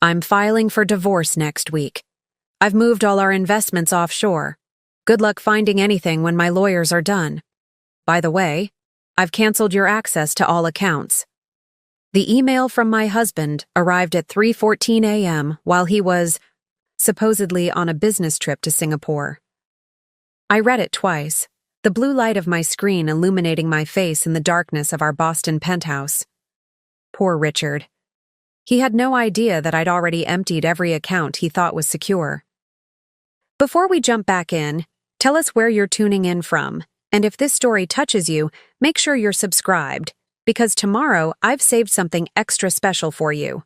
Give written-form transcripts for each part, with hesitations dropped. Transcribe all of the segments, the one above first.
I'm filing for divorce next week. I've moved all our investments offshore. Good luck finding anything when my lawyers are done. By the way, I've canceled your access to all accounts. The email from my husband arrived at 3:14 a.m. while he was, supposedly, on a business trip to Singapore. I read it twice, the blue light of my screen illuminating my face in the darkness of our Boston penthouse. Poor Richard. He had no idea that I'd already emptied every account he thought was secure. Before we jump back in, tell us where you're tuning in from, and if this story touches you, make sure you're subscribed, because tomorrow I've saved something extra special for you.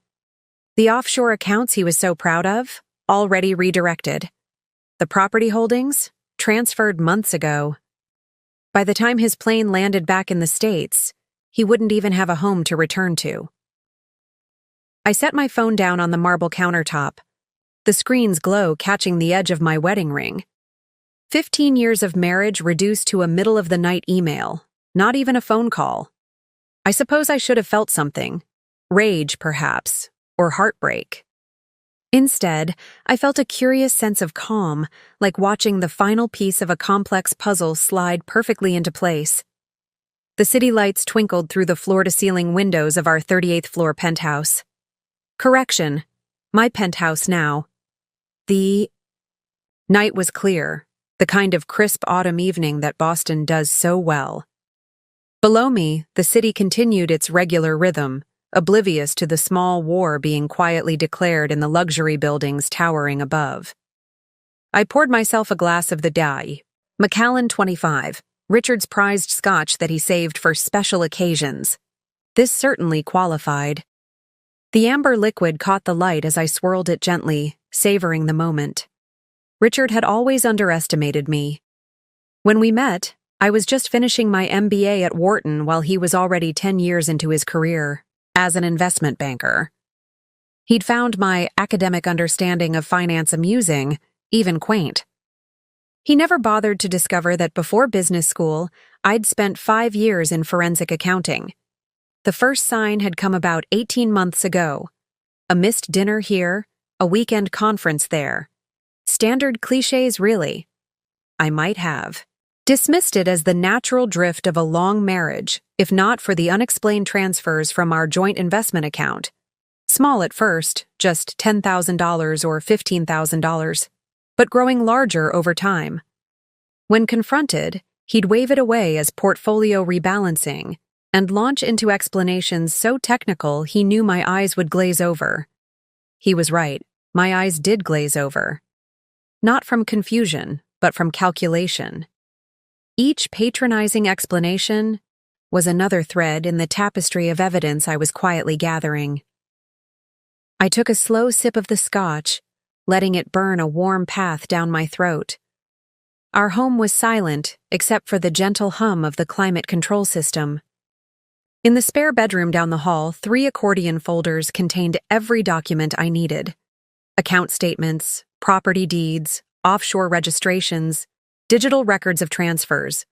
The offshore accounts he was so proud of, already redirected. The property holdings, transferred months ago. By the time his plane landed back in the States, he wouldn't even have a home to return to. I set my phone down on the marble countertop, the screen's glow catching the edge of my wedding ring. 15 years of marriage reduced to a middle-of-the-night email, not even a phone call. I suppose I should have felt something. Rage, perhaps, or heartbreak. Instead, I felt a curious sense of calm, like watching the final piece of a complex puzzle slide perfectly into place. The city lights twinkled through the floor-to-ceiling windows of our 38th floor penthouse. Correction, my penthouse now. The night was clear, the kind of crisp autumn evening that Boston does so well. Below me, the city continued its regular rhythm, oblivious to the small war being quietly declared in the luxury buildings towering above. I poured myself a glass of the Dai, Macallan 25, Richard's prized scotch that he saved for special occasions. This certainly qualified. The amber liquid caught the light as I swirled it gently, savoring the moment. Richard had always underestimated me. When we met, I was just finishing my MBA at Wharton while he was already 10 years into his career as an investment banker. He'd found my academic understanding of finance amusing, even quaint. He never bothered to discover that before business school, I'd spent 5 years in forensic accounting. The first sign had come about 18 months ago. A missed dinner here, a weekend conference there. Standard cliches, really. I might have dismissed it as the natural drift of a long marriage, if not for the unexplained transfers from our joint investment account. Small at first, just $10,000 or $15,000, but growing larger over time. When confronted, he'd wave it away as portfolio rebalancing and launch into explanations so technical he knew my eyes would glaze over. He was right, my eyes did glaze over. Not from confusion, but from calculation. Each patronizing explanation was another thread in the tapestry of evidence I was quietly gathering. I took a slow sip of the scotch, letting it burn a warm path down my throat. Our home was silent, except for the gentle hum of the climate control system. In the spare bedroom down the hall, 3 accordion folders contained every document I needed. Account statements, property deeds, offshore registrations, digital records of transfers.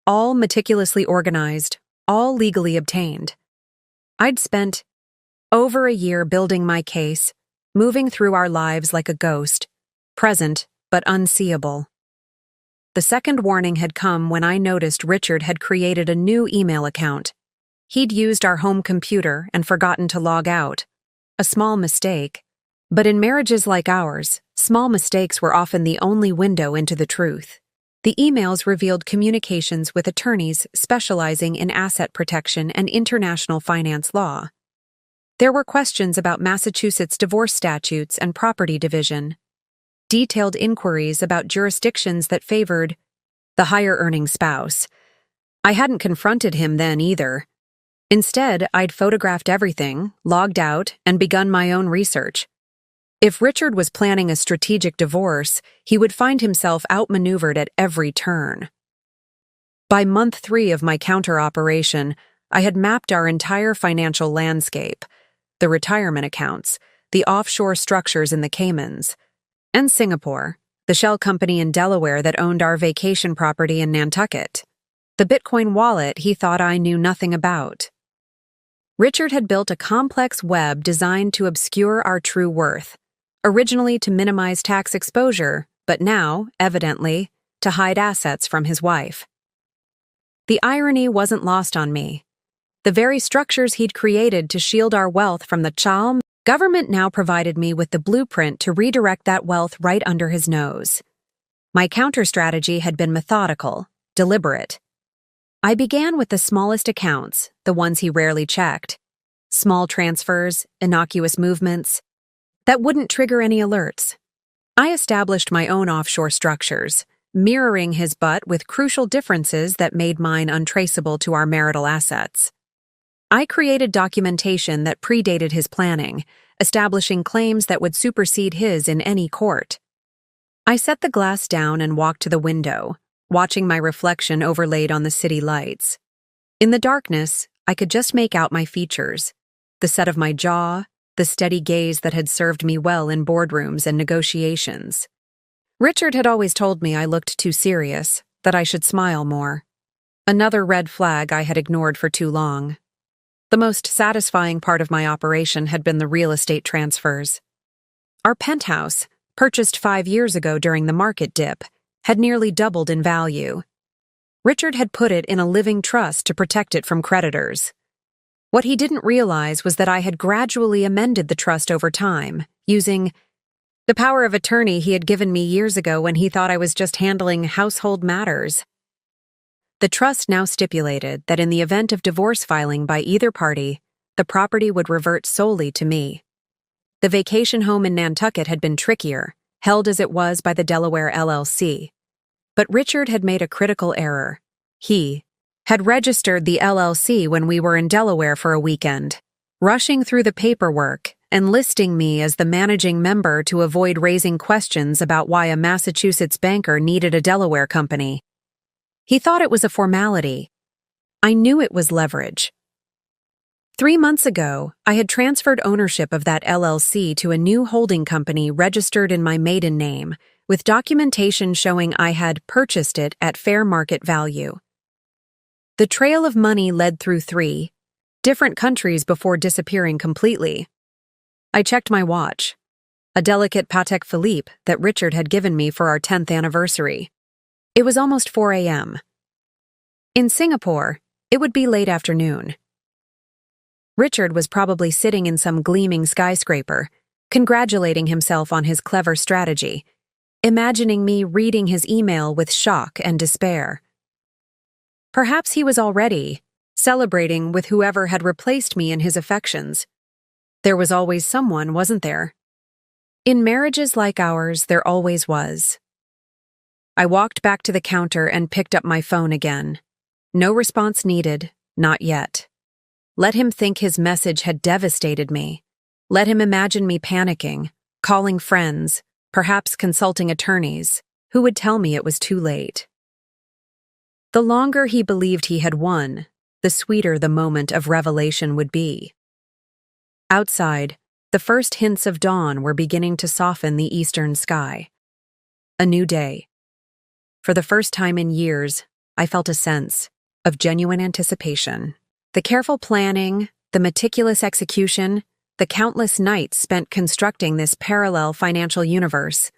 All meticulously organized, all legally obtained. I'd spent over a year building my case, moving through our lives like a ghost, present but unseeable. The second warning had come when I noticed Richard had created a new email account. He'd used our home computer and forgotten to log out. A small mistake. But in marriages like ours, small mistakes were often the only window into the truth. The emails revealed communications with attorneys specializing in asset protection and international finance law. There were questions about Massachusetts divorce statutes and property division, detailed inquiries about jurisdictions that favored the higher-earning spouse. I hadn't confronted him then either. Instead, I'd photographed everything, logged out, and begun my own research. If Richard was planning a strategic divorce, he would find himself outmaneuvered at every turn. By month 3 of my counter-operation, I had mapped our entire financial landscape, the retirement accounts, the offshore structures in the Caymans, and Singapore, the shell company in Delaware that owned our vacation property in Nantucket, the Bitcoin wallet he thought I knew nothing about. Richard had built a complex web designed to obscure our true worth, originally to minimize tax exposure, but now, evidently, to hide assets from his wife. The irony wasn't lost on me. The very structures he'd created to shield our wealth from the Chalm government now provided me with the blueprint to redirect that wealth right under his nose. My counter-strategy had been methodical, deliberate. I began with the smallest accounts, the ones he rarely checked. Small transfers, innocuous movements that wouldn't trigger any alerts. I established my own offshore structures, mirroring his but with crucial differences that made mine untraceable to our marital assets. I created documentation that predated his planning, establishing claims that would supersede his in any court. I set the glass down and walked to the window, watching my reflection overlaid on the city lights. In the darkness, I could just make out my features, the set of my jaw, the steady gaze that had served me well in boardrooms and negotiations. Richard had always told me I looked too serious, that I should smile more. Another red flag I had ignored for too long. The most satisfying part of my operation had been the real estate transfers. Our penthouse, purchased 5 years ago during the market dip, had nearly doubled in value. Richard had put it in a living trust to protect it from creditors. What he didn't realize was that I had gradually amended the trust over time, using the power of attorney he had given me years ago when he thought I was just handling household matters. The trust now stipulated that in the event of divorce filing by either party, the property would revert solely to me. The vacation home in Nantucket had been trickier, held as it was by the Delaware LLC. But Richard had made a critical error. He had registered the LLC when we were in Delaware for a weekend, rushing through the paperwork and listing me as the managing member to avoid raising questions about why a Massachusetts banker needed a Delaware company. He thought it was a formality. I knew it was leverage. 3 months ago, I had transferred ownership of that LLC to a new holding company registered in my maiden name, with documentation showing I had purchased it at fair market value. The trail of money led through 3 different countries before disappearing completely. I checked my watch, a delicate Patek Philippe that Richard had given me for our 10th anniversary. It was almost 4 a.m. In Singapore, it would be late afternoon. Richard was probably sitting in some gleaming skyscraper, congratulating himself on his clever strategy, imagining me reading his email with shock and despair. Perhaps he was already celebrating with whoever had replaced me in his affections. There was always someone, wasn't there? In marriages like ours, there always was. I walked back to the counter and picked up my phone again. No response needed, not yet. Let him think his message had devastated me. Let him imagine me panicking, calling friends, perhaps consulting attorneys, who would tell me it was too late. The longer he believed he had won, the sweeter the moment of revelation would be. Outside, the first hints of dawn were beginning to soften the eastern sky. A new day. For the first time in years, I felt a sense of genuine anticipation. The careful planning, the meticulous execution, the countless nights spent constructing this parallel financial universe,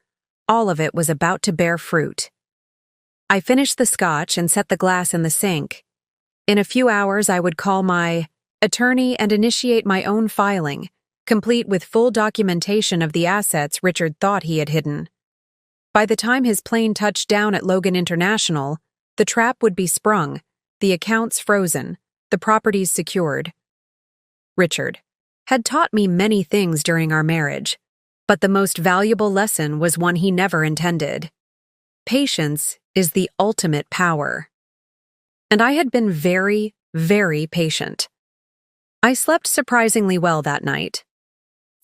all of it was about to bear fruit. I finished the scotch and set the glass in the sink. In a few hours, I would call my attorney and initiate my own filing, complete with full documentation of the assets Richard thought he had hidden. By the time his plane touched down at Logan International, the trap would be sprung, the accounts frozen, the properties secured. Richard had taught me many things during our marriage, but the most valuable lesson was one he never intended. Patience is the ultimate power. And I had been very, very patient. I slept surprisingly well that night.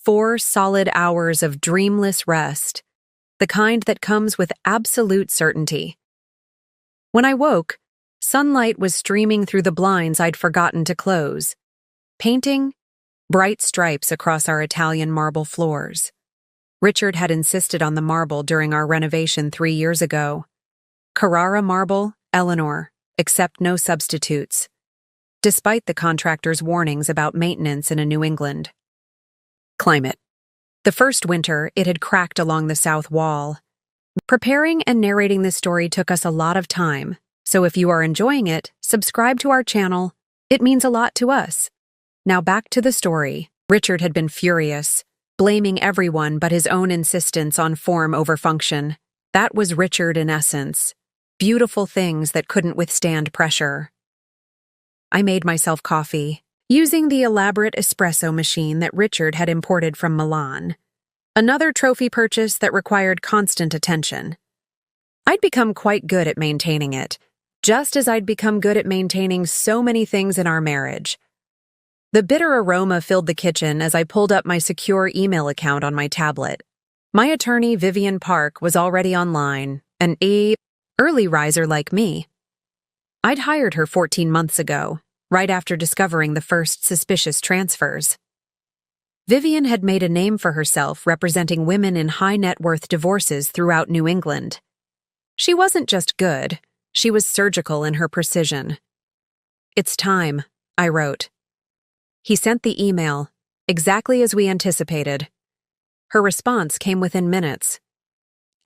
4 solid hours of dreamless rest, the kind that comes with absolute certainty. When I woke, sunlight was streaming through the blinds I'd forgotten to close, painting bright stripes across our Italian marble floors. Richard had insisted on the marble during our renovation 3 years ago. Carrara marble, Eleanor, accept no substitutes. despite the contractor's warnings about maintenance in a New England climate. The first winter, it had cracked along the south wall. Preparing and narrating this story took us a lot of time, so if you are enjoying it, subscribe to our channel. It means a lot to us. Now back to the story. Richard had been furious, blaming everyone but his own insistence on form over function. That was Richard in essence. Beautiful things that couldn't withstand pressure. I made myself coffee, using the elaborate espresso machine that Richard had imported from Milan. Another trophy purchase that required constant attention. I'd become quite good at maintaining it, just as I'd become good at maintaining so many things in our marriage. The bitter aroma filled the kitchen as I pulled up my secure email account on my tablet. My attorney, Vivian Park, was already online, an early riser like me. I'd hired her 14 months ago, right after discovering the first suspicious transfers. Vivian had made a name for herself representing women in high-net-worth divorces throughout New England. She wasn't just good, she was surgical in her precision. "It's time," I wrote. He sent the email, exactly as we anticipated. Her response came within minutes.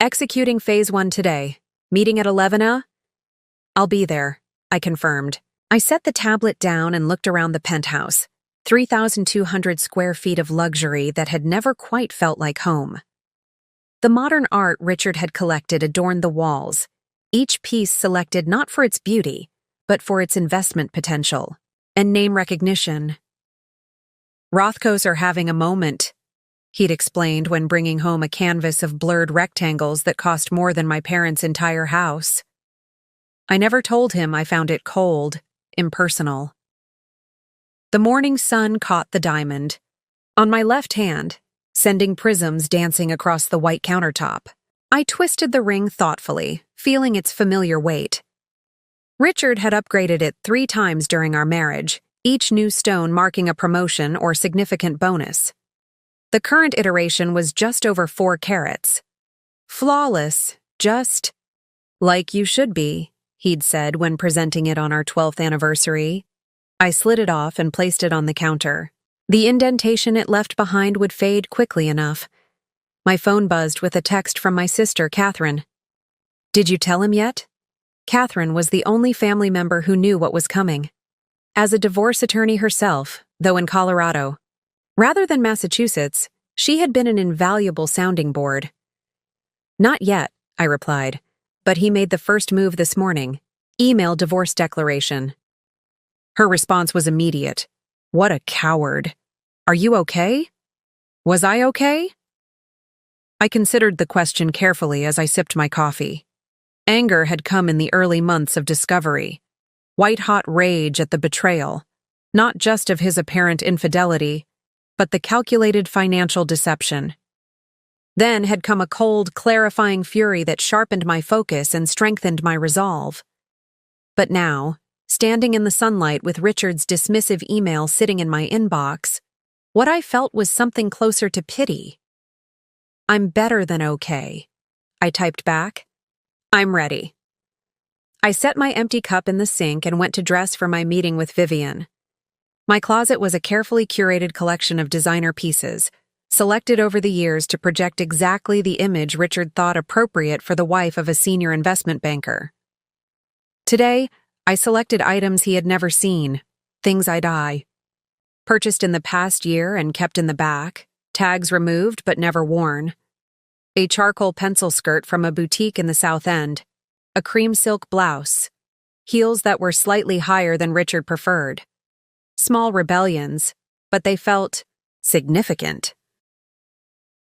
"Executing Phase 1 today. Meeting at 11 a?" "I'll be there," I confirmed. I set the tablet down and looked around the penthouse, 3,200 square feet of luxury that had never quite felt like home. The modern art Richard had collected adorned the walls, each piece selected not for its beauty, but for its investment potential and name recognition. "Rothkos are having a moment," he'd explained when bringing home a canvas of blurred rectangles that cost more than my parents' entire house. I never told him I found it cold, impersonal. The morning sun caught the diamond, on my left hand, sending prisms dancing across the white countertop. I twisted the ring thoughtfully, feeling its familiar weight. Richard had upgraded it 3 times during our marriage, each new stone marking a promotion or significant bonus. The current iteration was just over 4 carats. "Flawless, just like you should be," he'd said when presenting it on our 12th anniversary. I slid it off and placed it on the counter. The indentation it left behind would fade quickly enough. My phone buzzed with a text from my sister, Catherine. "Did you tell him yet?" Catherine was the only family member who knew what was coming. As a divorce attorney herself, though in Colorado, rather than Massachusetts, she had been an invaluable sounding board. "Not yet," I replied, "but he made the first move this morning. Email divorce declaration." Her response was immediate. "What a coward. Are you okay?" Was I okay? I considered the question carefully as I sipped my coffee. Anger had come in the early months of discovery. White-hot rage at the betrayal, not just of his apparent infidelity, but the calculated financial deception. Then had come a cold, clarifying fury that sharpened my focus and strengthened my resolve. But now, standing in the sunlight with Richard's dismissive email sitting in my inbox, what I felt was something closer to pity. "I'm better than okay," I typed back. "I'm ready." I set my empty cup in the sink and went to dress for my meeting with Vivian. My closet was a carefully curated collection of designer pieces, selected over the years to project exactly the image Richard thought appropriate for the wife of a senior investment banker. Today, I selected items he had never seen, things I'd eye. Purchased in the past year and kept in the back, tags removed but never worn. A charcoal pencil skirt from a boutique in the South End, a cream silk blouse, heels that were slightly higher than Richard preferred. Small rebellions, but they felt significant.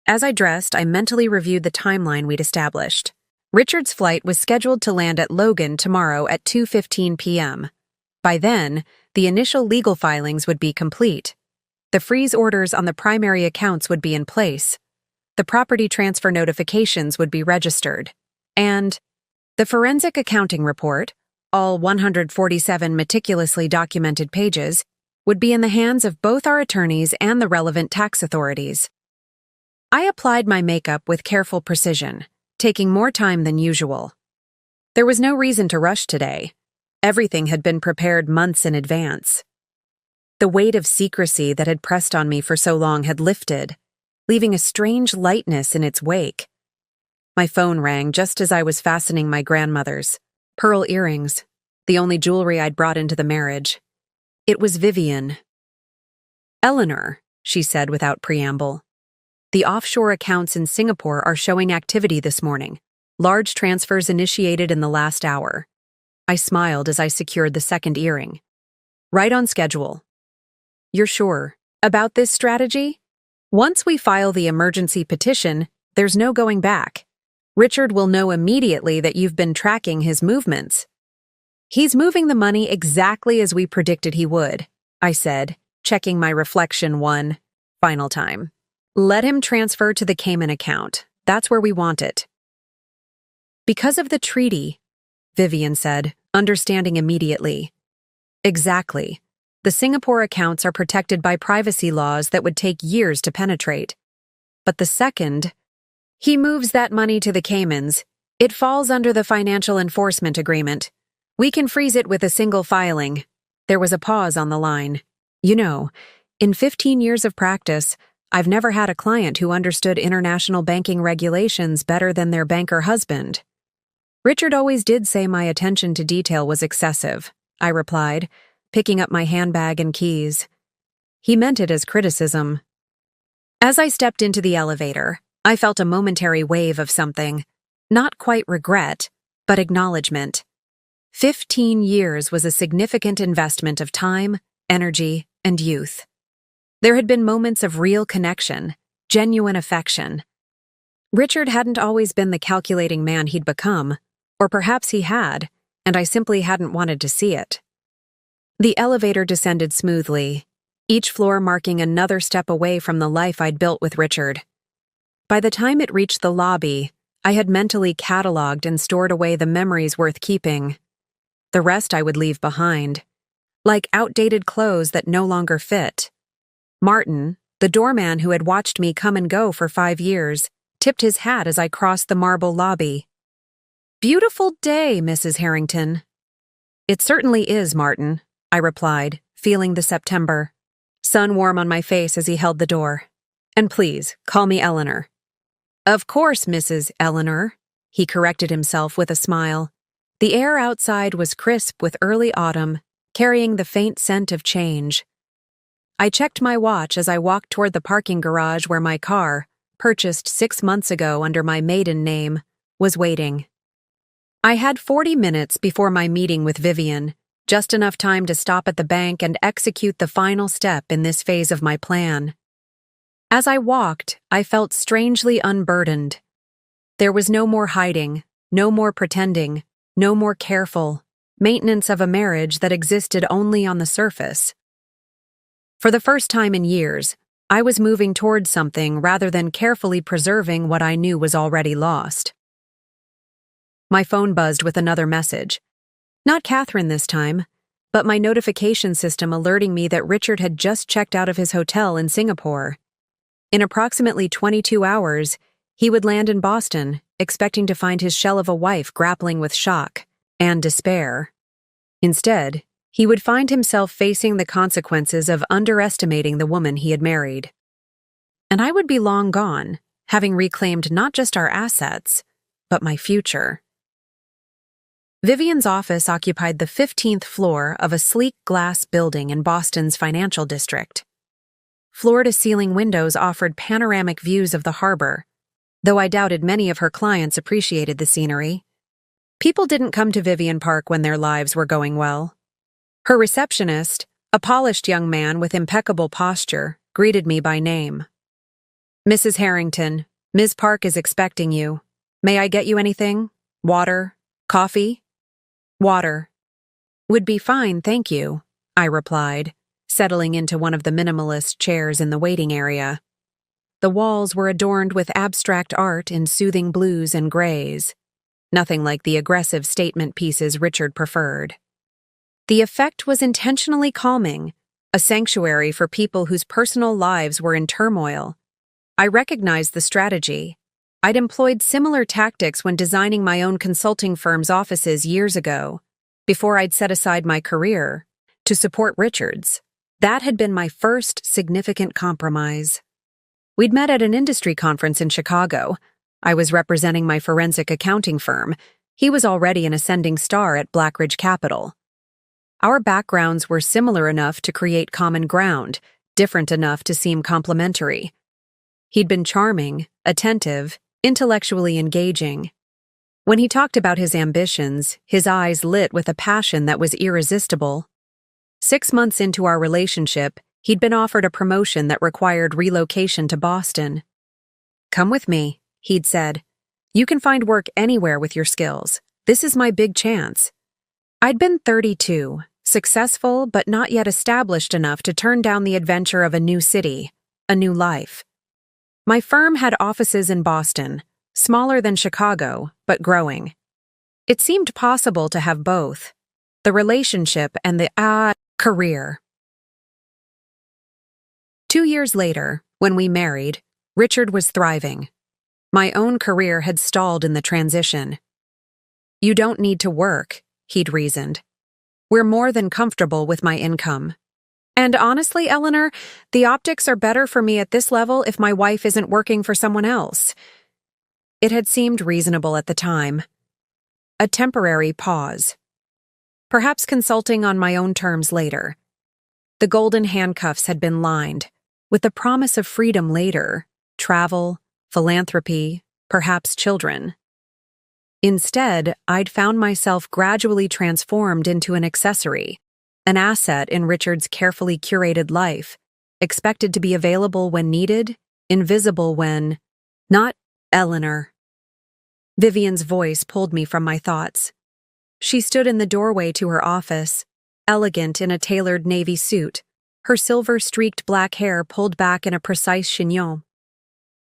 As I dressed, I mentally reviewed the timeline we'd established. Richard's flight was scheduled to land at Logan tomorrow at 2:15 p.m. By then, the initial legal filings would be complete. The freeze orders on the primary accounts would be in place. The property transfer notifications would be registered. And the forensic accounting report, all 147 meticulously documented pages, would be in the hands of both our attorneys and the relevant tax authorities. I applied my makeup with careful precision, taking more time than usual. There was no reason to rush today. Everything had been prepared months in advance. The weight of secrecy that had pressed on me for so long had lifted, leaving a strange lightness in its wake. My phone rang just as I was fastening my grandmother's pearl earrings, the only jewelry I'd brought into the marriage. It was Vivian. "Eleanor," she said without preamble. "The offshore accounts in Singapore are showing activity this morning. Large transfers initiated in the last hour." I smiled as I secured the second earring. "Right on schedule." "You're sure about this strategy? Once we file the emergency petition, there's no going back. Richard will know immediately that you've been tracking his movements." "He's moving the money exactly as we predicted he would," I said, checking my reflection one final time. "Let him transfer to the Cayman account. That's where we want it." "Because of the treaty," Vivian said, understanding immediately. "Exactly. The Singapore accounts are protected by privacy laws that would take years to penetrate. But the second he moves that money to the Caymans, it falls under the Financial Enforcement Agreement. We can freeze it with a single filing." There was a pause on the line. "You know, in 15 years of practice, I've never had a client who understood international banking regulations better than their banker husband." "Richard always did say my attention to detail was excessive," I replied, picking up my handbag and keys. He meant it as criticism. As I stepped into the elevator, I felt a momentary wave of something. Not quite regret, but acknowledgement. 15 years was a significant investment of time, energy, and youth. There had been moments of real connection, genuine affection. Richard hadn't always been the calculating man he'd become, or perhaps he had, and I simply hadn't wanted to see it. The elevator descended smoothly, each floor marking another step away from the life I'd built with Richard. By the time it reached the lobby, I had mentally cataloged and stored away the memories worth keeping. The rest I would leave behind, like outdated clothes that no longer fit. Martin, the doorman who had watched me come and go for 5 years, tipped his hat as I crossed the marble lobby. "Beautiful day, Mrs. Harrington." "It certainly is, Martin," I replied, feeling the September sun warm on my face as he held the door. "And please, call me Eleanor." "Of course, Mrs. Eleanor," he corrected himself with a smile. The air outside was crisp with early autumn, carrying the faint scent of change. I checked my watch as I walked toward the parking garage where my car, purchased 6 months ago under my maiden name, was waiting. I had 40 minutes before my meeting with Vivian, just enough time to stop at the bank and execute the final step in this phase of my plan. As I walked, I felt strangely unburdened. There was no more hiding, no more pretending, no more careful maintenance of a marriage that existed only on the surface. For the first time in years, I was moving towards something rather than carefully preserving what I knew was already lost. My phone buzzed with another message. Not Catherine this time, but my notification system alerting me that Richard had just checked out of his hotel in Singapore. In approximately 22 hours, he would land in Boston, expecting to find his shell of a wife grappling with shock and despair. Instead, he would find himself facing the consequences of underestimating the woman he had married. And I would be long gone, having reclaimed not just our assets, but my future. Vivian's office occupied the 15th floor of a sleek glass building in Boston's financial district. Floor-to-ceiling windows offered panoramic views of the harbor, though I doubted many of her clients appreciated the scenery. People didn't come to Vivian Park when their lives were going well. Her receptionist, a polished young man with impeccable posture, greeted me by name. "Mrs. Harrington, Ms. Park is expecting you. May I get you anything? Water? Coffee?" "Water. Would be fine, thank you," I replied, settling into one of the minimalist chairs in the waiting area. The walls were adorned with abstract art in soothing blues and grays, nothing like the aggressive statement pieces Richard preferred. The effect was intentionally calming, a sanctuary for people whose personal lives were in turmoil. I recognized the strategy. I'd employed similar tactics when designing my own consulting firm's offices years ago. before I'd set aside my career to support Richards. That had been my first significant compromise. We'd met at an industry conference in Chicago. I was representing my forensic accounting firm. He was already an ascending star at Blackridge Capital. Our backgrounds were similar enough to create common ground, different enough to seem complementary. He'd been charming, attentive, intellectually engaging. When he talked about his ambitions, his eyes lit with a passion that was irresistible. 6 months into our relationship, he'd been offered a promotion that required relocation to Boston. "Come with me," he'd said. "You can find work anywhere with your skills. This is my big chance." I'd been 32, successful but not yet established enough to turn down the adventure of a new city, a new life. My firm had offices in Boston, smaller than Chicago, but growing. It seemed possible to have both, the relationship and the career. 2 years later, when we married, Richard was thriving. My own career had stalled in the transition. "You don't need to work," he'd reasoned. "We're more than comfortable with my income. And honestly, Eleanor, the optics are better for me at this level if my wife isn't working for someone else." It had seemed reasonable at the time. A temporary pause. Perhaps consulting on my own terms later. The golden handcuffs had been lined, with the promise of freedom later, travel, philanthropy, perhaps children. Instead, I'd found myself gradually transformed into an accessory, an asset in Richard's carefully curated life, expected to be available when needed, invisible when not. "Eleanor." Vivian's voice pulled me from my thoughts. She stood in the doorway to her office, elegant in a tailored navy suit, her silver-streaked black hair pulled back in a precise chignon.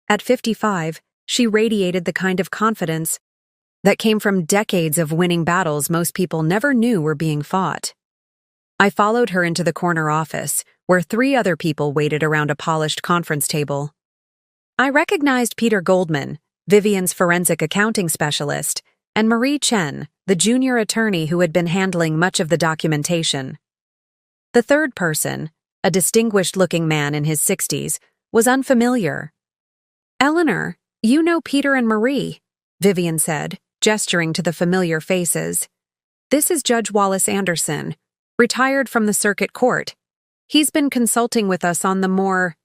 At 55, she radiated the kind of confidence that came from decades of winning battles most people never knew were being fought. I followed her into the corner office, where 3 other people waited around a polished conference table. I recognized Peter Goldman, Vivian's forensic accounting specialist, and Marie Chen, the junior attorney who had been handling much of the documentation. The third person, a distinguished-looking man in his 60s, was unfamiliar. "Eleanor, you know Peter and Marie," Vivian said, gesturing to the familiar faces. "This is Judge Wallace Anderson, retired from the circuit court. He's been consulting with us on the more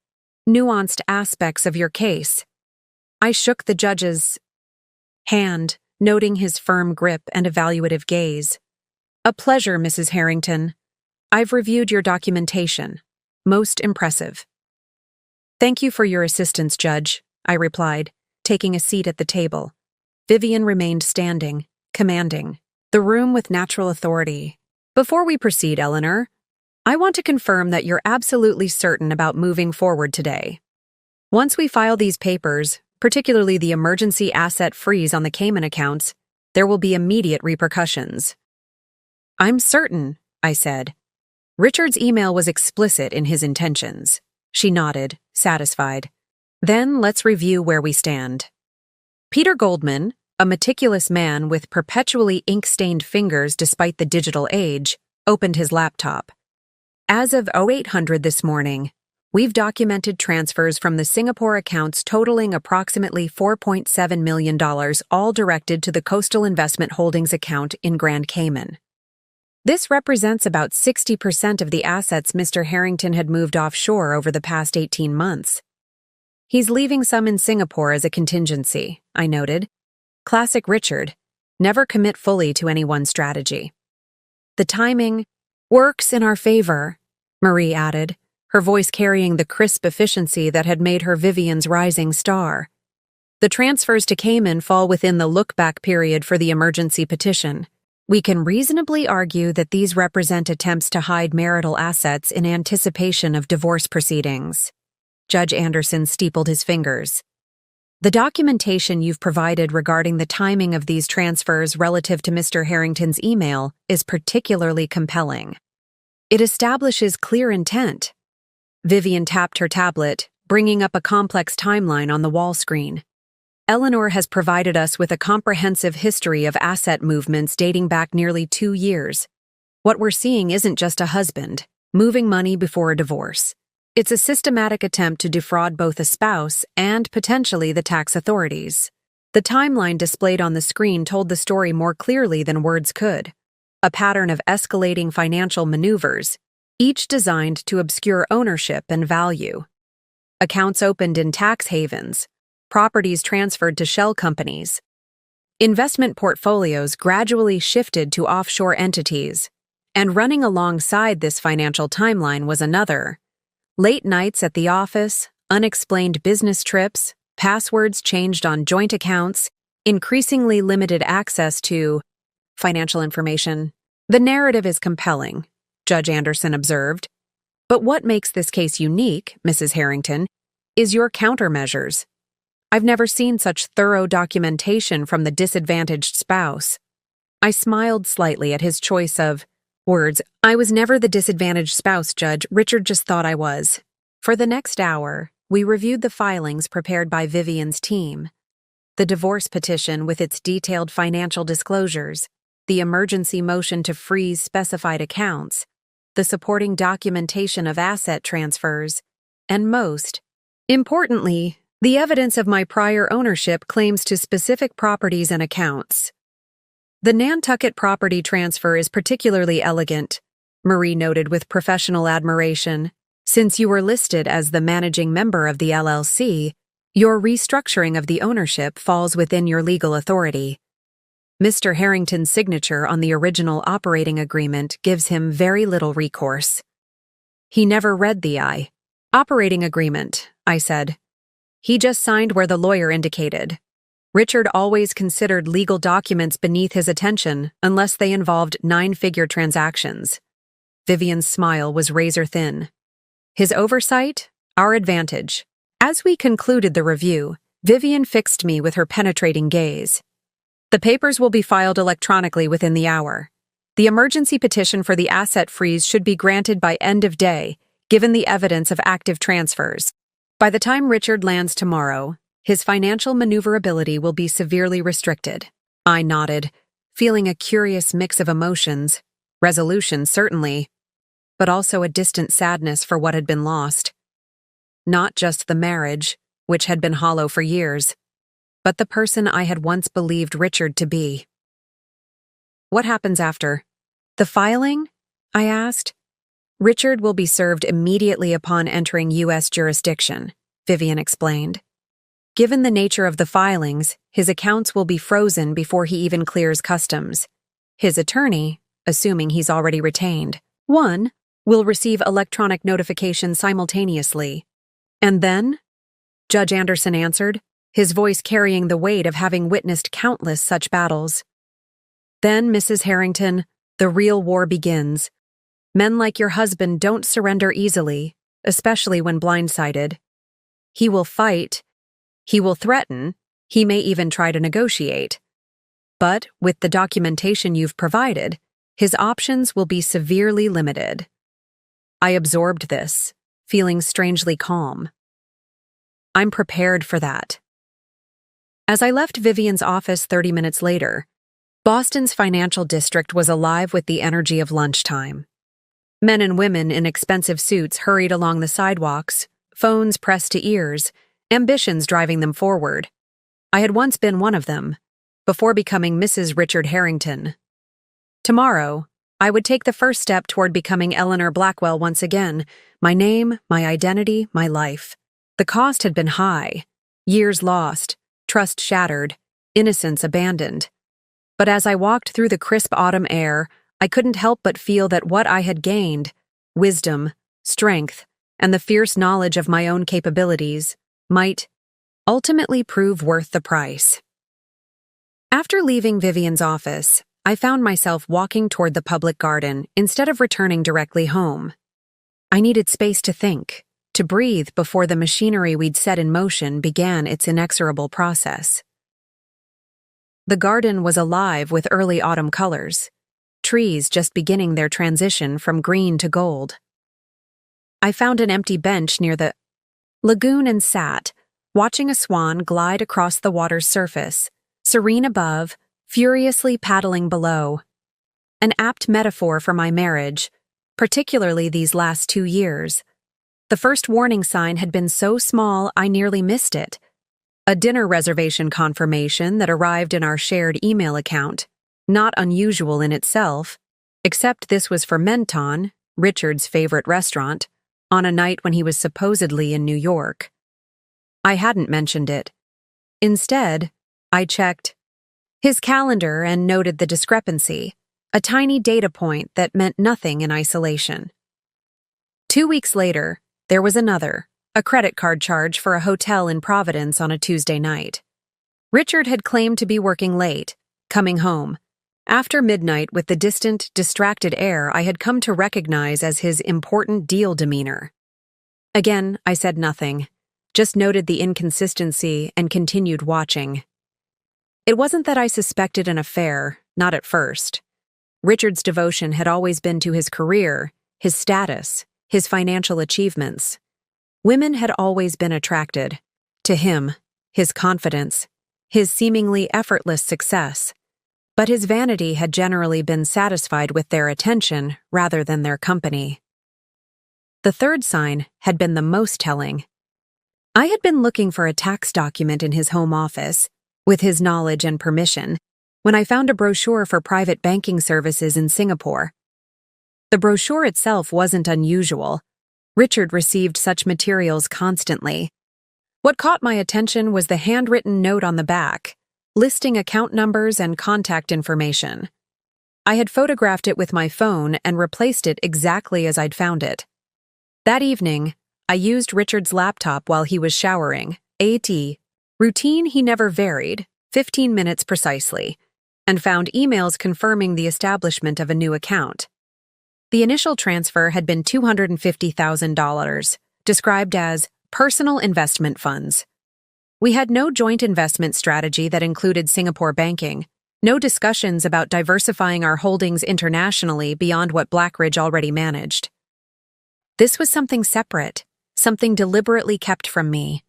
nuanced aspects of your case." I shook the judge's hand, noting his firm grip and evaluative gaze. "A pleasure, Mrs. Harrington. I've reviewed your documentation. Most impressive." "Thank you for your assistance, Judge," I replied, taking a seat at the table. Vivian remained standing, commanding the room with natural authority. "Before we proceed, Eleanor, I want to confirm that you're absolutely certain about moving forward today. Once we file these papers, particularly the emergency asset freeze on the Cayman accounts, there will be immediate repercussions." "I'm certain," I said. Richard's email was explicit in his intentions. She nodded, satisfied. "Then let's review where we stand." Peter Goldman, a meticulous man with perpetually ink-stained fingers despite the digital age, opened his laptop. "As of 0800 this morning, we've documented transfers from the Singapore accounts totaling approximately $4.7 million, all directed to the Coastal Investment Holdings account in Grand Cayman. This represents about 60% of the assets Mr. Harrington had moved offshore over the past 18 months. He's leaving some in Singapore as a contingency," I noted. Classic Richard, never commit fully to any one strategy. "The timing works in our favor," Marie added, her voice carrying the crisp efficiency that had made her Vivian's rising star. "The transfers to Cayman fall within the look-back period for the emergency petition. We can reasonably argue that these represent attempts to hide marital assets in anticipation of divorce proceedings." Judge Anderson steepled his fingers. "The documentation you've provided regarding the timing of these transfers relative to Mr. Harrington's email is particularly compelling. It establishes clear intent." Vivian tapped her tablet, bringing up a complex timeline on the wall screen. Eleanor has provided us with a comprehensive history of asset movements dating back nearly 2 years. What we're seeing isn't just a husband moving money before a divorce. It's a systematic attempt to defraud both a spouse and potentially the tax authorities. The timeline displayed on the screen told the story more clearly than words could. A pattern of escalating financial maneuvers, each designed to obscure ownership and value. Accounts opened in tax havens, properties transferred to shell companies. Investment portfolios gradually shifted to offshore entities, and running alongside this financial timeline was another. Late nights at the office, unexplained business trips, passwords changed on joint accounts, increasingly limited access to financial information. The narrative is compelling, Judge Anderson observed. But what makes this case unique, Mrs. Harrington, is your countermeasures. I've never seen such thorough documentation from the disadvantaged spouse. I smiled slightly at his choice of words. I was never the disadvantaged spouse, Judge. Richard just thought I was. For the next hour, we reviewed the filings prepared by Vivian's team. The divorce petition with its detailed financial disclosures, the emergency motion to freeze specified accounts, the supporting documentation of asset transfers, and most importantly, the evidence of my prior ownership claims to specific properties and accounts. The Nantucket property transfer is particularly elegant, Marie noted with professional admiration. Since you were listed as the managing member of the LLC, your restructuring of the ownership falls within your legal authority. Mr. Harrington's signature on the original operating agreement gives him very little recourse. He never read the operating agreement, I said. He just signed where the lawyer indicated. Richard always considered legal documents beneath his attention unless they involved 9-figure transactions. Vivian's smile was razor-thin. His oversight, our advantage. As we concluded the review, Vivian fixed me with her penetrating gaze. The papers will be filed electronically within the hour. The emergency petition for the asset freeze should be granted by end of day, given the evidence of active transfers. By the time Richard lands tomorrow, his financial maneuverability will be severely restricted. I nodded, feeling a curious mix of emotions, resolution certainly, but also a distant sadness for what had been lost. Not just the marriage, which had been hollow for years, but the person I had once believed Richard to be. What happens after? The filing? I asked. Richard will be served immediately upon entering U.S. jurisdiction, Vivian explained. Given the nature of the filings, his accounts will be frozen before he even clears customs. His attorney, assuming he's already retained, one, will receive electronic notification simultaneously. And then? Judge Anderson answered, his voice carrying the weight of having witnessed countless such battles. Then, Mrs. Harrington, the real war begins. Men like your husband don't surrender easily, especially when blindsided. He will fight. He will threaten. He may even try to negotiate. But with the documentation you've provided, his options will be severely limited. I absorbed this, feeling strangely calm. I'm prepared for that. As I left Vivian's office 30 minutes later, Boston's financial district was alive with the energy of lunchtime. Men and women in expensive suits hurried along the sidewalks, phones pressed to ears, ambitions driving them forward. I had once been one of them, before becoming Mrs. Richard Harrington. Tomorrow, I would take the first step toward becoming Eleanor Blackwell once again, my name, my identity, my life. The cost had been high, years lost, trust shattered, innocence abandoned. But as I walked through the crisp autumn air, I couldn't help but feel that what I had gained, wisdom, strength, and the fierce knowledge of my own capabilities, might ultimately prove worth the price. After leaving Vivian's office, I found myself walking toward the public garden instead of returning directly home. I needed space to think, to breathe before the machinery we'd set in motion began its inexorable process. The garden was alive with early autumn colors, trees just beginning their transition from green to gold. I found an empty bench near the lagoon and sat, watching a swan glide across the water's surface, serene above, furiously paddling below. An apt metaphor for my marriage, particularly these last 2 years. The first warning sign had been so small I nearly missed it. A dinner reservation confirmation that arrived in our shared email account, not unusual in itself, except this was for Menton, Richard's favorite restaurant, on a night when he was supposedly in New York. I hadn't mentioned it. Instead, I checked his calendar and noted the discrepancy, a tiny data point that meant nothing in isolation. 2 weeks later, there was another, a credit card charge for a hotel in Providence on a Tuesday night. Richard had claimed to be working late, coming home, after midnight with the distant, distracted air I had come to recognize as his important deal demeanor. Again, I said nothing, just noted the inconsistency and continued watching. It wasn't that I suspected an affair, not at first. Richard's devotion had always been to his career, his status, his financial achievements. Women had always been attracted to him, his confidence, his seemingly effortless success, but his vanity had generally been satisfied with their attention rather than their company. The third sign had been the most telling. I had been looking for a tax document in his home office, with his knowledge and permission, when I found a brochure for private banking services in Singapore. The brochure itself wasn't unusual. Richard received such materials constantly. What caught my attention was the handwritten note on the back, listing account numbers and contact information. I had photographed it with my phone and replaced it exactly as I'd found it. That evening, I used Richard's laptop while he was showering, routine he never varied, 15 minutes precisely, and found emails confirming the establishment of a new account. The initial transfer had been $250,000, described as personal investment funds. We had no joint investment strategy that included Singapore banking, no discussions about diversifying our holdings internationally beyond what Blackridge already managed. This was something separate, something deliberately kept from me.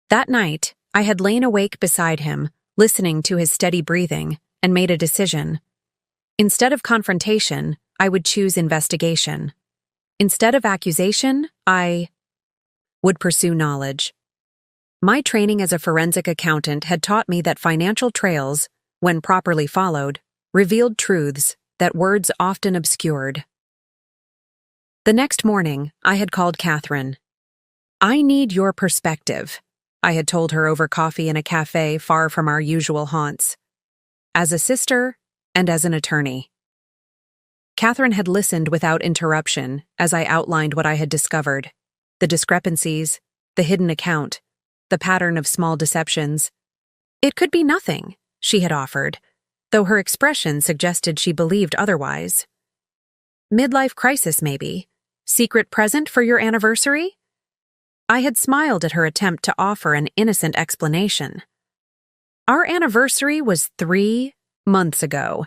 That night, I had lain awake beside him, listening to his steady breathing, and made a decision. Instead of confrontation, I would choose investigation. Instead of accusation, I would pursue knowledge. My training as a forensic accountant had taught me that financial trails, when properly followed, revealed truths that words often obscured. The next morning, I had called Catherine. "I need your perspective," I had told her over coffee in a cafe far from our usual haunts. As a sister and as an attorney. Catherine had listened without interruption as I outlined what I had discovered, the discrepancies, the hidden account, the pattern of small deceptions. It could be nothing, she had offered, though her expression suggested she believed otherwise. Midlife crisis, maybe. Secret present for your anniversary? I had smiled at her attempt to offer an innocent explanation. Our anniversary was 3 months ago,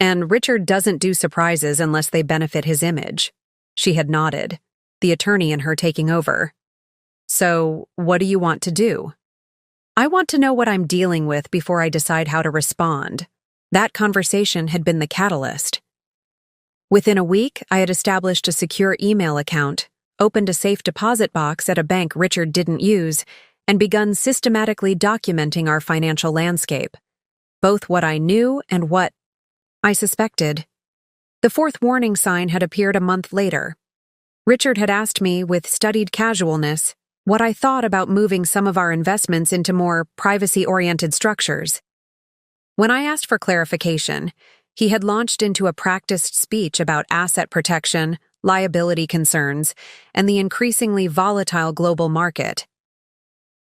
and Richard doesn't do surprises unless they benefit his image. She had nodded, the attorney in her taking over. So, what do you want to do? I want to know what I'm dealing with before I decide how to respond. That conversation had been the catalyst. Within a week, I had established a secure email account, opened a safe deposit box at a bank Richard didn't use, and begun systematically documenting our financial landscape, both what I knew and what I suspected. The fourth warning sign had appeared a month later. Richard had asked me, with studied casualness, what I thought about moving some of our investments into more privacy-oriented structures. When I asked for clarification, he had launched into a practiced speech about asset protection, liability concerns, and the increasingly volatile global market.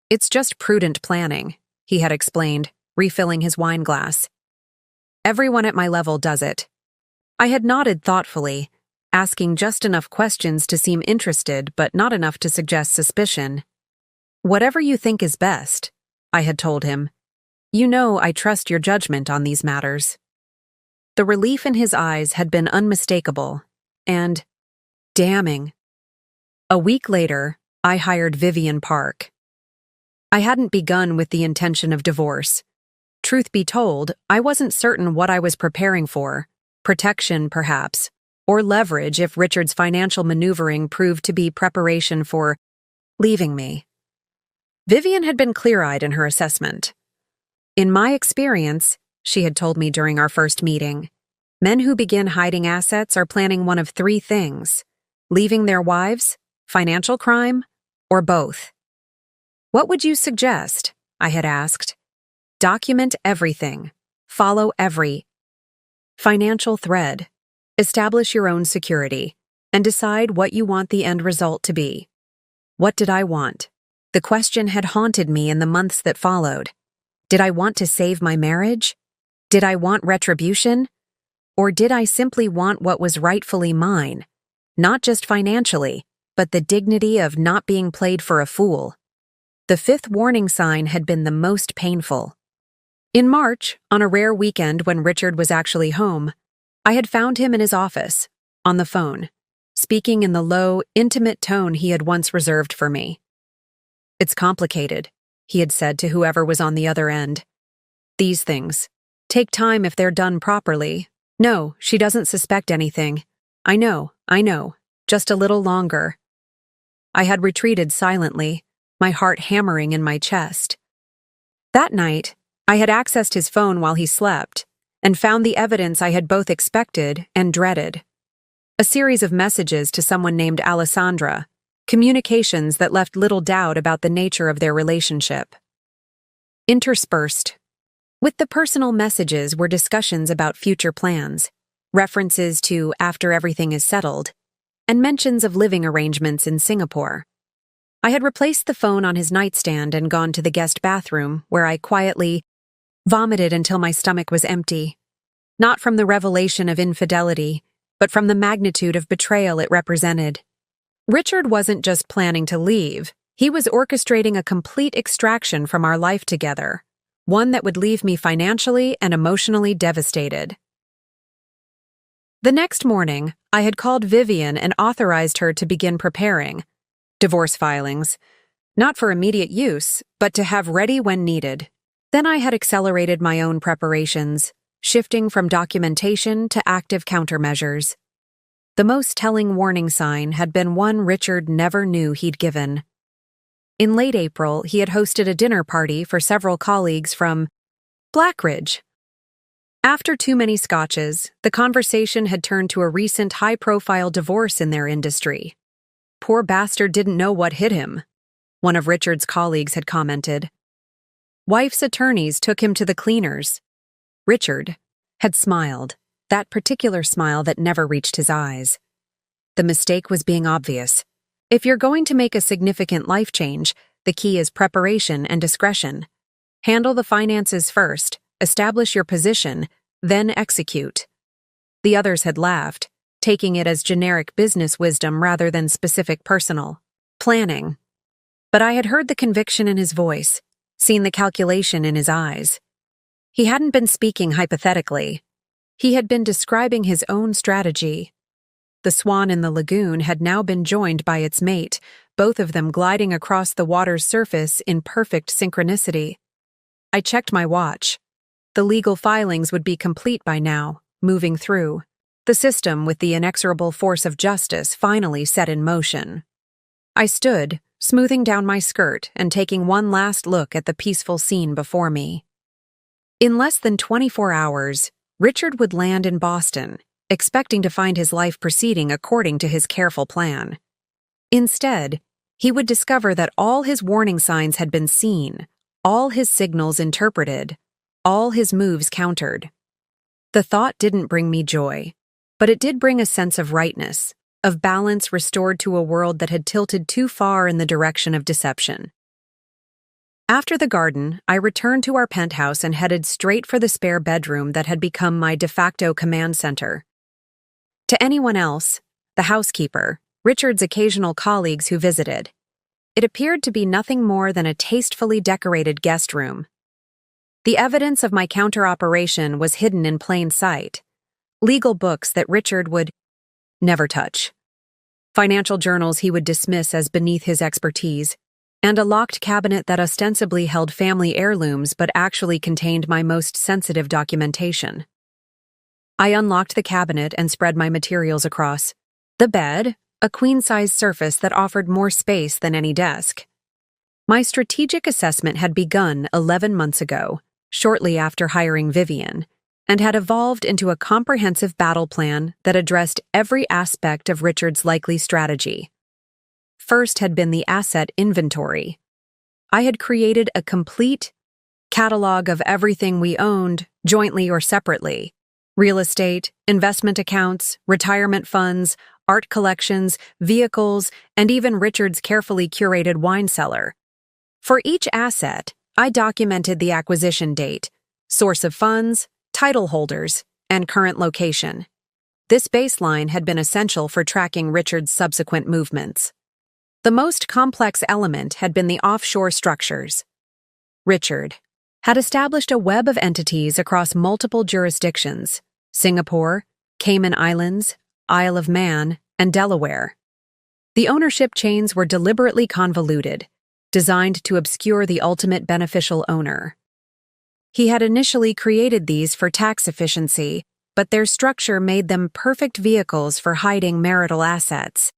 It's just prudent planning, he had explained, refilling his wine glass. Everyone at my level does it. I had nodded thoughtfully, asking just enough questions to seem interested but not enough to suggest suspicion. Whatever you think is best, I had told him. You know I trust your judgment on these matters. The relief in his eyes had been unmistakable and damning. A week later, I hired Vivian Park, I hadn't begun with the intention of divorce. Truth be told, I wasn't certain what I was preparing for. Protection, perhaps, or leverage if Richard's financial maneuvering proved to be preparation for leaving me. Vivian had been clear-eyed in her assessment. In my experience, she had told me during our first meeting, men who begin hiding assets are planning one of three things: leaving their wives, financial crime, or both. What would you suggest? I had asked. Document everything. Follow every financial thread. Establish your own security, and decide what you want the end result to be. What did I want? The question had haunted me in the months that followed. Did I want to save my marriage? Did I want retribution? Or did I simply want what was rightfully mine? Not just financially, but the dignity of not being played for a fool. The fifth warning sign had been the most painful. In March, on a rare weekend when Richard was actually home, I had found him in his office, on the phone, speaking in the low, intimate tone he had once reserved for me. "It's complicated," he had said to whoever was on the other end. "These things take time if they're done properly. No, she doesn't suspect anything. I know, just a little longer." I had retreated silently, my heart hammering in my chest. That night, I had accessed his phone while he slept, and found the evidence I had both expected and dreaded. A series of messages to someone named Alessandra, communications that left little doubt about the nature of their relationship. Interspersed with the personal messages were discussions about future plans, references to after everything is settled, and mentions of living arrangements in Singapore. I had replaced the phone on his nightstand and gone to the guest bathroom, where I quietly vomited until my stomach was empty. Not from the revelation of infidelity, but from the magnitude of betrayal it represented. Richard wasn't just planning to leave, he was orchestrating a complete extraction from our life together, one that would leave me financially and emotionally devastated. The next morning, I had called Vivian and authorized her to begin preparing divorce filings, not for immediate use, but to have ready when needed. Then I had accelerated my own preparations, shifting from documentation to active countermeasures. The most telling warning sign had been one Richard never knew he'd given. In late April, he had hosted a dinner party for several colleagues from Blackridge. After too many scotches, the conversation had turned to a recent high-profile divorce in their industry. "Poor bastard didn't know what hit him," one of Richard's colleagues had commented. "Wife's attorneys took him to the cleaners." Richard had smiled, that particular smile that never reached his eyes. The mistake was being obvious. If you're going to make a significant life change, the key is preparation and discretion. Handle the finances first, establish your position, then execute. The others had laughed, taking it as generic business wisdom rather than specific personal planning. But I had heard the conviction in his voice, seen the calculation in his eyes. He hadn't been speaking hypothetically. He had been describing his own strategy. The swan in the lagoon had now been joined by its mate, both of them gliding across the water's surface in perfect synchronicity. I checked my watch. The legal filings would be complete by now, moving through. The system, with the inexorable force of justice, finally set in motion. I stood, smoothing down my skirt and taking one last look at the peaceful scene before me. In less than 24 hours, Richard would land in Boston, expecting to find his life proceeding according to his careful plan. Instead, he would discover that all his warning signs had been seen, all his signals interpreted, all his moves countered. The thought didn't bring me joy, but it did bring a sense of rightness, of balance restored to a world that had tilted too far in the direction of deception. After the garden, I returned to our penthouse and headed straight for the spare bedroom that had become my de facto command center. To anyone else, the housekeeper, Richard's occasional colleagues who visited, it appeared to be nothing more than a tastefully decorated guest room. The evidence of my counter-operation was hidden in plain sight. Legal books that Richard would never touch. Financial journals he would dismiss as beneath his expertise. and a locked cabinet that ostensibly held family heirlooms but actually contained my most sensitive documentation. I unlocked the cabinet and spread my materials across the bed, a queen-size surface that offered more space than any desk. My strategic assessment had begun 11 months ago, shortly after hiring Vivian, and had evolved into a comprehensive battle plan that addressed every aspect of Richard's likely strategy. First had been the asset inventory. I had created a complete catalog of everything we owned, jointly or separately: real estate, investment accounts, retirement funds, art collections, vehicles, and even Richard's carefully curated wine cellar. For each asset, I documented the acquisition date, source of funds, title holders, and current location. This baseline had been essential for tracking Richard's subsequent movements. The most complex element had been the offshore structures. Richard had established a web of entities across multiple jurisdictions: Singapore, Cayman Islands, Isle of Man, and Delaware. The ownership chains were deliberately convoluted, designed to obscure the ultimate beneficial owner. He had initially created these for tax efficiency, but their structure made them perfect vehicles for hiding marital assets.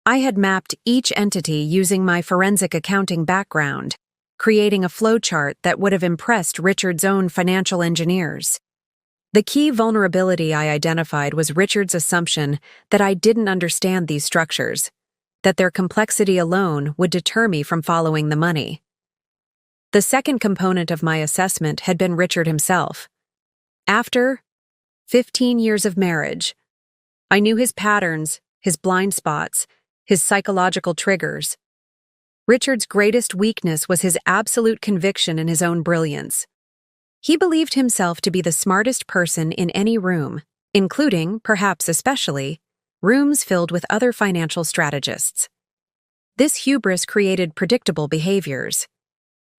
I had mapped each entity using my forensic accounting background, creating a flowchart that would have impressed Richard's own financial engineers. The key vulnerability I identified was Richard's assumption that I didn't understand these structures, that their complexity alone would deter me from following the money. The second component of my assessment had been Richard himself. After 15 years of marriage, I knew his patterns, his blind spots, his psychological triggers. Richard's greatest weakness was his absolute conviction in his own brilliance. He believed himself to be the smartest person in any room, including, perhaps especially, rooms filled with other financial strategists. This hubris created predictable behaviors.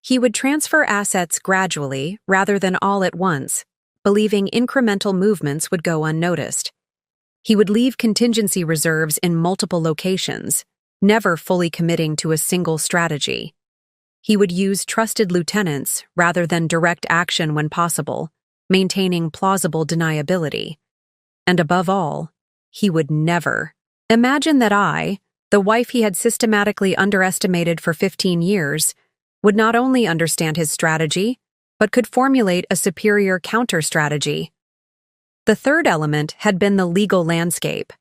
He would transfer assets gradually rather than all at once, believing incremental movements would go unnoticed. He would leave contingency reserves in multiple locations, never fully committing to a single strategy. He would use trusted lieutenants rather than direct action when possible, maintaining plausible deniability. And above all, he would never imagine that I, the wife he had systematically underestimated for 15 years, would not only understand his strategy, but could formulate a superior counter-strategy. The third element had been the legal landscape.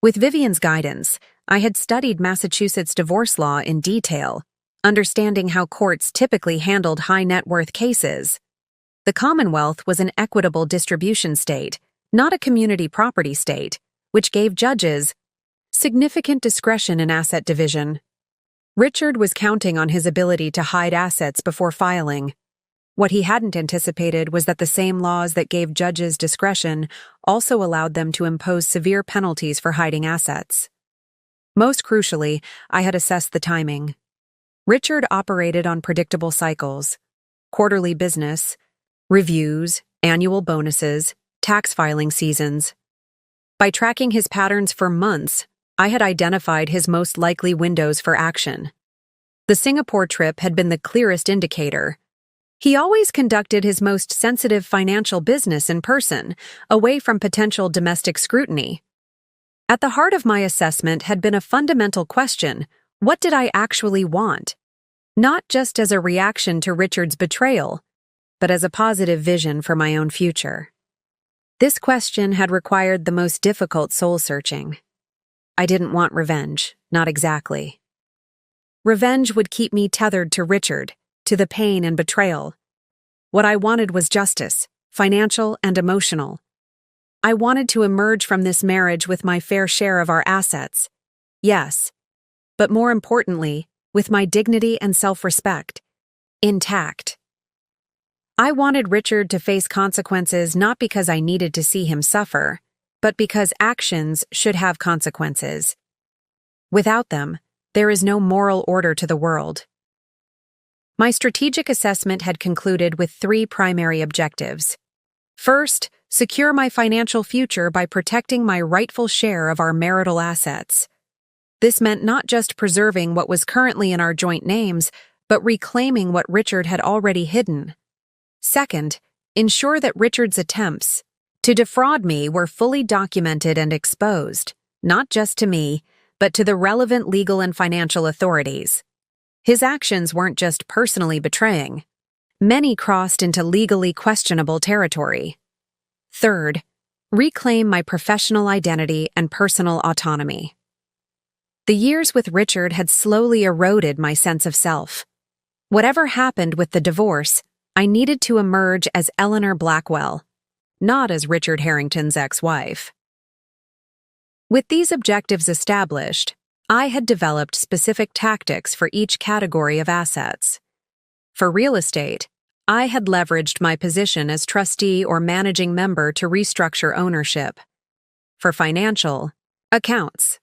With Vivian's guidance, I had studied Massachusetts divorce law in detail, understanding how courts typically handled high-net-worth cases. The Commonwealth was an equitable distribution state, not a community property state, which gave judges significant discretion in asset division. Richard was counting on his ability to hide assets before filing. What he hadn't anticipated was that the same laws that gave judges discretion also allowed them to impose severe penalties for hiding assets. Most crucially, I had assessed the timing. Richard operated on predictable cycles: quarterly business, reviews, annual bonuses, tax filing seasons. By tracking his patterns for months, I had identified his most likely windows for action. The Singapore trip had been the clearest indicator. He always conducted his most sensitive financial business in person, away from potential domestic scrutiny. At the heart of my assessment had been a fundamental question: what did I actually want? Not just as a reaction to Richard's betrayal, but as a positive vision for my own future. This question had required the most difficult soul-searching. I didn't want revenge, not exactly. Revenge would keep me tethered to Richard, to the pain and betrayal. What I wanted was justice, financial and emotional. I wanted to emerge from this marriage with my fair share of our assets. Yes, but more importantly, with my dignity and self-respect intact. I wanted Richard to face consequences not because I needed to see him suffer, but because actions should have consequences. Without them, there is no moral order to the world. My strategic assessment had concluded with 3 primary objectives. First, secure my financial future by protecting my rightful share of our marital assets. This meant not just preserving what was currently in our joint names, but reclaiming what Richard had already hidden. Second, ensure that Richard's attempts to defraud me were fully documented and exposed, not just to me, but to the relevant legal and financial authorities. His actions weren't just personally betraying. Many crossed into legally questionable territory. Third, reclaim my professional identity and personal autonomy. The years with Richard had slowly eroded my sense of self. Whatever happened with the divorce, I needed to emerge as Eleanor Blackwell, not as Richard Harrington's ex-wife. With these objectives established, I had developed specific tactics for each category of assets. For real estate, I had leveraged my position as trustee or managing member to restructure ownership. For financial, accounts,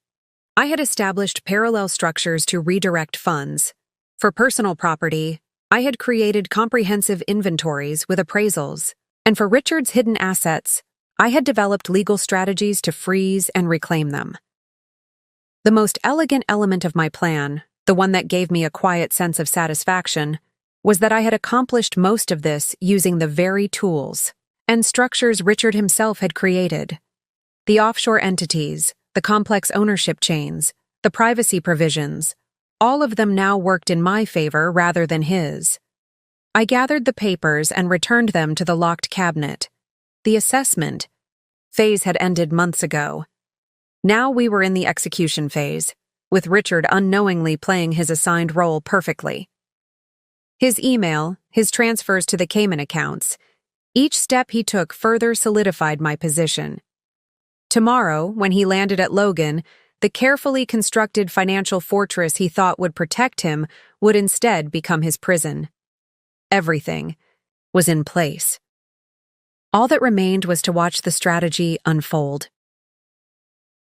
I had established parallel structures to redirect funds. For personal property, I had created comprehensive inventories with appraisals. And for Richard's hidden assets, I had developed legal strategies to freeze and reclaim them. The most elegant element of my plan, the one that gave me a quiet sense of satisfaction, was that I had accomplished most of this using the very tools and structures Richard himself had created. The offshore entities, the complex ownership chains, the privacy provisions, all of them now worked in my favor rather than his. I gathered the papers and returned them to the locked cabinet. The assessment phase had ended months ago. Now we were in the execution phase, with Richard unknowingly playing his assigned role perfectly. His email, his transfers to the Cayman accounts, each step he took further solidified my position. Tomorrow, when he landed at Logan, the carefully constructed financial fortress he thought would protect him would instead become his prison. Everything was in place. All that remained was to watch the strategy unfold.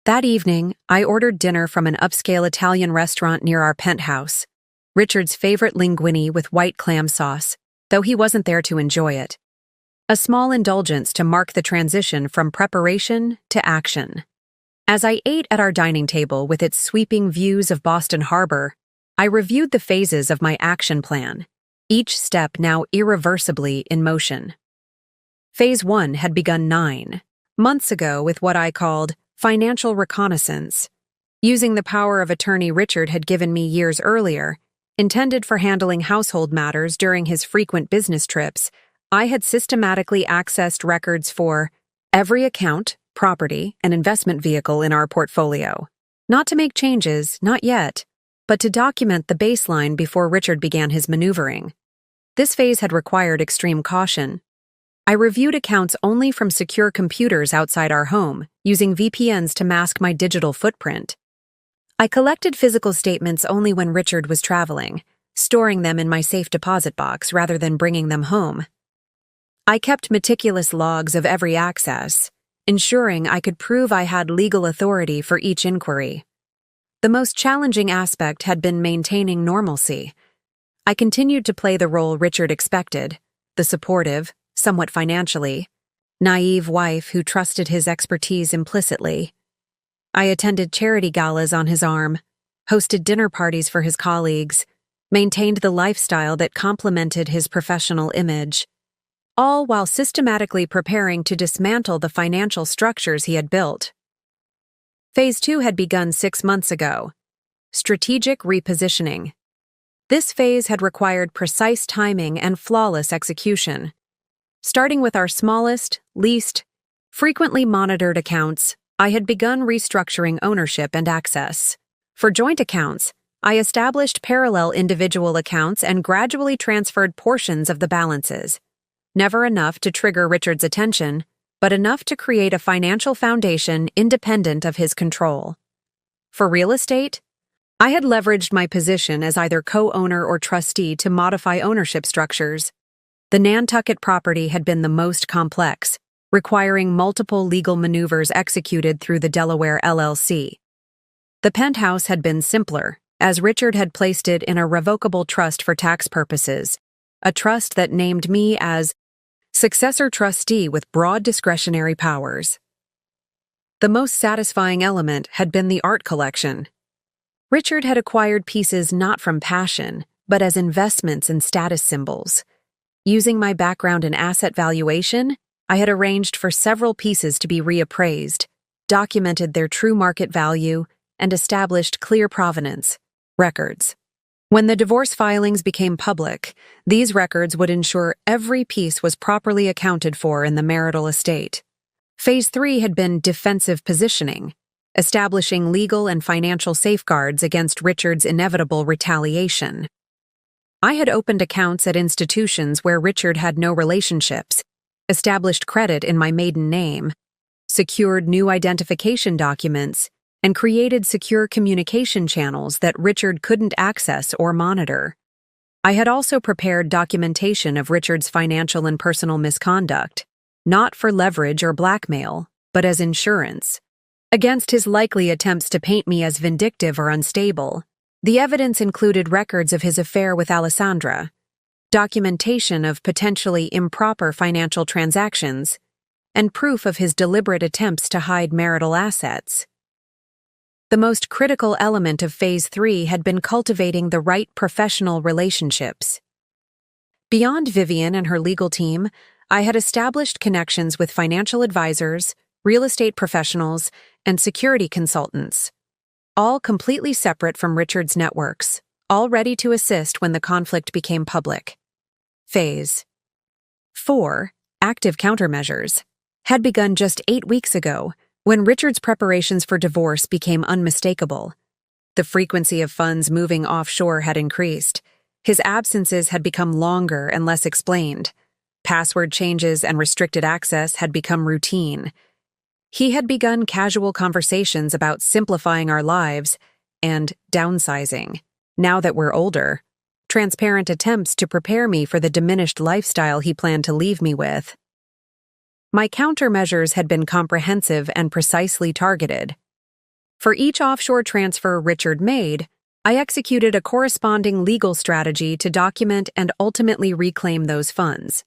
That evening, I ordered dinner from an upscale Italian restaurant near our penthouse, Richard's favorite linguine with white clam sauce, though he wasn't there to enjoy it. A small indulgence to mark the transition from preparation to action. As I ate at our dining table with its sweeping views of Boston Harbor, I reviewed the phases of my action plan, each step now irreversibly in motion. Phase 1 had begun 9 months ago with what I called financial reconnaissance, using the power of attorney Richard had given me years earlier, intended for handling household matters during his frequent business trips. I had systematically accessed records for every account, property, and investment vehicle in our portfolio. Not to make changes, not yet, but to document the baseline before Richard began his maneuvering. This phase had required extreme caution. I reviewed accounts only from secure computers outside our home, using VPNs to mask my digital footprint. I collected physical statements only when Richard was traveling, storing them in my safe deposit box rather than bringing them home. I kept meticulous logs of every access, ensuring I could prove I had legal authority for each inquiry. The most challenging aspect had been maintaining normalcy. I continued to play the role Richard expected, the supportive, somewhat financially, naive wife who trusted his expertise implicitly. I attended charity galas on his arm, hosted dinner parties for his colleagues, maintained the lifestyle that complemented his professional image, all while systematically preparing to dismantle the financial structures he had built. Phase 2 had begun 6 months ago. Strategic repositioning. This phase had required precise timing and flawless execution. Starting with our smallest, least, frequently monitored accounts, I had begun restructuring ownership and access. For joint accounts, I established parallel individual accounts and gradually transferred portions of the balances. Never enough to trigger Richard's attention, but enough to create a financial foundation independent of his control. For real estate, I had leveraged my position as either co-owner or trustee to modify ownership structures. The Nantucket property had been the most complex, requiring multiple legal maneuvers executed through the Delaware LLC. The penthouse had been simpler, as Richard had placed it in a revocable trust for tax purposes, a trust that named me as successor trustee with broad discretionary powers. The most satisfying element had been the art collection. Richard had acquired pieces not from passion, but as investments and status symbols. Using my background in asset valuation, I had arranged for several pieces to be reappraised, documented their true market value, and established clear provenance records. When the divorce filings became public, these records would ensure every piece was properly accounted for in the marital estate. Phase 3 had been defensive positioning, establishing legal and financial safeguards against Richard's inevitable retaliation. I had opened accounts at institutions where Richard had no relationships, established credit in my maiden name, secured new identification documents, and created secure communication channels that Richard couldn't access or monitor. I had also prepared documentation of Richard's financial and personal misconduct, not for leverage or blackmail, but as insurance. Against his likely attempts to paint me as vindictive or unstable, the evidence included records of his affair with Alessandra, documentation of potentially improper financial transactions, and proof of his deliberate attempts to hide marital assets. The most critical element of Phase 3 had been cultivating the right professional relationships. Beyond Vivian and her legal team, I had established connections with financial advisors, real estate professionals, and security consultants, all completely separate from Richard's networks, all ready to assist when the conflict became public. Phase 4, active countermeasures, had begun just 8 weeks ago when Richard's preparations for divorce became unmistakable. The frequency of funds moving offshore had increased. His absences had become longer and less explained. Password changes and restricted access had become routine. He had begun casual conversations about simplifying our lives and downsizing. Now that we're older, transparent attempts to prepare me for the diminished lifestyle he planned to leave me with. My countermeasures had been comprehensive and precisely targeted. For each offshore transfer Richard made, I executed a corresponding legal strategy to document and ultimately reclaim those funds.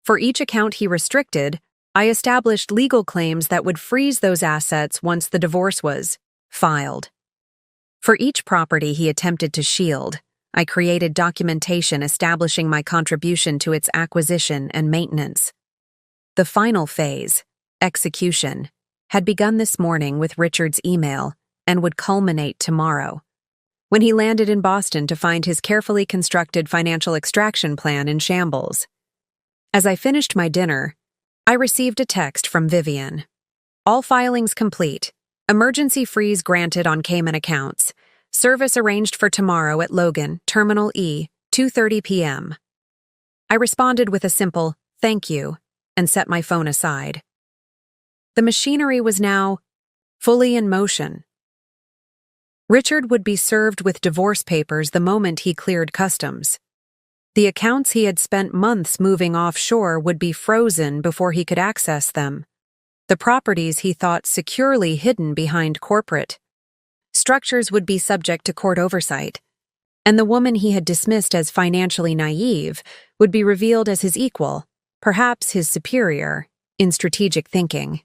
For each account he restricted, I established legal claims that would freeze those assets once the divorce was filed. For each property he attempted to shield, I created documentation establishing my contribution to its acquisition and maintenance. The final phase, execution, had begun this morning with Richard's email and would culminate tomorrow, when he landed in Boston to find his carefully constructed financial extraction plan in shambles. As I finished my dinner, I received a text from Vivian. All filings complete. Emergency freeze granted on Cayman accounts. Service arranged for tomorrow at Logan, Terminal E, 2:30 p.m. I responded with a simple, "Thank you," and set my phone aside. The machinery was now fully in motion. Richard would be served with divorce papers the moment he cleared customs. The accounts he had spent months moving offshore would be frozen before he could access them. The properties he thought securely hidden behind corporate structures would be subject to court oversight, and the woman he had dismissed as financially naive would be revealed as his equal, perhaps his superior, in strategic thinking.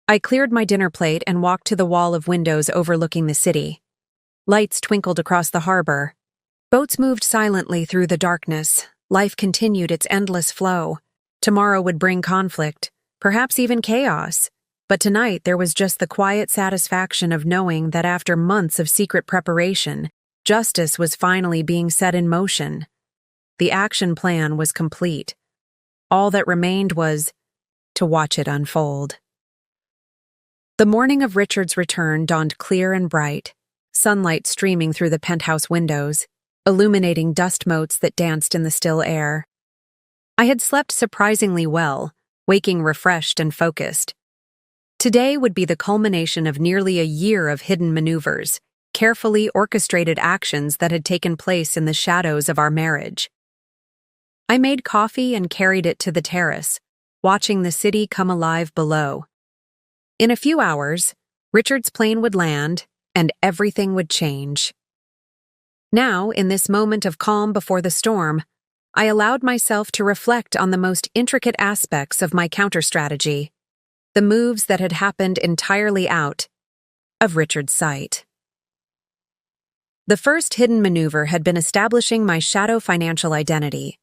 I cleared my dinner plate and walked to the wall of windows overlooking the city. Lights twinkled across the harbor. Boats moved silently through the darkness. Life continued its endless flow. Tomorrow would bring conflict, perhaps even chaos. But tonight there was just the quiet satisfaction of knowing that after months of secret preparation, justice was finally being set in motion. The action plan was complete. All that remained was to watch it unfold. The morning of Richard's return dawned clear and bright, sunlight streaming through the penthouse windows, illuminating dust motes that danced in the still air. I had slept surprisingly well, waking refreshed and focused. Today would be the culmination of nearly a year of hidden maneuvers, carefully orchestrated actions that had taken place in the shadows of our marriage. I made coffee and carried it to the terrace, watching the city come alive below. In a few hours, Richard's plane would land, and everything would change. Now, in this moment of calm before the storm, I allowed myself to reflect on the most intricate aspects of my counter-strategy, the moves that had happened entirely out of Richard's sight. The first hidden maneuver had been establishing my shadow financial identity.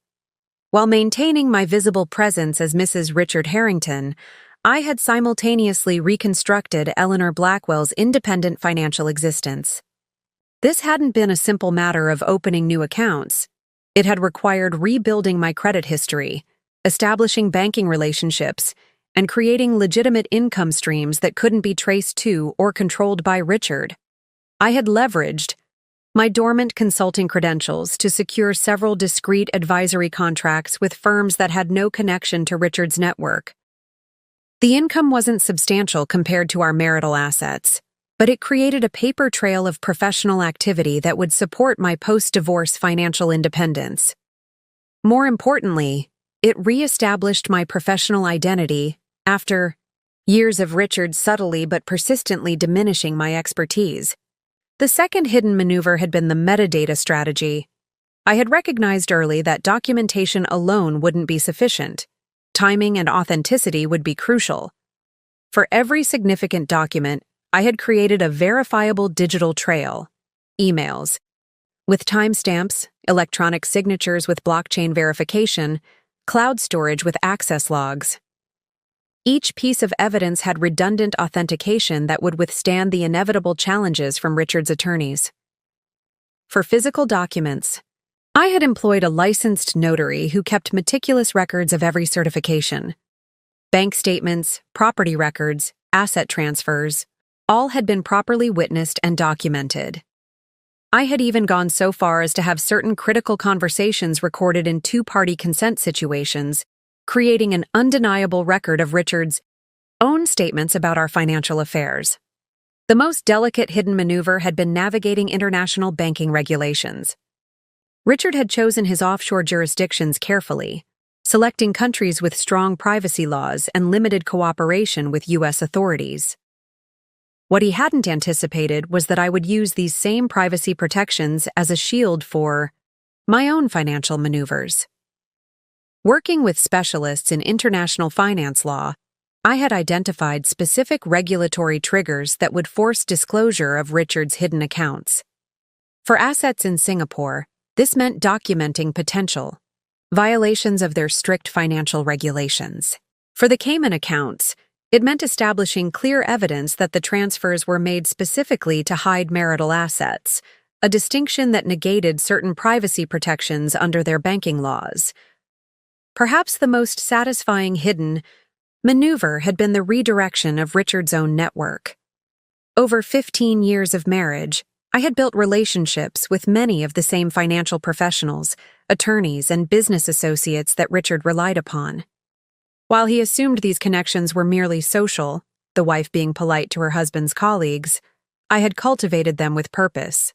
While maintaining my visible presence as Mrs. Richard Harrington, I had simultaneously reconstructed Eleanor Blackwell's independent financial existence. This hadn't been a simple matter of opening new accounts. It had required rebuilding my credit history, establishing banking relationships, and creating legitimate income streams that couldn't be traced to or controlled by Richard. I had leveraged my dormant consulting credentials to secure several discreet advisory contracts with firms that had no connection to Richard's network. The income wasn't substantial compared to our marital assets, but it created a paper trail of professional activity that would support my post-divorce financial independence. More importantly, it re-established my professional identity after years of Richard subtly but persistently diminishing my expertise. The second hidden maneuver had been the metadata strategy. I had recognized early that documentation alone wouldn't be sufficient. Timing and authenticity would be crucial. For every significant document, I had created a verifiable digital trail, emails, with timestamps, electronic signatures with blockchain verification, cloud storage with access logs. Each piece of evidence had redundant authentication that would withstand the inevitable challenges from Richard's attorneys. For physical documents, I had employed a licensed notary who kept meticulous records of every certification. Bank statements, property records, asset transfers, all had been properly witnessed and documented. I had even gone so far as to have certain critical conversations recorded in two-party consent situations, creating an undeniable record of Richard's own statements about our financial affairs. The most delicate hidden maneuver had been navigating international banking regulations. Richard had chosen his offshore jurisdictions carefully, selecting countries with strong privacy laws and limited cooperation with U.S. authorities. What he hadn't anticipated was that I would use these same privacy protections as a shield for my own financial maneuvers. Working with specialists in international finance law, I had identified specific regulatory triggers that would force disclosure of Richard's hidden accounts. For assets in Singapore, this meant documenting potential violations of their strict financial regulations. For the Cayman accounts, it meant establishing clear evidence that the transfers were made specifically to hide marital assets, a distinction that negated certain privacy protections under their banking laws. Perhaps the most satisfying hidden maneuver had been the redirection of Richard's own network. Over 15 years of marriage, I had built relationships with many of the same financial professionals, attorneys, and business associates that Richard relied upon. While he assumed these connections were merely social, the wife being polite to her husband's colleagues, I had cultivated them with purpose.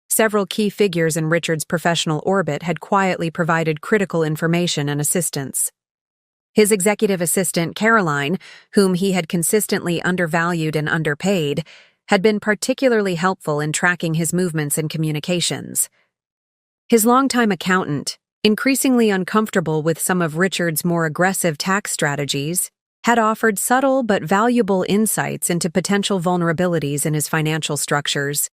Several key figures in Richard's professional orbit had quietly provided critical information and assistance. His executive assistant, Caroline, whom he had consistently undervalued and underpaid, had been particularly helpful in tracking his movements and communications. His longtime accountant, increasingly uncomfortable with some of Richard's more aggressive tax strategies, had offered subtle but valuable insights into potential vulnerabilities in his financial structures.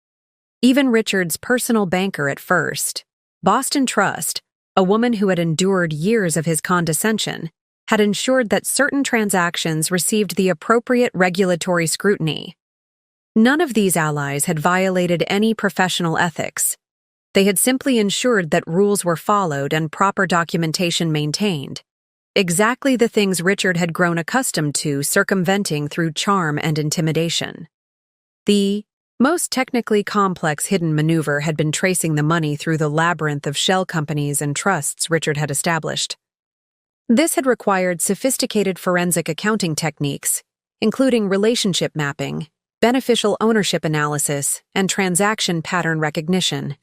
Even Richard's personal banker at first, Boston Trust, a woman who had endured years of his condescension, had ensured that certain transactions received the appropriate regulatory scrutiny. None of these allies had violated any professional ethics. They had simply ensured that rules were followed and proper documentation maintained. Exactly the things Richard had grown accustomed to circumventing through charm and intimidation. The most technically complex hidden maneuver had been tracing the money through the labyrinth of shell companies and trusts Richard had established. This had required sophisticated forensic accounting techniques, including relationship mapping, beneficial ownership analysis, and transaction pattern recognition.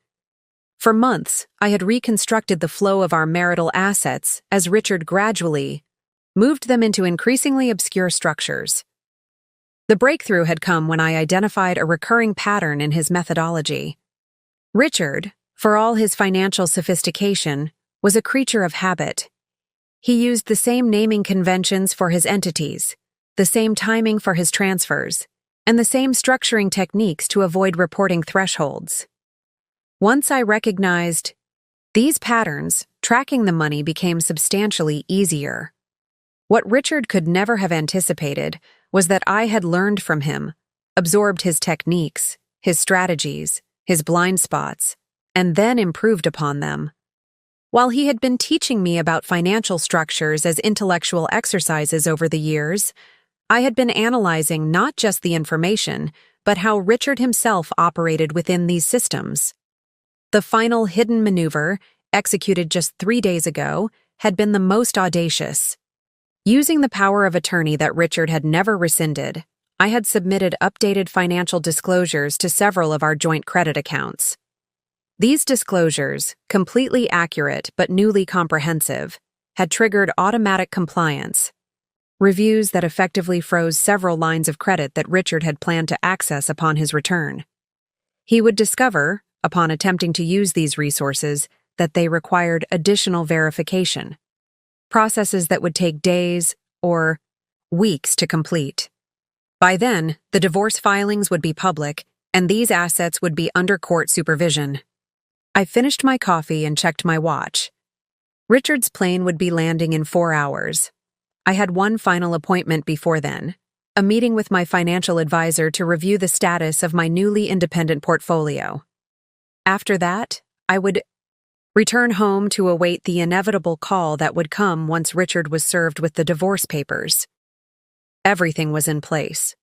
For months, I had reconstructed the flow of our marital assets as Richard gradually moved them into increasingly obscure structures. The breakthrough had come when I identified a recurring pattern in his methodology. Richard, for all his financial sophistication, was a creature of habit. He used the same naming conventions for his entities, the same timing for his transfers, and the same structuring techniques to avoid reporting thresholds. Once I recognized these patterns, tracking the money became substantially easier. What Richard could never have anticipated was that I had learned from him, absorbed his techniques, his strategies, his blind spots, and then improved upon them. While he had been teaching me about financial structures as intellectual exercises over the years, I had been analyzing not just the information, but how Richard himself operated within these systems. The final hidden maneuver, executed just 3 days ago, had been the most audacious. Using the power of attorney that Richard had never rescinded, I had submitted updated financial disclosures to several of our joint credit accounts. These disclosures, completely accurate but newly comprehensive, had triggered automatic compliance, reviews that effectively froze several lines of credit that Richard had planned to access upon his return. He would discover, upon attempting to use these resources, that they required additional verification, processes that would take days or weeks to complete. By then, the divorce filings would be public, and these assets would be under court supervision. I finished my coffee and checked my watch. Richard's plane would be landing in 4 hours. I had one final appointment before then, a meeting with my financial advisor to review the status of my newly independent portfolio. After that, I would return home to await the inevitable call that would come once Richard was served with the divorce papers. Everything was in place.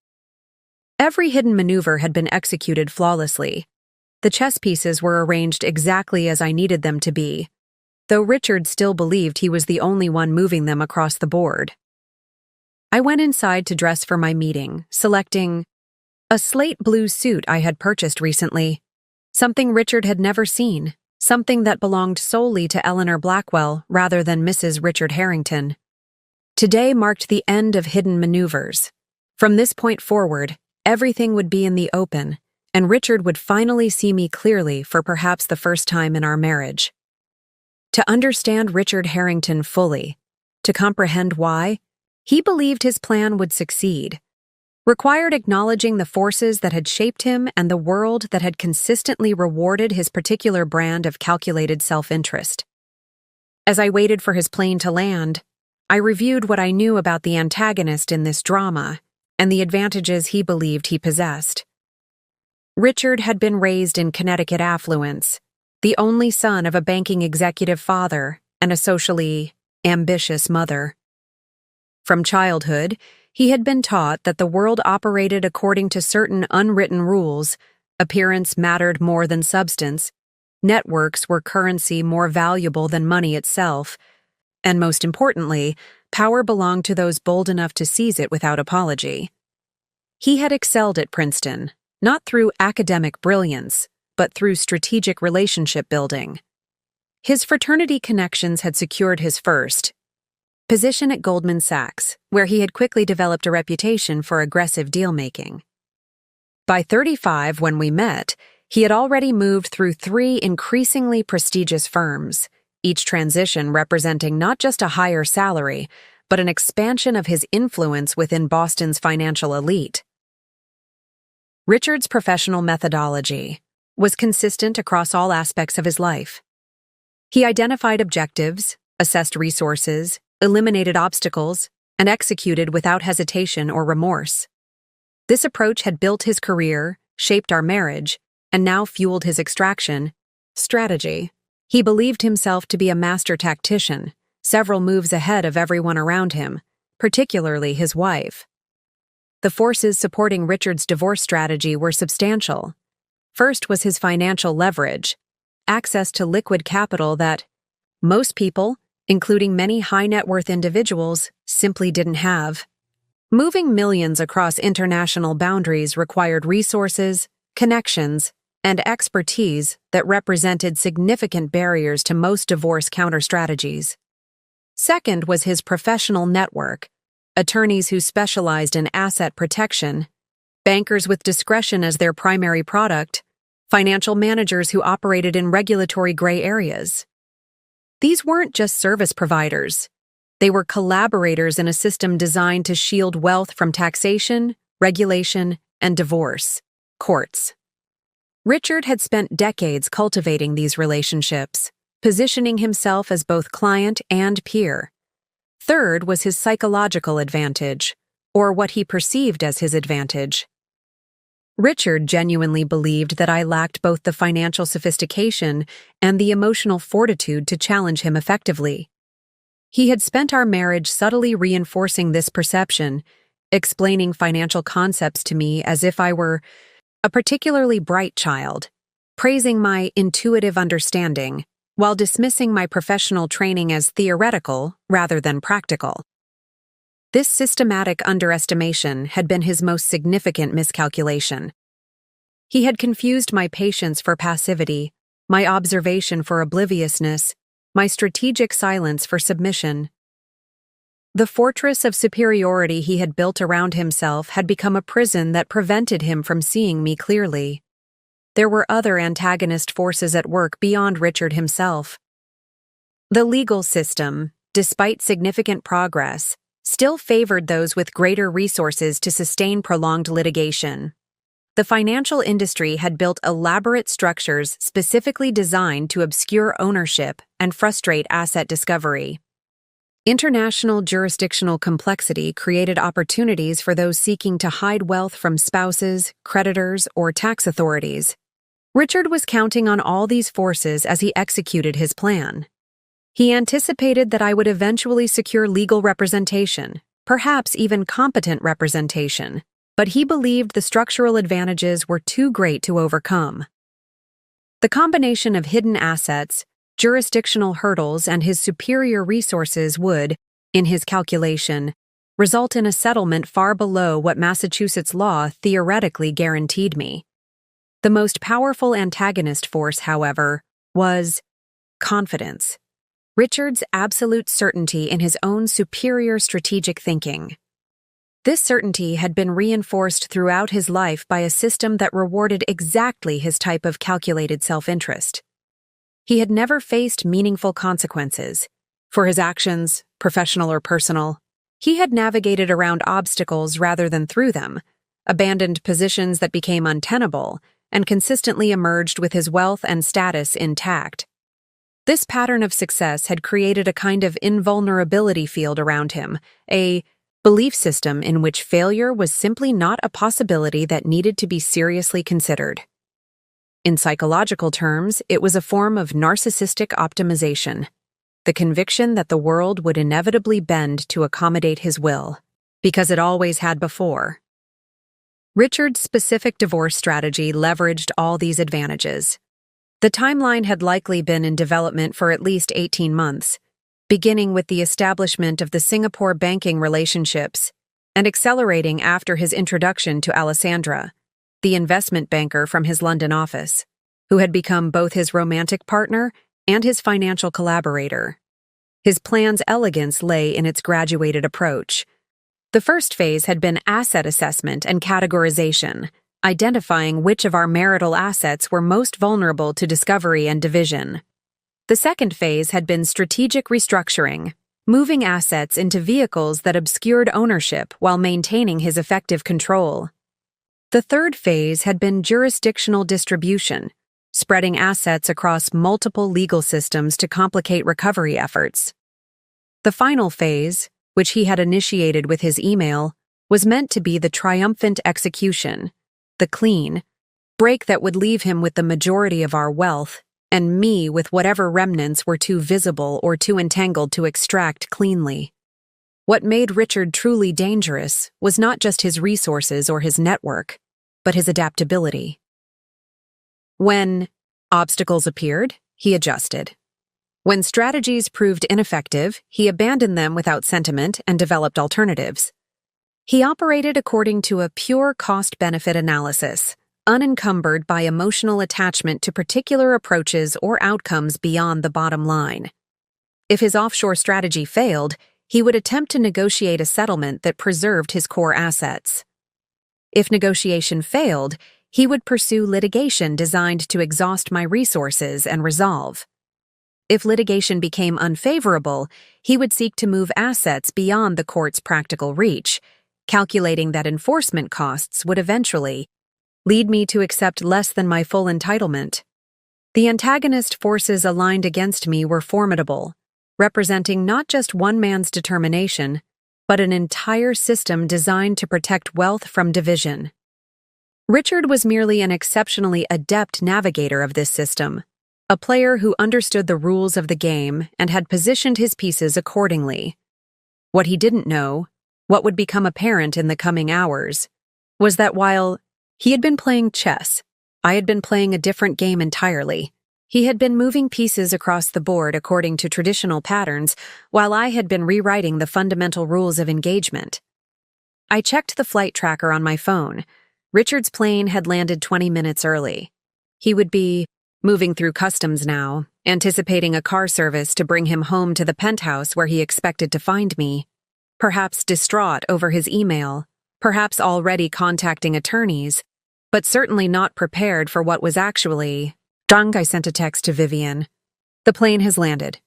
Every hidden maneuver had been executed flawlessly. The chess pieces were arranged exactly as I needed them to be, though Richard still believed he was the only one moving them across the board. I went inside to dress for my meeting, selecting a slate blue suit I had purchased recently, something Richard had never seen, something that belonged solely to Eleanor Blackwell rather than Mrs. Richard Harrington. Today marked the end of hidden maneuvers. From this point forward, everything would be in the open, and Richard would finally see me clearly for perhaps the first time in our marriage. To understand Richard Harrington fully, to comprehend why he believed his plan would succeed, required acknowledging the forces that had shaped him and the world that had consistently rewarded his particular brand of calculated self-interest. As I waited for his plane to land, I reviewed what I knew about the antagonist in this drama and the advantages he believed he possessed. Richard had been raised in Connecticut affluence, the only son of a banking executive father and a socially ambitious mother. From childhood, he had been taught that the world operated according to certain unwritten rules. Appearance mattered more than substance, networks were currency more valuable than money itself, and most importantly, power belonged to those bold enough to seize it without apology. He had excelled at Princeton, not through academic brilliance, but through strategic relationship building. His fraternity connections had secured his first position at Goldman Sachs, where he had quickly developed a reputation for aggressive deal-making. By 35, when we met, he had already moved through 3 increasingly prestigious firms, each transition representing not just a higher salary, but an expansion of his influence within Boston's financial elite. Richard's professional methodology was consistent across all aspects of his life. He identified objectives, assessed resources, eliminated obstacles, and executed without hesitation or remorse. This approach had built his career, shaped our marriage, and now fueled his extraction strategy. He believed himself to be a master tactician, several moves ahead of everyone around him, particularly his wife. The forces supporting Richard's divorce strategy were substantial. First was his financial leverage, access to liquid capital that most people, including many high-net-worth individuals, simply didn't have. Moving millions across international boundaries required resources, connections, and expertise that represented significant barriers to most divorce counter-strategies. Second was his professional network, attorneys who specialized in asset protection, bankers with discretion as their primary product, financial managers who operated in regulatory gray areas. These weren't just service providers. They were collaborators in a system designed to shield wealth from taxation, regulation, and divorce courts. Richard had spent decades cultivating these relationships, positioning himself as both client and peer. Third was his psychological advantage, or what he perceived as his advantage. Richard genuinely believed that I lacked both the financial sophistication and the emotional fortitude to challenge him effectively. He had spent our marriage subtly reinforcing this perception, explaining financial concepts to me as if I were a particularly bright child, praising my intuitive understanding, while dismissing my professional training as theoretical rather than practical. This systematic underestimation had been his most significant miscalculation. He had confused my patience for passivity, my observation for obliviousness, my strategic silence for submission. The fortress of superiority he had built around himself had become a prison that prevented him from seeing me clearly. There were other antagonist forces at work beyond Richard himself. The legal system, despite significant progress, still favored those with greater resources to sustain prolonged litigation. The financial industry had built elaborate structures specifically designed to obscure ownership and frustrate asset discovery. International jurisdictional complexity created opportunities for those seeking to hide wealth from spouses, creditors, or tax authorities. Richard was counting on all these forces as he executed his plan. He anticipated that I would eventually secure legal representation, perhaps even competent representation, but he believed the structural advantages were too great to overcome. The combination of hidden assets, jurisdictional hurdles, and his superior resources would, in his calculation, result in a settlement far below what Massachusetts law theoretically guaranteed me. The most powerful antagonist force, however, was confidence. Richard's absolute certainty in his own superior strategic thinking. This certainty had been reinforced throughout his life by a system that rewarded exactly his type of calculated self-interest. He had never faced meaningful consequences. For his actions, professional or personal, he had navigated around obstacles rather than through them, abandoned positions that became untenable, and consistently emerged with his wealth and status intact. This pattern of success had created a kind of invulnerability field around him, a belief system in which failure was simply not a possibility that needed to be seriously considered. In psychological terms, it was a form of narcissistic optimization, the conviction that the world would inevitably bend to accommodate his will, because it always had before. Richard's specific divorce strategy leveraged all these advantages. The timeline had likely been in development for at least 18 months, beginning with the establishment of the Singapore banking relationships and accelerating after his introduction to Alessandra, the investment banker from his London office, who had become both his romantic partner and his financial collaborator. His plan's elegance lay in its graduated approach. The first phase had been asset assessment and categorization, identifying which of our marital assets were most vulnerable to discovery and division. The second phase had been strategic restructuring, moving assets into vehicles that obscured ownership while maintaining his effective control. The third phase had been jurisdictional distribution, spreading assets across multiple legal systems to complicate recovery efforts. The final phase, which he had initiated with his email, was meant to be the triumphant execution, the clean break that would leave him with the majority of our wealth, and me with whatever remnants were too visible or too entangled to extract cleanly. What made Richard truly dangerous was not just his resources or his network, but his adaptability. When obstacles appeared, he adjusted. When strategies proved ineffective, he abandoned them without sentiment and developed alternatives. He operated according to a pure cost-benefit analysis, unencumbered by emotional attachment to particular approaches or outcomes beyond the bottom line. If his offshore strategy failed, he would attempt to negotiate a settlement that preserved his core assets. If negotiation failed, he would pursue litigation designed to exhaust my resources and resolve. If litigation became unfavorable, he would seek to move assets beyond the court's practical reach, calculating that enforcement costs would eventually lead me to accept less than my full entitlement. The antagonist forces aligned against me were formidable, representing not just one man's determination, but an entire system designed to protect wealth from division. Richard was merely an exceptionally adept navigator of this system, a player who understood the rules of the game and had positioned his pieces accordingly. What he didn't know, what would become apparent in the coming hours, was that while he had been playing chess, I had been playing a different game entirely. He had been moving pieces across the board according to traditional patterns, while I had been rewriting the fundamental rules of engagement. I checked the flight tracker on my phone. Richard's plane had landed 20 minutes early. He would be moving through customs now, anticipating a car service to bring him home to the penthouse where he expected to find me. Perhaps distraught over his email, perhaps already contacting attorneys, but certainly not prepared for what was actually... Dunk, I sent a text to Vivian. The plane has landed.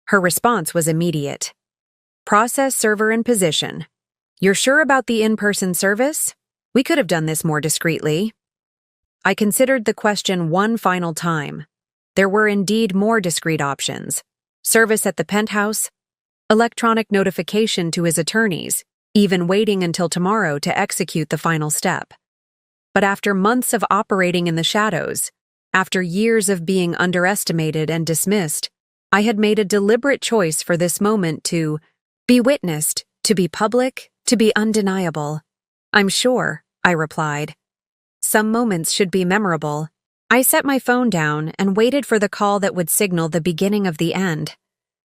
Her response was immediate. Process server in position. You're sure about the in-person service? We could have done this more discreetly. I considered the question one final time. There were indeed more discreet options. Service at the penthouse, electronic notification to his attorneys, even waiting until tomorrow to execute the final step. But after months of operating in the shadows, after years of being underestimated and dismissed, I had made a deliberate choice for this moment to be witnessed, to be public, to be undeniable. I'm sure, I replied. Some moments should be memorable. I set my phone down and waited for the call that would signal the beginning of the end.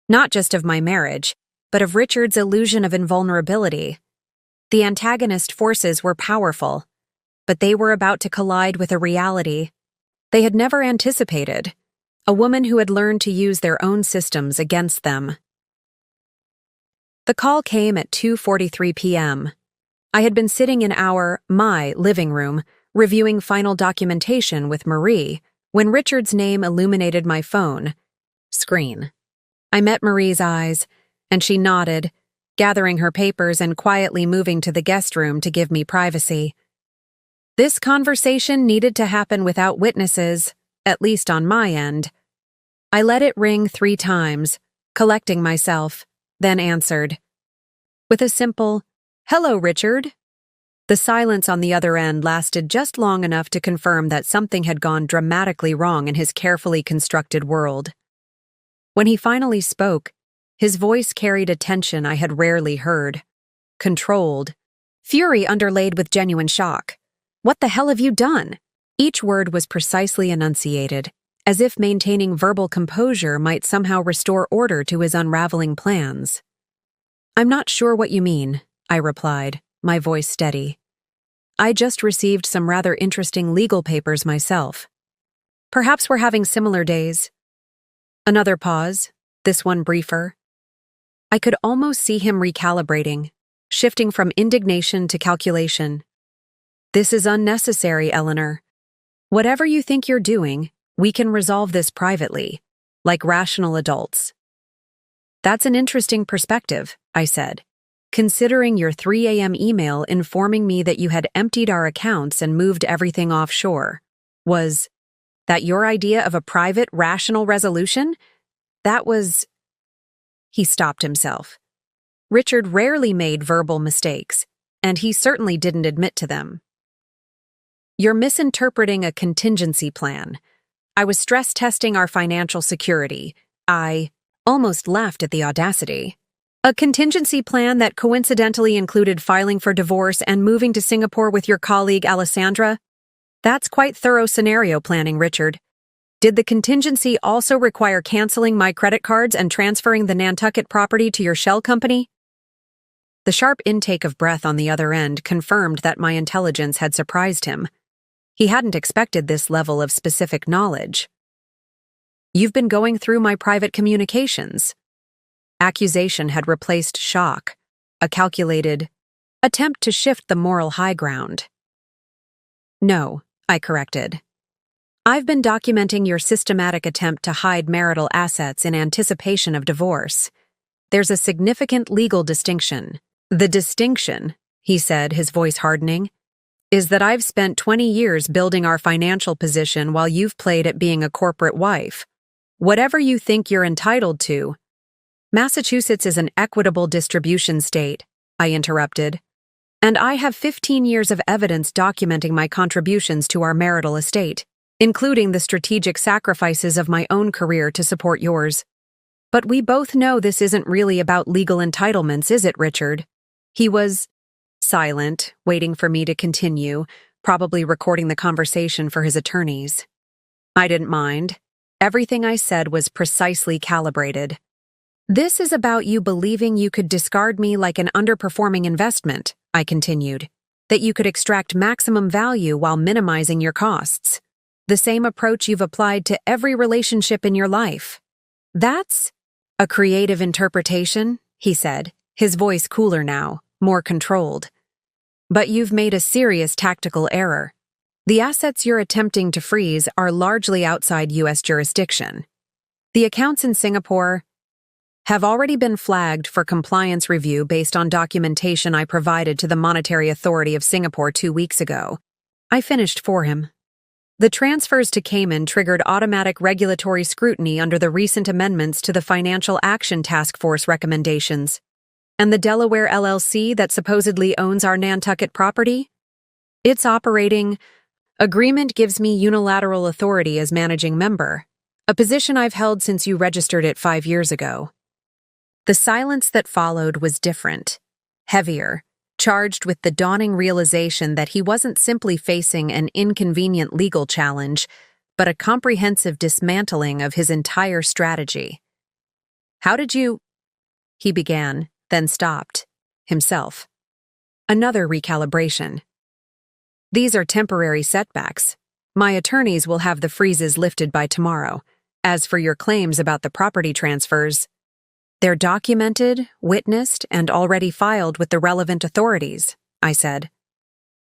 Not just of my marriage, but of Richard's illusion of invulnerability. The antagonist forces were powerful, but they were about to collide with a reality they had never anticipated, a woman who had learned to use their own systems against them. The call came at 2:43 p.m. I had been sitting in my living room, reviewing final documentation with Marie, when Richard's name illuminated my phone screen. I met Marie's eyes, and she nodded, gathering her papers and quietly moving to the guest room to give me privacy. This conversation needed to happen without witnesses, at least on my end. I let it ring 3 times, collecting myself, then answered. With a simple, "Hello, Richard." The silence on the other end lasted just long enough to confirm that something had gone dramatically wrong in his carefully constructed world. When he finally spoke, his voice carried a tension I had rarely heard. Controlled, fury underlaid with genuine shock. "What the hell have you done?" Each word was precisely enunciated, as if maintaining verbal composure might somehow restore order to his unraveling plans. "I'm not sure what you mean," I replied, my voice steady. "I just received some rather interesting legal papers myself. Perhaps we're having similar days." Another pause, this one briefer. I could almost see him recalibrating, shifting from indignation to calculation. "This is unnecessary, Eleanor. Whatever you think you're doing, we can resolve this privately, like rational adults." "That's an interesting perspective," I said, "considering your 3 a.m. email informing me that you had emptied our accounts and moved everything offshore. Was that your idea of a private, rational resolution? That was..." He stopped himself. Richard rarely made verbal mistakes, and he certainly didn't admit to them. "You're misinterpreting a contingency plan. I was stress testing our financial security. I almost laughed at the audacity. A contingency plan that coincidentally included filing for divorce and moving to Singapore with your colleague Alessandra? That's quite thorough scenario planning, Richard. Did the contingency also require canceling my credit cards and transferring the Nantucket property to your shell company?" The sharp intake of breath on the other end confirmed that my intelligence had surprised him. He hadn't expected this level of specific knowledge. "You've been going through my private communications." Accusation had replaced shock, a calculated attempt to shift the moral high ground. "No," I corrected. "I've been documenting your systematic attempt to hide marital assets in anticipation of divorce. There's a significant legal distinction." "The distinction," he said, his voice hardening, is that I've spent 20 years building our financial position while you've played at being a corporate wife. Whatever you think you're entitled to. Massachusetts is an equitable distribution state, I interrupted. And I have 15 years of evidence documenting my contributions to our marital estate, including the strategic sacrifices of my own career to support yours. But we both know this isn't really about legal entitlements, is it, Richard? He was silent, waiting for me to continue, probably recording the conversation for his attorneys. I didn't mind. Everything I said was precisely calibrated. This is about you believing you could discard me like an underperforming investment, I continued, that you could extract maximum value while minimizing your costs. The same approach you've applied to every relationship in your life. That's a creative interpretation, he said, his voice cooler now, more controlled. But you've made a serious tactical error. The assets you're attempting to freeze are largely outside U.S. jurisdiction. The accounts in Singapore have already been flagged for compliance review based on documentation I provided to the Monetary Authority of Singapore 2 weeks ago. I finished for him. The transfers to Cayman triggered automatic regulatory scrutiny under the recent amendments to the Financial Action Task Force recommendations. And the Delaware LLC that supposedly owns our Nantucket property? Its operating agreement gives me unilateral authority as managing member, a position I've held since you registered it 5 years ago. The silence that followed was different, heavier, charged with the dawning realization that he wasn't simply facing an inconvenient legal challenge, but a comprehensive dismantling of his entire strategy. How did you? He began, then stopped, himself. Another recalibration. These are temporary setbacks. My attorneys will have the freezes lifted by tomorrow. As for your claims about the property transfers, they're documented, witnessed, and already filed with the relevant authorities, I said.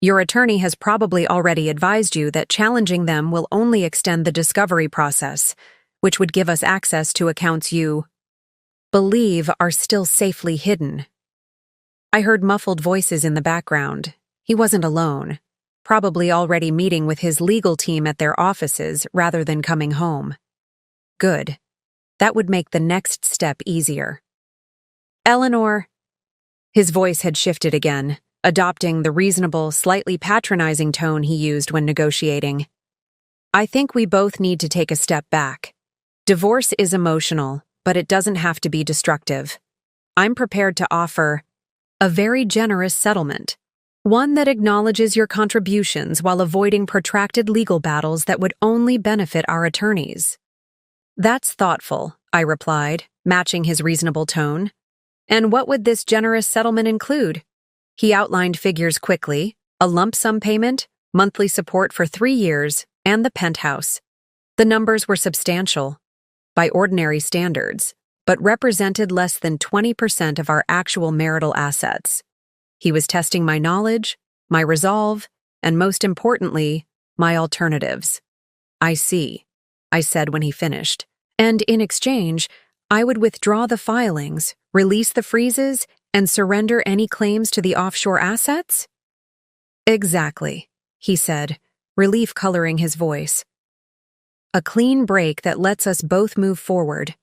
Your attorney has probably already advised you that challenging them will only extend the discovery process, which would give us access to accounts you believe are still safely hidden. I heard muffled voices in the background. He wasn't alone, probably already meeting with his legal team at their offices rather than coming home. Good. That would make the next step easier. Eleanor. His voice had shifted again, adopting the reasonable, slightly patronizing tone he used when negotiating. I think we both need to take a step back. Divorce is emotional, but it doesn't have to be destructive. I'm prepared to offer a very generous settlement, one that acknowledges your contributions while avoiding protracted legal battles that would only benefit our attorneys. That's thoughtful, I replied, matching his reasonable tone. And what would this generous settlement include? He outlined figures quickly, a lump sum payment, monthly support for 3 years, and the penthouse. The numbers were substantial, by ordinary standards, but represented less than 20% of our actual marital assets. He was testing my knowledge, my resolve, and most importantly, my alternatives. I see, I said when he finished. And in exchange, I would withdraw the filings, release the freezes, and surrender any claims to the offshore assets? Exactly, he said, relief coloring his voice. A clean break that lets us both move forward.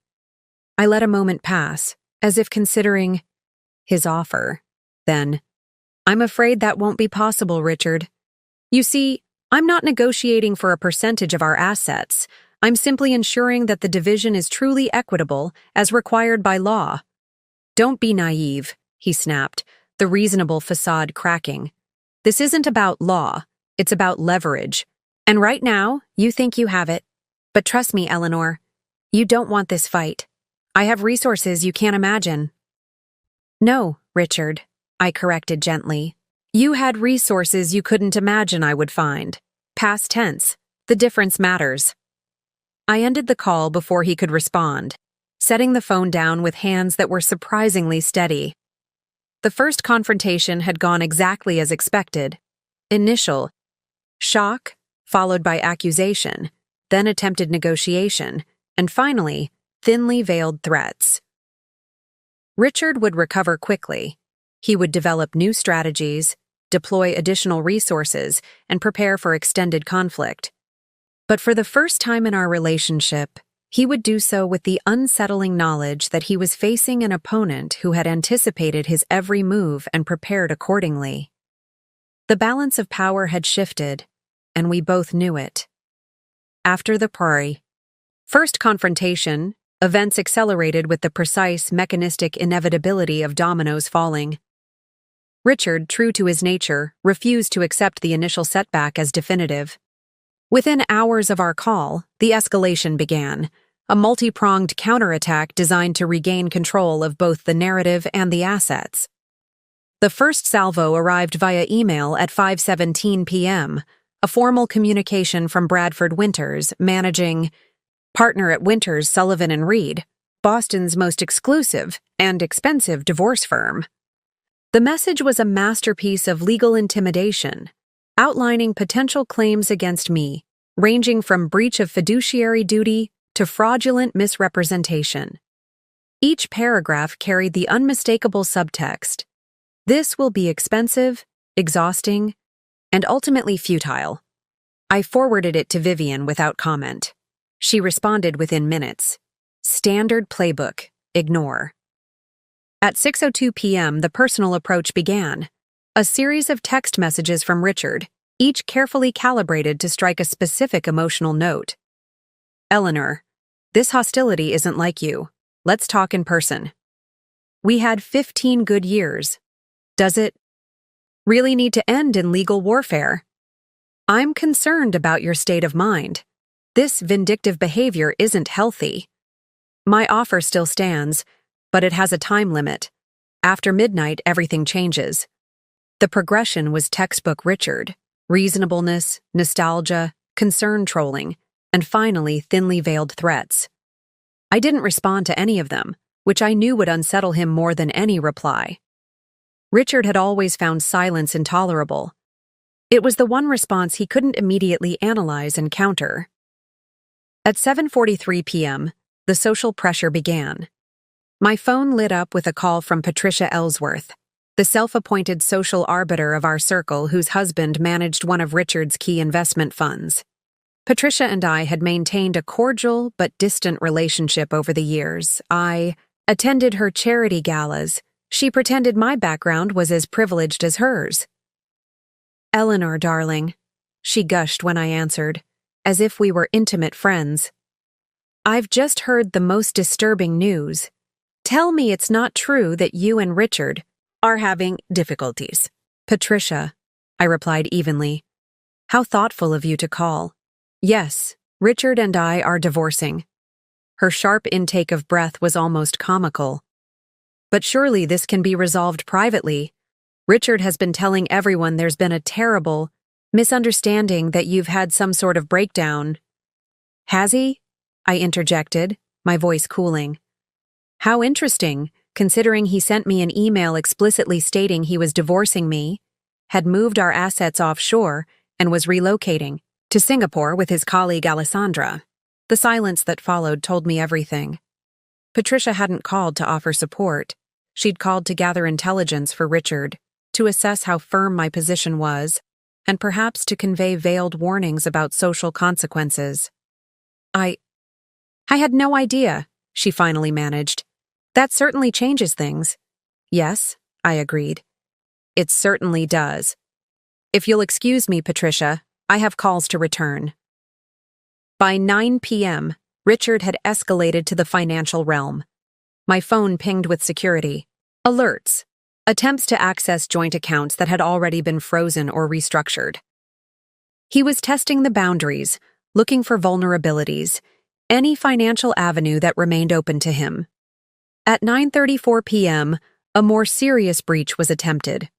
I let a moment pass, as if considering his offer. Then, I'm afraid that won't be possible, Richard. You see, I'm not negotiating for a percentage of our assets. I'm simply ensuring that the division is truly equitable, as required by law. Don't be naive, he snapped, the reasonable facade cracking. This isn't about law, it's about leverage. And right now, you think you have it. But trust me, Eleanor, you don't want this fight. I have resources you can't imagine. No, Richard, I corrected gently. You had resources you couldn't imagine I would find. Past tense. The difference matters. I ended the call before he could respond, setting the phone down with hands that were surprisingly steady. The first confrontation had gone exactly as expected. Initial shock, followed by accusation, then attempted negotiation, and finally, thinly veiled threats. Richard would recover quickly. He would develop new strategies, deploy additional resources, and prepare for extended conflict. But for the first time in our relationship, he would do so with the unsettling knowledge that he was facing an opponent who had anticipated his every move and prepared accordingly. The balance of power had shifted, and we both knew it. After the first confrontation, events accelerated with the precise, mechanistic inevitability of dominoes falling. Richard, true to his nature, refused to accept the initial setback as definitive. Within hours of our call, the escalation began, a multi-pronged counterattack designed to regain control of both the narrative and the assets. The first salvo arrived via email at 5:17 p.m., a formal communication from Bradford Winters, managing partner at Winters, Sullivan & Reed, Boston's most exclusive and expensive divorce firm. The message was a masterpiece of legal intimidation, outlining potential claims against me, ranging from breach of fiduciary duty to fraudulent misrepresentation. Each paragraph carried the unmistakable subtext: "This will be expensive, exhausting, and ultimately futile." I forwarded it to Vivian without comment. She responded within minutes. Standard playbook, ignore. At 6:02 p.m., the personal approach began. A series of text messages from Richard, each carefully calibrated to strike a specific emotional note. "Eleanor, this hostility isn't like you. Let's talk in person. We had 15 good years. Does it really need to end in legal warfare? I'm concerned about your state of mind. This vindictive behavior isn't healthy. My offer still stands, but it has a time limit. After midnight, everything changes." The progression was textbook Richard: reasonableness, nostalgia, concern trolling, and finally thinly veiled threats. I didn't respond to any of them, which I knew would unsettle him more than any reply. Richard had always found silence intolerable. It was the one response he couldn't immediately analyze and counter. At 7:43 p.m., the social pressure began. My phone lit up with a call from Patricia Ellsworth, the self-appointed social arbiter of our circle whose husband managed one of Richard's key investment funds. Patricia and I had maintained a cordial but distant relationship over the years. I attended her charity galas. She pretended my background was as privileged as hers. "Eleanor, darling," she gushed when I answered, as if we were intimate friends. "I've just heard the most disturbing news. Tell me it's not true that you and Richard are having difficulties." "Patricia," I replied evenly. "How thoughtful of you to call. Yes, Richard and I are divorcing." Her sharp intake of breath was almost comical. "But surely this can be resolved privately. Richard has been telling everyone there's been a terrible misunderstanding, that you've had some sort of breakdown." "Has he?" I interjected, my voice cooling. "How interesting, considering he sent me an email explicitly stating he was divorcing me, had moved our assets offshore, and was relocating to Singapore with his colleague Alessandra." The silence that followed told me everything. Patricia hadn't called to offer support. She'd called to gather intelligence for Richard, to assess how firm my position was, and perhaps to convey veiled warnings about social consequences. I had no idea," she finally managed. "That certainly changes things." "Yes," I agreed. "It certainly does. If you'll excuse me, Patricia, I have calls to return." By 9 p.m., Richard had escalated to the financial realm. My phone pinged with security. Alerts. Attempts to access joint accounts that had already been frozen or restructured. He was testing the boundaries, looking for vulnerabilities, any financial avenue that remained open to him. At 9:34 p.m., a more serious breach was attempted.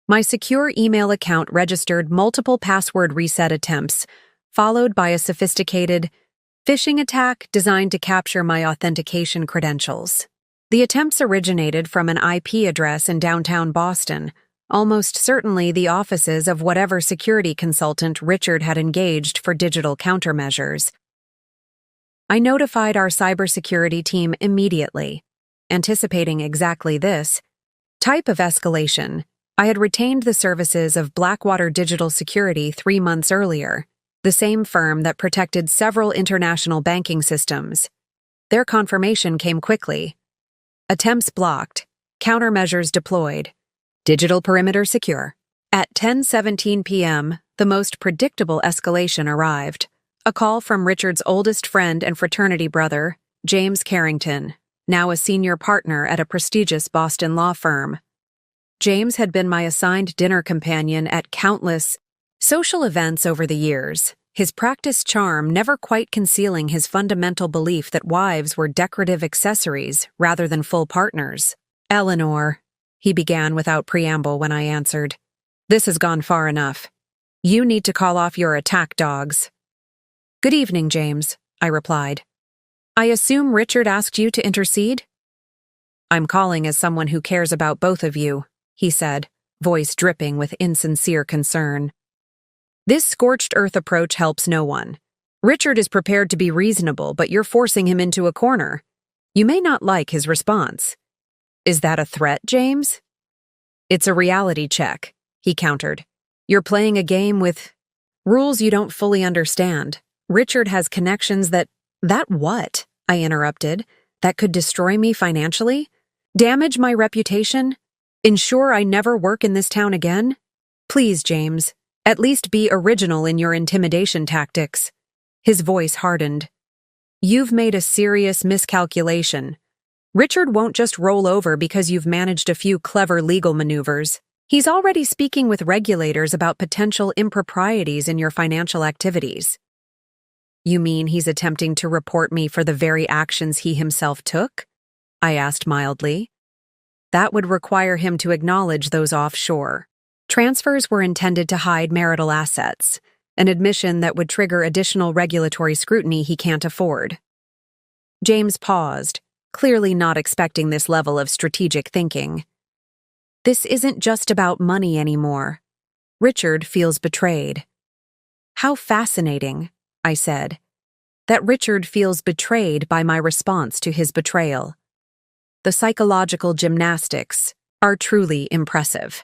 My secure email account registered multiple password reset attempts, followed by a sophisticated phishing attack designed to capture my authentication credentials. The attempts originated from an IP address in downtown Boston, almost certainly the offices of whatever security consultant Richard had engaged for digital countermeasures. I notified our cybersecurity team immediately. Anticipating exactly this type of escalation, I had retained the services of Blackwater Digital Security 3 months earlier, the same firm that protected several international banking systems. Their confirmation came quickly. Attempts blocked, countermeasures deployed, digital perimeter secure. At 10:17 p.m., the most predictable escalation arrived. A call from Richard's oldest friend and fraternity brother, James Carrington, now a senior partner at a prestigious Boston law firm. James had been my assigned dinner companion at countless social events over the years, his practiced charm never quite concealing his fundamental belief that wives were decorative accessories rather than full partners. "Eleanor," he began without preamble when I answered, "this has gone far enough. You need to call off your attack dogs." "Good evening, James," I replied. "I assume Richard asked you to intercede?" "I'm calling as someone who cares about both of you," he said, voice dripping with insincere concern. "This scorched earth approach helps no one. Richard is prepared to be reasonable, but you're forcing him into a corner. You may not like his response." "Is that a threat, James?" "It's a reality check," he countered. "You're playing a game with rules you don't fully understand. Richard has connections that— "That what?" I interrupted. "That could destroy me financially? Damage my reputation? Ensure I never work in this town again? Please, James, at least be original in your intimidation tactics." His voice hardened. "You've made a serious miscalculation. Richard won't just roll over because you've managed a few clever legal maneuvers. He's already speaking with regulators about potential improprieties in your financial activities." "You mean he's attempting to report me for the very actions he himself took?" I asked mildly. "That would require him to acknowledge those offshore transfers were intended to hide marital assets, an admission that would trigger additional regulatory scrutiny he can't afford." James paused, clearly not expecting this level of strategic thinking. "This isn't just about money anymore. Richard feels betrayed." "How fascinating," I said, "that Richard feels betrayed by my response to his betrayal. The psychological gymnastics are truly impressive."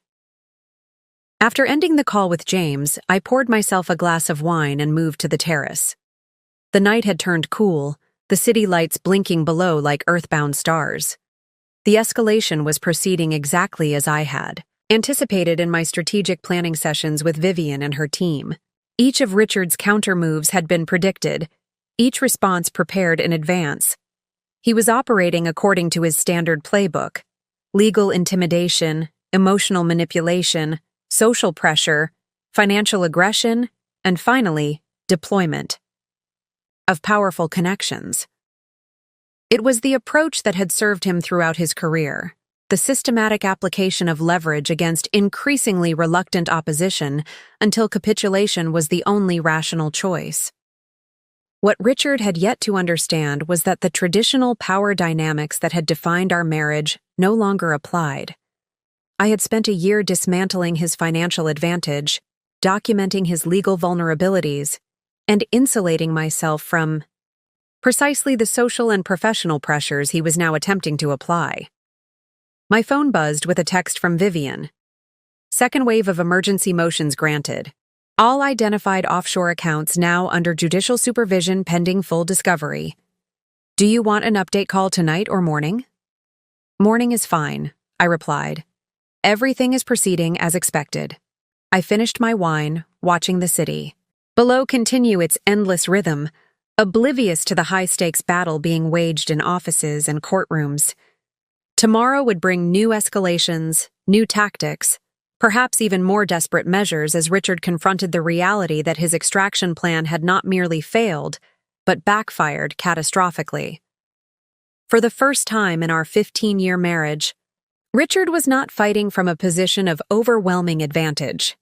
After ending the call with James, I poured myself a glass of wine and moved to the terrace. The night had turned cool, the city lights blinking below like earthbound stars. The escalation was proceeding exactly as I had anticipated in my strategic planning sessions with Vivian and her team. Each of Richard's counter-moves had been predicted, each response prepared in advance. He was operating according to his standard playbook: legal intimidation, emotional manipulation, social pressure, financial aggression, and finally, deployment of powerful connections. It was the approach that had served him throughout his career, the systematic application of leverage against increasingly reluctant opposition until capitulation was the only rational choice. What Richard had yet to understand was that the traditional power dynamics that had defined our marriage no longer applied. I had spent a year dismantling his financial advantage, documenting his legal vulnerabilities, and insulating myself from precisely the social and professional pressures he was now attempting to apply. My phone buzzed with a text from Vivian. "Second wave of emergency motions granted. All identified offshore accounts now under judicial supervision pending full discovery. Do you want an update call tonight or morning?" "Morning is fine," I replied. "Everything is proceeding as expected." I finished my wine, watching the city below continue its endless rhythm, oblivious to the high-stakes battle being waged in offices and courtrooms. Tomorrow would bring new escalations, new tactics, perhaps even more desperate measures as Richard confronted the reality that his extraction plan had not merely failed, but backfired catastrophically. For the first time in our 15-year marriage, Richard was not fighting from a position of overwhelming advantage.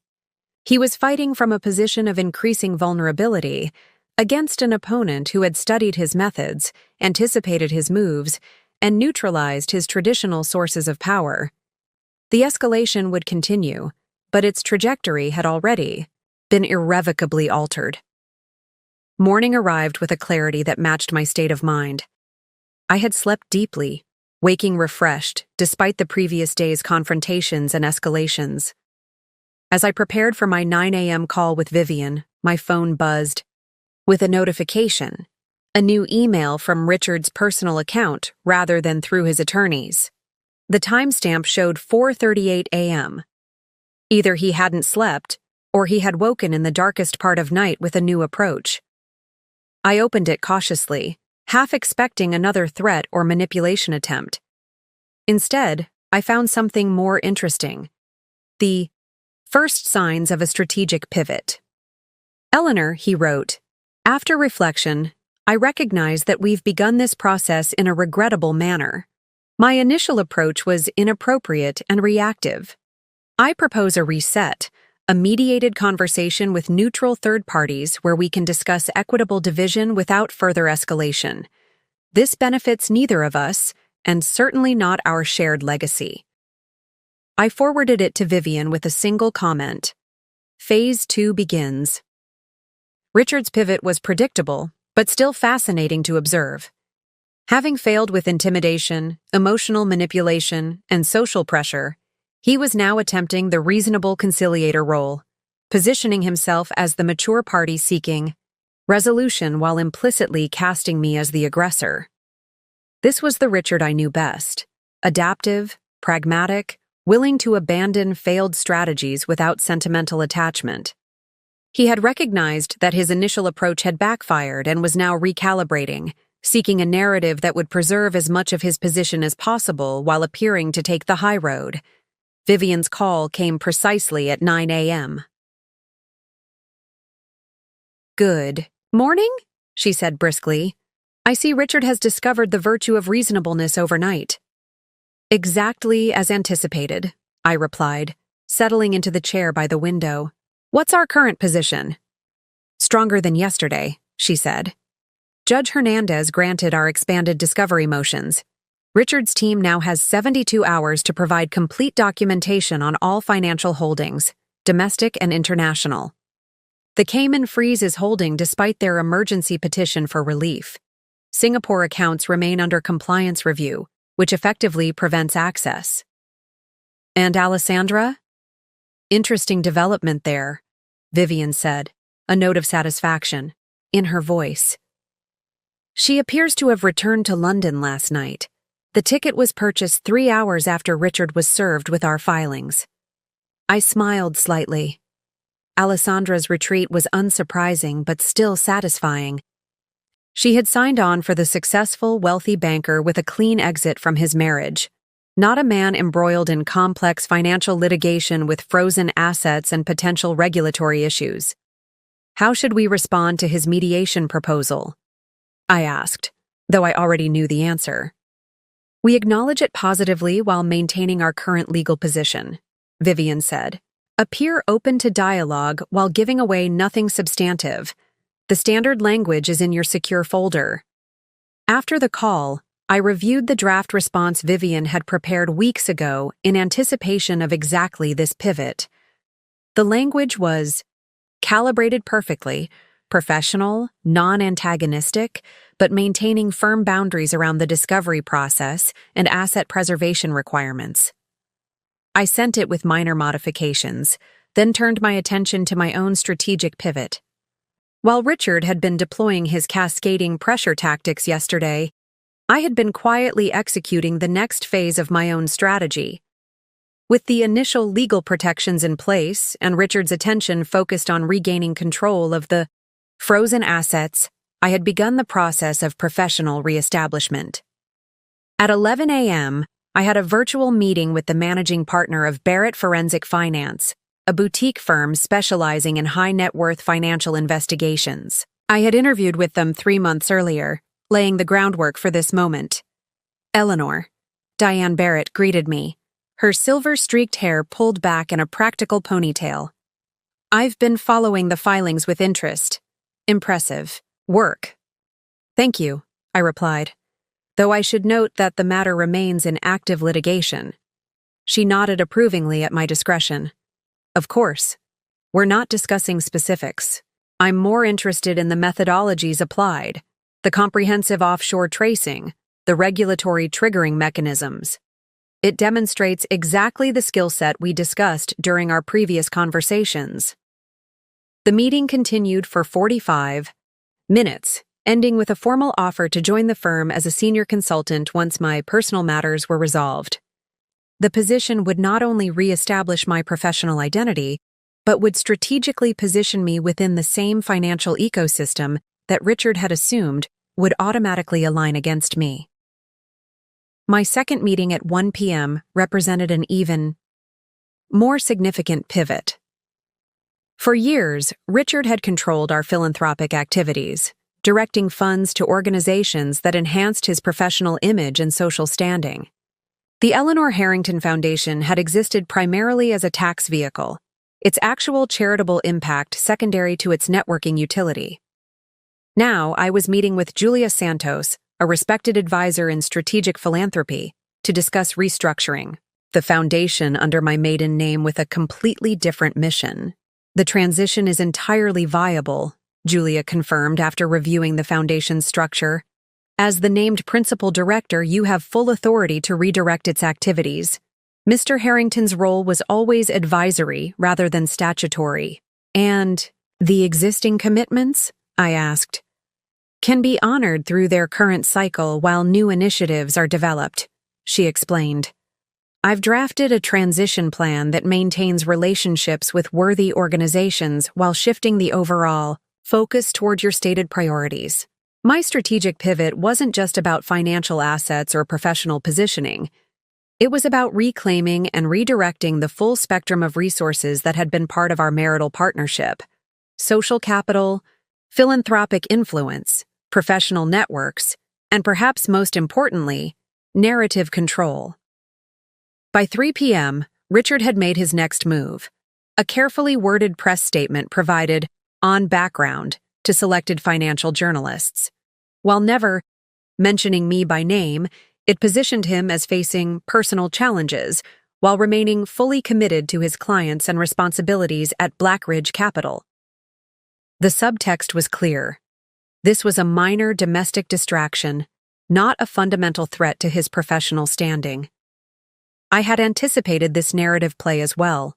He was fighting from a position of increasing vulnerability against an opponent who had studied his methods, anticipated his moves, and neutralized his traditional sources of power. The escalation would continue, but its trajectory had already been irrevocably altered. Morning arrived with a clarity that matched my state of mind. I had slept deeply, waking refreshed despite the previous day's confrontations and escalations. As I prepared for my 9 a.m. call with Vivian, my phone buzzed with a notification, a new email from Richard's personal account rather than through his attorney's. The timestamp showed 4:38 a.m. Either he hadn't slept, or he had woken in the darkest part of night with a new approach. I opened it cautiously, half expecting another threat or manipulation attempt. Instead, I found something more interesting: the first signs of a strategic pivot. Eleanor, he wrote, after reflection, I recognize that we've begun this process in a regrettable manner. My initial approach was inappropriate and reactive. I propose a reset, a mediated conversation with neutral third parties where we can discuss equitable division without further escalation. This benefits neither of us, and certainly not our shared legacy. I forwarded it to Vivian with a single comment. Phase 2 begins. Richard's pivot was predictable, but still fascinating to observe. Having failed with intimidation, emotional manipulation, and social pressure, he was now attempting the reasonable conciliator role, positioning himself as the mature party seeking resolution while implicitly casting me as the aggressor. This was the Richard I knew best: adaptive, pragmatic, willing to abandon failed strategies without sentimental attachment. He had recognized that his initial approach had backfired and was now recalibrating, seeking a narrative that would preserve as much of his position as possible while appearing to take the high road. Vivian's call came precisely at 9 a.m. Good morning, she said briskly. I see Richard has discovered the virtue of reasonableness overnight. Exactly as anticipated, I replied, settling into the chair by the window. What's our current position? Stronger than yesterday, she said. Judge Hernandez granted our expanded discovery motions. Richard's team now has 72 hours to provide complete documentation on all financial holdings, domestic and international. The Cayman freeze is holding despite their emergency petition for relief. Singapore accounts remain under compliance review, which effectively prevents access. And Alessandra? Interesting development there, Vivian said, a note of satisfaction in her voice. She appears to have returned to London last night. The ticket was purchased 3 hours after Richard was served with our filings. I smiled slightly. Alessandra's retreat was unsurprising but still satisfying. She had signed on for the successful, wealthy banker with a clean exit from his marriage, not a man embroiled in complex financial litigation with frozen assets and potential regulatory issues. How should we respond to his mediation proposal? I asked, though I already knew the answer. We acknowledge it positively while maintaining our current legal position, Vivian said. Appear open to dialogue while giving away nothing substantive. The standard language is in your secure folder. After the call, I reviewed the draft response Vivian had prepared weeks ago in anticipation of exactly this pivot. The language was calibrated perfectly, professional, non-antagonistic, but maintaining firm boundaries around the discovery process and asset preservation requirements. I sent it with minor modifications, then turned my attention to my own strategic pivot. While Richard had been deploying his cascading pressure tactics yesterday, I had been quietly executing the next phase of my own strategy. With the initial legal protections in place and Richard's attention focused on regaining control of the frozen assets, I had begun the process of professional reestablishment. At 11 a.m., I had a virtual meeting with the managing partner of Barrett Forensic Finance, a boutique firm specializing in high-net-worth financial investigations. I had interviewed with them 3 months earlier, laying the groundwork for this moment. Eleanor, Diane Barrett, greeted me, her silver-streaked hair pulled back in a practical ponytail. I've been following the filings with interest. Impressive work. Thank you, I replied, though I should note that the matter remains in active litigation. She nodded approvingly at my discretion. Of course. We're not discussing specifics. I'm more interested in the methodologies applied, the comprehensive offshore tracing, the regulatory triggering mechanisms. It demonstrates exactly the skill set we discussed during our previous conversations. The meeting continued for 45 minutes, ending with a formal offer to join the firm as a senior consultant once my personal matters were resolved. The position would not only re-establish my professional identity, but would strategically position me within the same financial ecosystem that Richard had assumed would automatically align against me. My second meeting at 1 p.m. represented an even more significant pivot. For years, Richard had controlled our philanthropic activities, directing funds to organizations that enhanced his professional image and social standing. The Eleanor Harrington Foundation had existed primarily as a tax vehicle, its actual charitable impact secondary to its networking utility. Now, I was meeting with Julia Santos, a respected advisor in strategic philanthropy, to discuss restructuring the foundation under my maiden name with a completely different mission. The transition is entirely viable, Julia confirmed after reviewing the foundation's structure. As the named principal director, you have full authority to redirect its activities. Mr. Harrington's role was always advisory rather than statutory. And the existing commitments? I asked. Can be honored through their current cycle while new initiatives are developed, she explained. I've drafted a transition plan that maintains relationships with worthy organizations while shifting the overall focus toward your stated priorities. My strategic pivot wasn't just about financial assets or professional positioning. It was about reclaiming and redirecting the full spectrum of resources that had been part of our marital partnership: social capital, philanthropic influence, professional networks, and perhaps most importantly, narrative control. By 3 p.m., Richard had made his next move. A carefully worded press statement provided on background to selected financial journalists. While never mentioning me by name, it positioned him as facing personal challenges while remaining fully committed to his clients and responsibilities at Blackridge Capital. The subtext was clear. This was a minor domestic distraction, not a fundamental threat to his professional standing. I had anticipated this narrative play as well.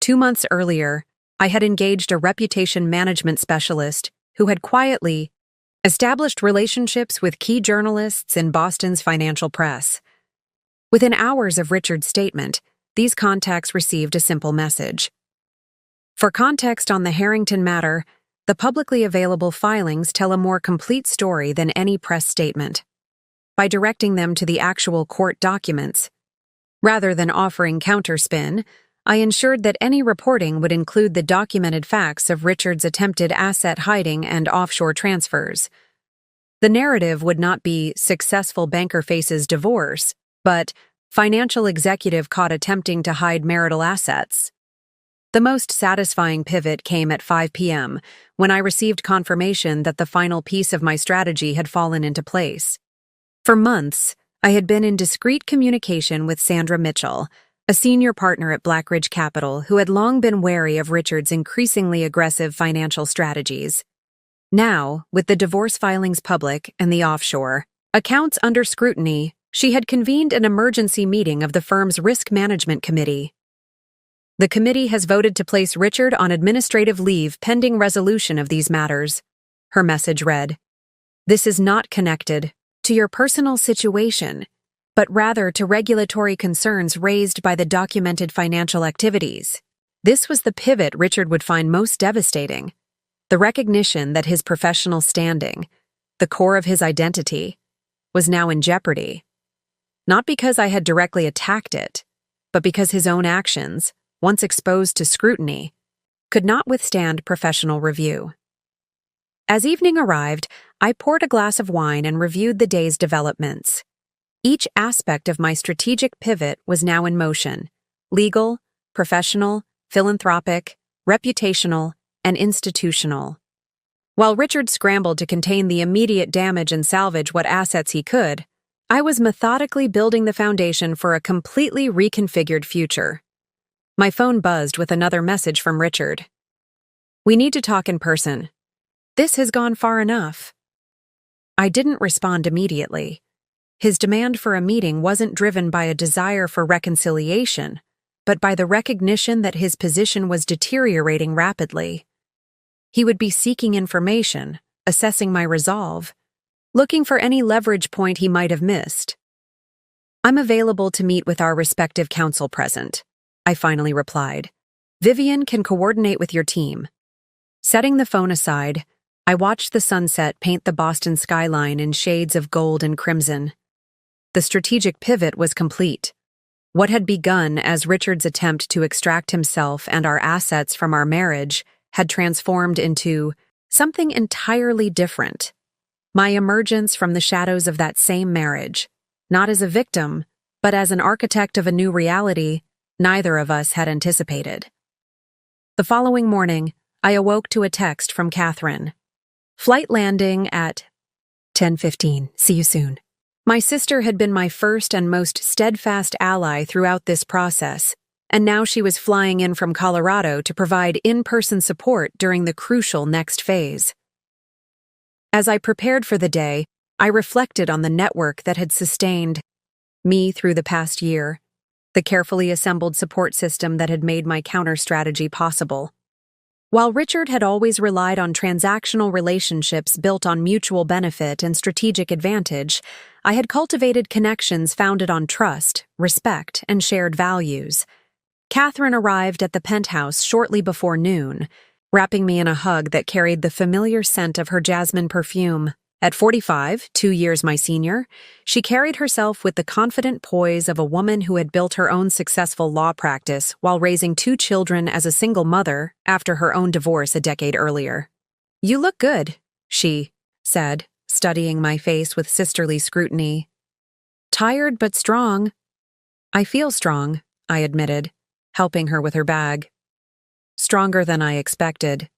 2 months earlier, I had engaged a reputation management specialist who had quietly established relationships with key journalists in Boston's financial press. Within hours of Richard's statement, these contacts received a simple message. For context on the Harrington matter, the publicly available filings tell a more complete story than any press statement. By directing them to the actual court documents, rather than offering counterspin, I ensured that any reporting would include the documented facts of Richard's attempted asset hiding and offshore transfers. The narrative would not be successful banker faces divorce, but financial executive caught attempting to hide marital assets. The most satisfying pivot came at 5 p.m., when I received confirmation that the final piece of my strategy had fallen into place. For months, I had been in discreet communication with Sandra Mitchell, a senior partner at Blackridge Capital who had long been wary of Richard's increasingly aggressive financial strategies. Now, with the divorce filings public and the offshore accounts under scrutiny, she had convened an emergency meeting of the firm's risk management committee. The committee has voted to place Richard on administrative leave pending resolution of these matters, her message read. This is not connected to your personal situation, but rather to regulatory concerns raised by the documented financial activities. This was the pivot Richard would find most devastating. The recognition that his professional standing, the core of his identity, was now in jeopardy. Not because I had directly attacked it, but because his own actions, once exposed to scrutiny, could not withstand professional review. As evening arrived, I poured a glass of wine and reviewed the day's developments. Each aspect of my strategic pivot was now in motion: legal, professional, philanthropic, reputational, and institutional. While Richard scrambled to contain the immediate damage and salvage what assets he could, I was methodically building the foundation for a completely reconfigured future. My phone buzzed with another message from Richard. We need to talk in person. This has gone far enough. I didn't respond immediately. His demand for a meeting wasn't driven by a desire for reconciliation, but by the recognition that his position was deteriorating rapidly. He would be seeking information, assessing my resolve, looking for any leverage point he might have missed. "I'm available to meet with our respective counsel present," I finally replied. "Vivian can coordinate with your team." Setting the phone aside, I watched the sunset paint the Boston skyline in shades of gold and crimson. The strategic pivot was complete. What had begun as Richard's attempt to extract himself and our assets from our marriage had transformed into something entirely different. My emergence from the shadows of that same marriage, not as a victim, but as an architect of a new reality neither of us had anticipated. The following morning, I awoke to a text from Catherine. "Flight landing at 10:15. See you soon." My sister had been my first and most steadfast ally throughout this process, and now she was flying in from Colorado to provide in-person support during the crucial next phase. As I prepared for the day, I reflected on the network that had sustained me through the past year, the carefully assembled support system that had made my counter-strategy possible. While Richard had always relied on transactional relationships built on mutual benefit and strategic advantage, I had cultivated connections founded on trust, respect, and shared values. Catherine arrived at the penthouse shortly before noon, wrapping me in a hug that carried the familiar scent of her jasmine perfume. At 45, 2 years my senior, she carried herself with the confident poise of a woman who had built her own successful law practice while raising 2 children as a single mother after her own divorce a decade earlier. "You look good," she said, studying my face with sisterly scrutiny. "Tired but strong." "I feel strong," I admitted, helping her with her bag. "Stronger than I expected."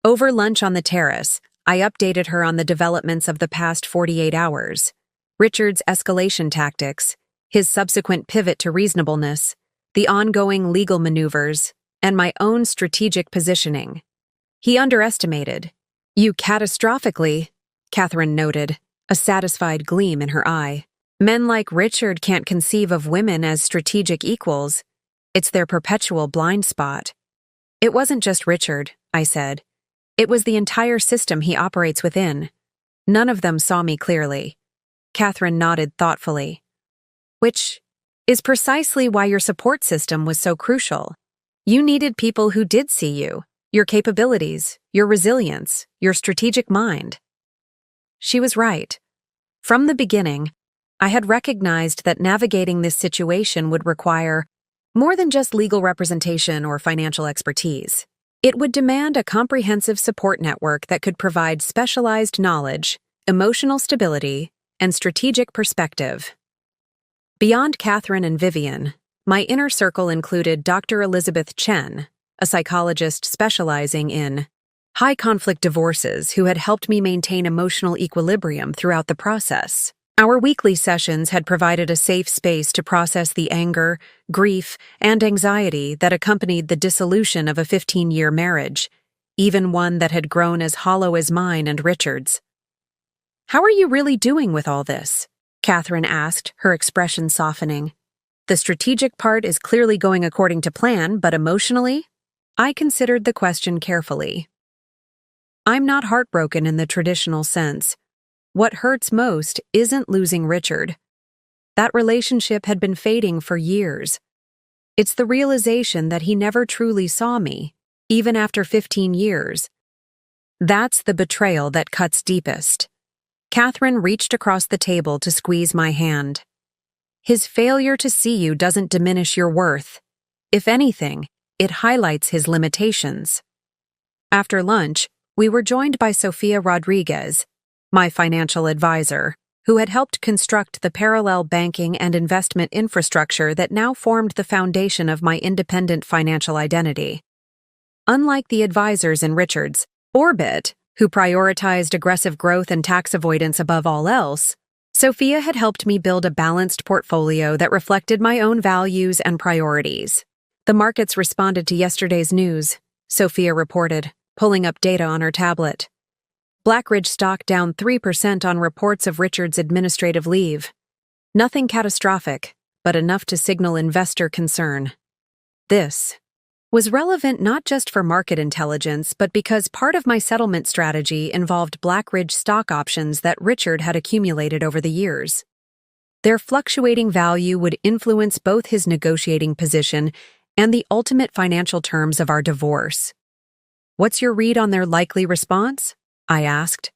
Over lunch on the terrace, I updated her on the developments of the past 48 hours, Richard's escalation tactics, his subsequent pivot to reasonableness, the ongoing legal maneuvers, and my own strategic positioning. "He underestimated you catastrophically," Catherine noted, a satisfied gleam in her eye. "Men like Richard can't conceive of women as strategic equals. It's their perpetual blind spot." "It wasn't just Richard," I said. "It was the entire system he operates within. None of them saw me clearly." Catherine nodded thoughtfully. "Which is precisely why your support system was so crucial. You needed people who did see you, your capabilities, your resilience, your strategic mind." She was right. From the beginning, I had recognized that navigating this situation would require more than just legal representation or financial expertise. It would demand a comprehensive support network that could provide specialized knowledge, emotional stability, and strategic perspective. Beyond Catherine and Vivian, my inner circle included Dr. Elizabeth Chen, a psychologist specializing in high-conflict divorces who had helped me maintain emotional equilibrium throughout the process. Our weekly sessions had provided a safe space to process the anger, grief, and anxiety that accompanied the dissolution of a 15-year marriage, even one that had grown as hollow as mine and Richard's. "How are you really doing with all this?" Catherine asked, her expression softening. "The strategic part is clearly going according to plan, but emotionally?" I considered the question carefully. "I'm not heartbroken in the traditional sense. What hurts most isn't losing Richard. That relationship had been fading for years. It's the realization that he never truly saw me, even after 15 years. That's the betrayal that cuts deepest." Catherine reached across the table to squeeze my hand. "His failure to see you doesn't diminish your worth. If anything, it highlights his limitations." After lunch, we were joined by Sofia Rodriguez, my financial advisor, who had helped construct the parallel banking and investment infrastructure that now formed the foundation of my independent financial identity. Unlike the advisors in Richard's orbit, who prioritized aggressive growth and tax avoidance above all else, Sofia had helped me build a balanced portfolio that reflected my own values and priorities. "The markets responded to yesterday's news," Sofia reported, pulling up data on her tablet. Blackridge stock down 3% on reports of Richard's administrative leave. Nothing catastrophic, but enough to signal investor concern. This was relevant not just for market intelligence, but because part of my settlement strategy involved Blackridge stock options that Richard had accumulated over the years. Their fluctuating value would influence both his negotiating position and the ultimate financial terms of our divorce. "What's your read on their likely response?" I asked.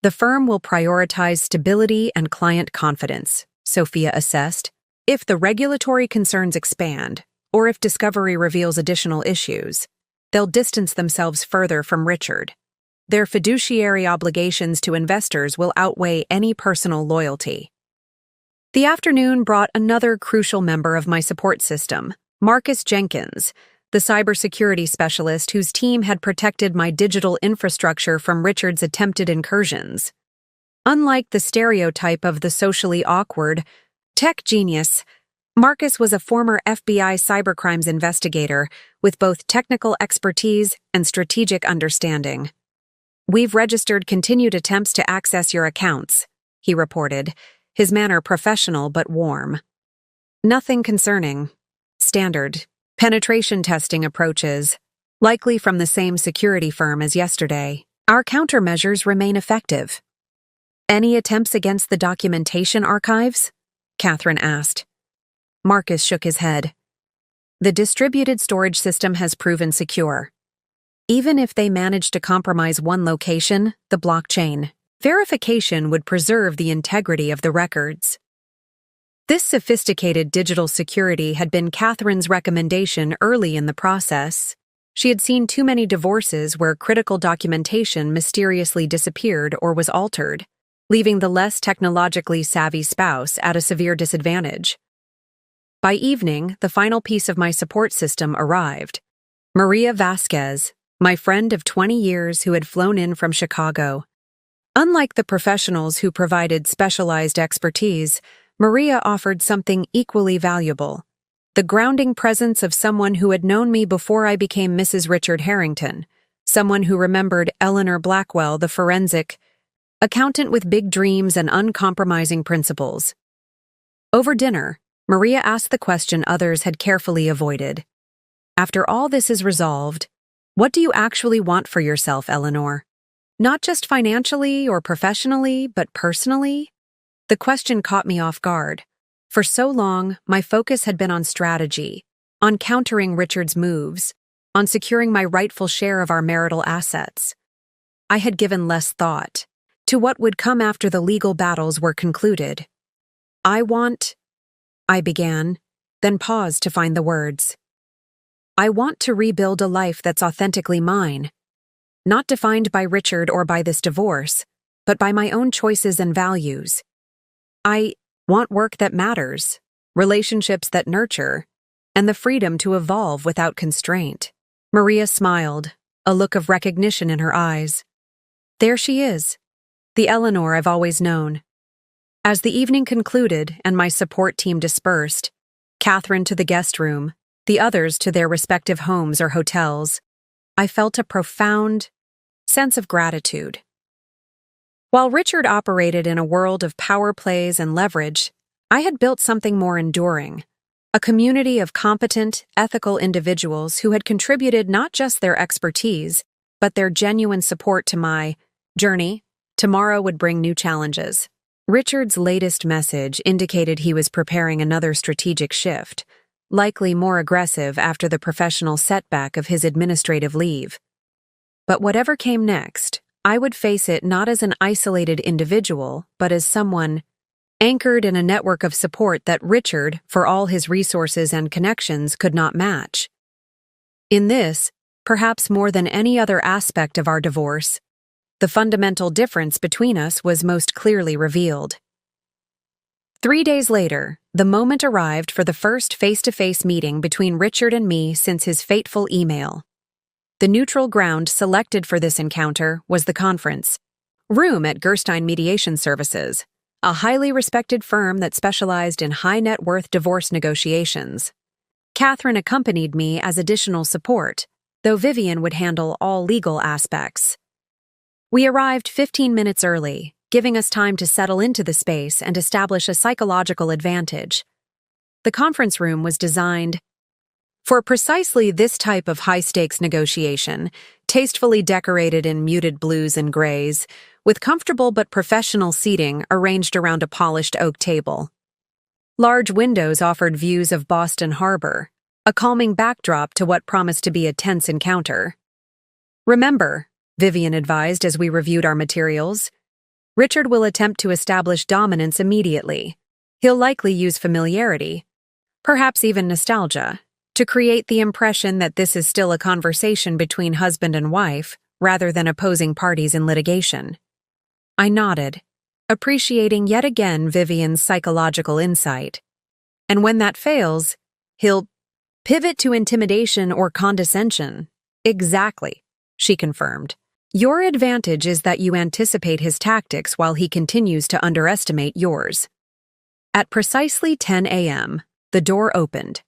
"The firm will prioritize stability and client confidence," Sophia assessed. "If the regulatory concerns expand, or if discovery reveals additional issues, they'll distance themselves further from Richard. Their fiduciary obligations to investors will outweigh any personal loyalty." The afternoon brought another crucial member of my support system, Marcus Jenkins, the cybersecurity specialist whose team had protected my digital infrastructure from Richard's attempted incursions. Unlike the stereotype of the socially awkward tech genius, Marcus was a former FBI cybercrimes investigator with both technical expertise and strategic understanding. "We've registered continued attempts to access your accounts," he reported, his manner professional but warm. "Nothing concerning. Standard penetration testing approaches, likely from the same security firm as yesterday. Our countermeasures remain effective." "Any attempts against the documentation archives?" Catherine asked. Marcus shook his head. "The distributed storage system has proven secure. Even if they managed to compromise one location, the blockchain, verification would preserve the integrity of the records." This sophisticated digital security had been Catherine's recommendation early in the process. She had seen too many divorces where critical documentation mysteriously disappeared or was altered, leaving the less technologically savvy spouse at a severe disadvantage. By evening, the final piece of my support system arrived. Maria Vasquez, my friend of 20 years who had flown in from Chicago. Unlike the professionals who provided specialized expertise, Maria offered something equally valuable: the grounding presence of someone who had known me before I became Mrs. Richard Harrington, someone who remembered Eleanor Blackwell, the forensic accountant with big dreams and uncompromising principles. Over dinner, Maria asked the question others had carefully avoided. "After all this is resolved, what do you actually want for yourself, Eleanor? Not just financially or professionally, but personally?" The question caught me off guard. For so long, my focus had been on strategy, on countering Richard's moves, on securing my rightful share of our marital assets. I had given less thought to what would come after the legal battles were concluded. I began, then paused to find the words. "I want to rebuild a life that's authentically mine, not defined by Richard or by this divorce, but by my own choices and values. I want work that matters, relationships that nurture, and the freedom to evolve without constraint." Maria smiled, a look of recognition in her eyes. There she is, the Eleanor I've always known. As the evening concluded and my support team dispersed, Catherine to the guest room, the others to their respective homes or hotels, I felt a profound sense of gratitude. While Richard operated in a world of power plays and leverage, I had built something more enduring, a community of competent, ethical individuals who had contributed not just their expertise, but their genuine support to my journey. Tomorrow would bring new challenges. Richard's latest message indicated he was preparing another strategic shift, likely more aggressive after the professional setback of his administrative leave. But whatever came next, I would face it not as an isolated individual, but as someone anchored in a network of support that Richard, for all his resources and connections, could not match. In this, perhaps more than any other aspect of our divorce, the fundamental difference between us was most clearly revealed. 3 days later, the moment arrived for the first face-to-face meeting between Richard and me since his fateful email. The neutral ground selected for this encounter was the conference room at Gerstein Mediation Services, a highly respected firm that specialized in high-net-worth divorce negotiations. Catherine accompanied me as additional support, though Vivian would handle all legal aspects. We arrived 15 minutes early, giving us time to settle into the space and establish a psychological advantage. The conference room was designed for precisely this type of high-stakes negotiation, tastefully decorated in muted blues and grays, with comfortable but professional seating arranged around a polished oak table. Large windows offered views of Boston Harbor, a calming backdrop to what promised to be a tense encounter. "Remember," Vivian advised as we reviewed our materials, "Richard will attempt to establish dominance immediately. He'll likely use familiarity, perhaps even nostalgia, to create the impression that this is still a conversation between husband and wife rather than opposing parties in litigation." I nodded, appreciating yet again Vivian's psychological insight. "And when that fails, he'll pivot to intimidation or condescension." "Exactly," she confirmed. "Your advantage is that you anticipate his tactics while he continues to underestimate yours." At precisely 10 a.m., the door opened.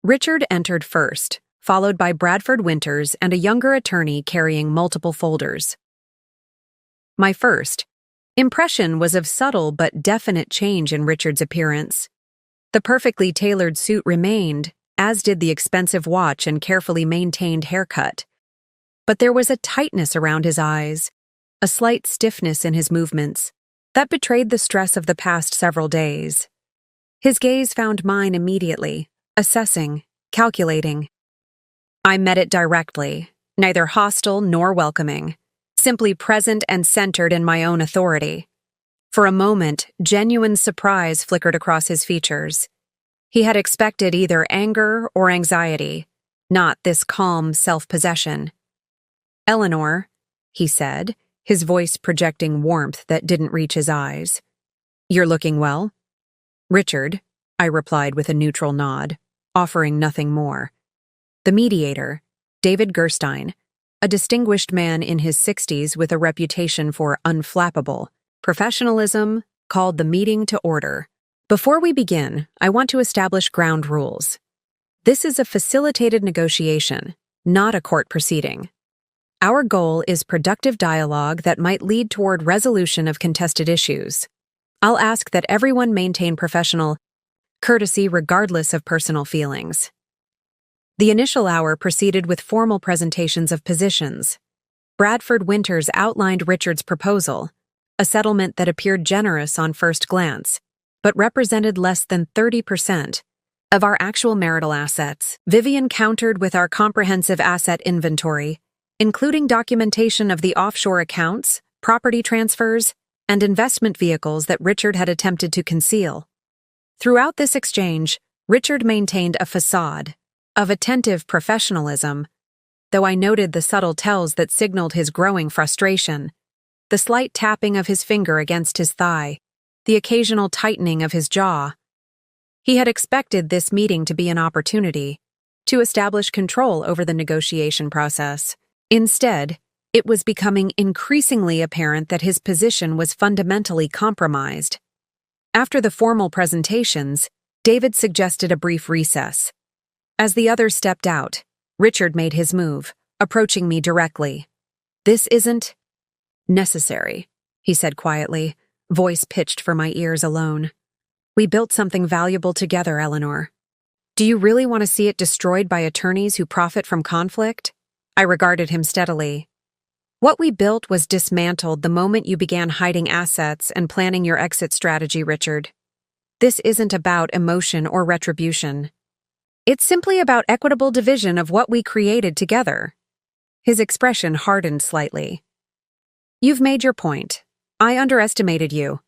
Richard entered first, followed by Bradford Winters and a younger attorney carrying multiple folders. My first impression was of subtle but definite change in Richard's appearance. The perfectly tailored suit remained, as did the expensive watch and carefully maintained haircut. But there was a tightness around his eyes, a slight stiffness in his movements, that betrayed the stress of the past several days. His gaze found mine immediately, assessing, calculating. I met it directly, neither hostile nor welcoming, simply present and centered in my own authority. For a moment, genuine surprise flickered across his features. He had expected either anger or anxiety, not this calm self-possession. "Eleanor," he said, his voice projecting warmth that didn't reach his eyes. "You're looking well?" "Richard," I replied with a neutral nod, offering nothing more. The mediator, David Gerstein, a distinguished man in his 60s with a reputation for unflappable professionalism, called the meeting to order. "Before we begin, I want to establish ground rules. This is a facilitated negotiation, not a court proceeding. Our goal is productive dialogue that might lead toward resolution of contested issues. I'll ask that everyone maintain professional courtesy regardless of personal feelings." The initial hour proceeded with formal presentations of positions. Bradford Winters outlined Richard's proposal, a settlement that appeared generous on first glance, but represented less than 30% of our actual marital assets. Vivian countered with our comprehensive asset inventory, including documentation of the offshore accounts, property transfers, and investment vehicles that Richard had attempted to conceal. Throughout this exchange, Richard maintained a facade of attentive professionalism, though I noted the subtle tells that signaled his growing frustration: the slight tapping of his finger against his thigh, the occasional tightening of his jaw. He had expected this meeting to be an opportunity to establish control over the negotiation process. Instead, it was becoming increasingly apparent that his position was fundamentally compromised. After the formal presentations, David suggested a brief recess. As the others stepped out, Richard made his move, approaching me directly. "This isn't necessary," he said quietly, voice pitched for my ears alone. "We built something valuable together, Eleanor. Do you really want to see it destroyed by attorneys who profit from conflict?" I regarded him steadily. "What we built was dismantled the moment you began hiding assets and planning your exit strategy, Richard. This isn't about emotion or retribution. It's simply about equitable division of what we created together." His expression hardened slightly. "You've made your point. I underestimated you.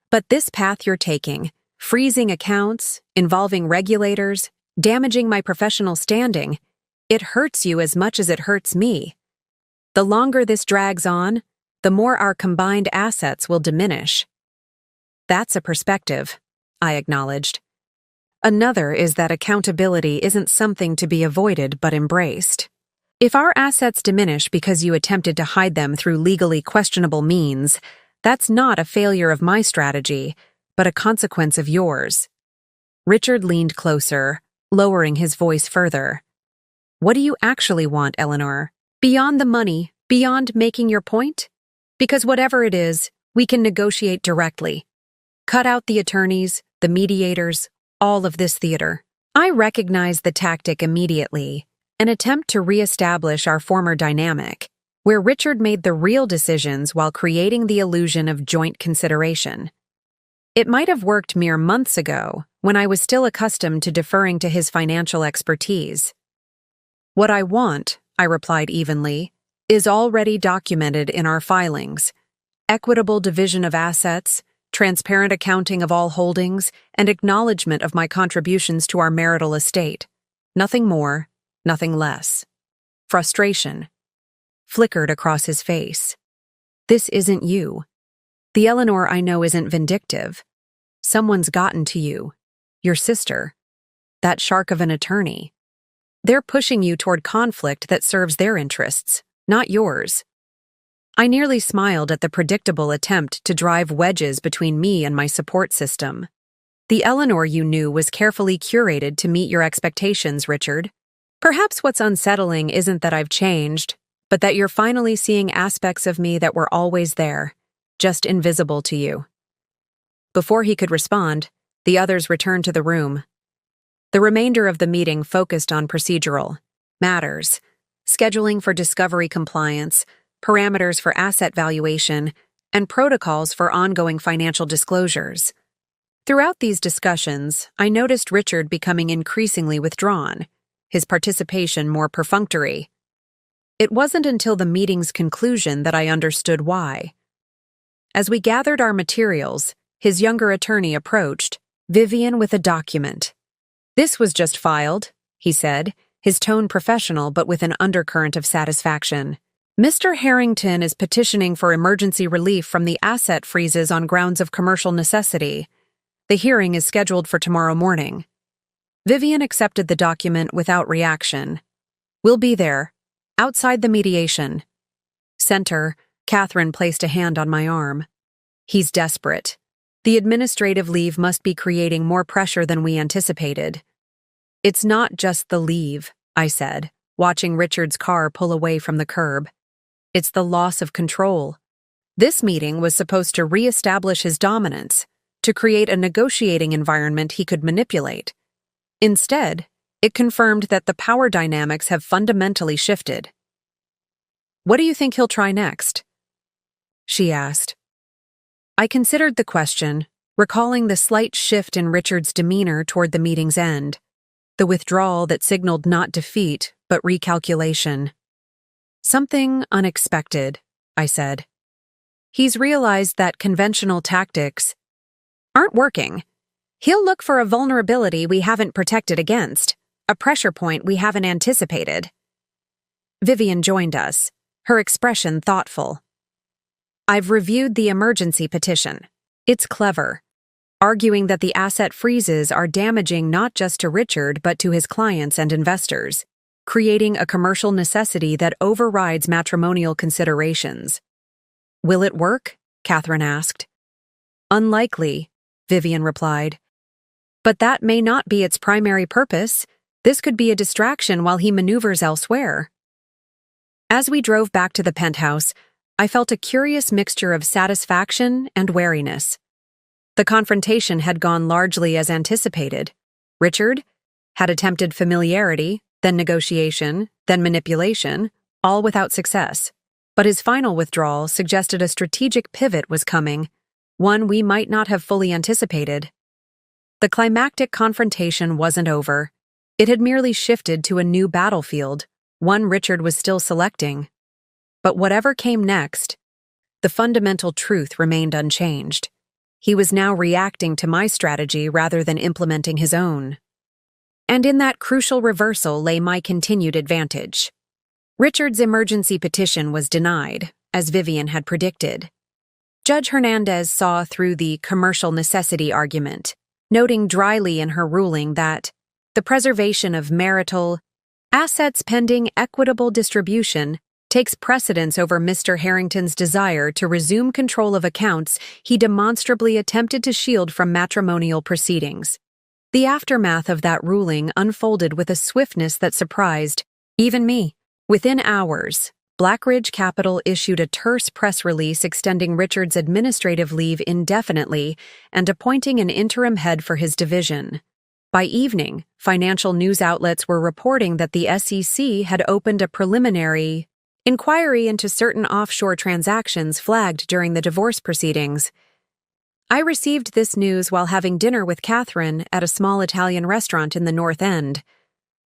But this path you're taking, freezing accounts, involving regulators, damaging my professional standing, it hurts you as much as it hurts me. The longer this drags on, the more our combined assets will diminish." "That's a perspective," I acknowledged. "Another is that accountability isn't something to be avoided but embraced. If our assets diminish because you attempted to hide them through legally questionable means, that's not a failure of my strategy, but a consequence of yours." Richard leaned closer, lowering his voice further. "What do you actually want, Eleanor? Beyond the money, beyond making your point? Because whatever it is, we can negotiate directly. Cut out the attorneys, the mediators, all of this theater. I recognized the tactic immediately, an attempt to reestablish our former dynamic, where Richard made the real decisions while creating the illusion of joint consideration. It might have worked mere months ago, when I was still accustomed to deferring to his financial expertise. What I want, I replied evenly, is already documented in our filings. Equitable division of assets, transparent accounting of all holdings, and acknowledgement of my contributions to our marital estate. Nothing more, nothing less. Frustration flickered across his face. This isn't you. The Eleanor I know isn't vindictive. Someone's gotten to you. Your sister. That shark of an attorney. They're pushing you toward conflict that serves their interests, not yours. I nearly smiled at the predictable attempt to drive wedges between me and my support system. The Eleanor you knew was carefully curated to meet your expectations, Richard. Perhaps what's unsettling isn't that I've changed, but that you're finally seeing aspects of me that were always there, just invisible to you. Before he could respond, the others returned to the room. The remainder of the meeting focused on procedural matters, scheduling for discovery compliance, parameters for asset valuation, and protocols for ongoing financial disclosures. Throughout these discussions, I noticed Richard becoming increasingly withdrawn, his participation more perfunctory. It wasn't until the meeting's conclusion that I understood why. As we gathered our materials, his younger attorney approached, Vivian with a document. "This was just filed," he said, his tone professional but with an undercurrent of satisfaction. "Mr. Harrington is petitioning for emergency relief from the asset freezes on grounds of commercial necessity. The hearing is scheduled for tomorrow morning." Vivian accepted the document without reaction. "We'll be there. Outside the mediation." Center, Catherine placed a hand on my arm. "He's desperate. The administrative leave must be creating more pressure than we anticipated." "It's not just the leave," I said, watching Richard's car pull away from the curb. "It's the loss of control. This meeting was supposed to re-establish his dominance, to create a negotiating environment he could manipulate. Instead, it confirmed that the power dynamics have fundamentally shifted." "What do you think he'll try next?" she asked. I considered the question, recalling the slight shift in Richard's demeanor toward the meeting's end, the withdrawal that signaled not defeat, but recalculation. "Something unexpected," I said. "He's realized that conventional tactics aren't working. He'll look for a vulnerability we haven't protected against, a pressure point we haven't anticipated." Vivian joined us, her expression thoughtful. "I've reviewed the emergency petition. It's clever, arguing that the asset freezes are damaging not just to Richard but to his clients and investors, creating a commercial necessity that overrides matrimonial considerations." "Will it work?" Catherine asked. "Unlikely," Vivian replied. "But that may not be its primary purpose. This could be a distraction while he maneuvers elsewhere." As we drove back to the penthouse, I felt a curious mixture of satisfaction and wariness. The confrontation had gone largely as anticipated. Richard had attempted familiarity, then negotiation, then manipulation, all without success. But his final withdrawal suggested a strategic pivot was coming, one we might not have fully anticipated. The climactic confrontation wasn't over. It had merely shifted to a new battlefield, one Richard was still selecting. But whatever came next, the fundamental truth remained unchanged. He was now reacting to my strategy rather than implementing his own. And in that crucial reversal lay my continued advantage. Richard's emergency petition was denied, as Vivian had predicted. Judge Hernandez saw through the commercial necessity argument, noting dryly in her ruling that the preservation of marital assets pending equitable distribution takes precedence over Mr. Harrington's desire to resume control of accounts he demonstrably attempted to shield from matrimonial proceedings. The aftermath of that ruling unfolded with a swiftness that surprised even me. Within hours, Blackridge Capital issued a terse press release extending Richard's administrative leave indefinitely and appointing an interim head for his division. By evening, financial news outlets were reporting that the SEC had opened a preliminary inquiry into certain offshore transactions flagged during the divorce proceedings. I received this news while having dinner with Catherine at a small Italian restaurant in the North End,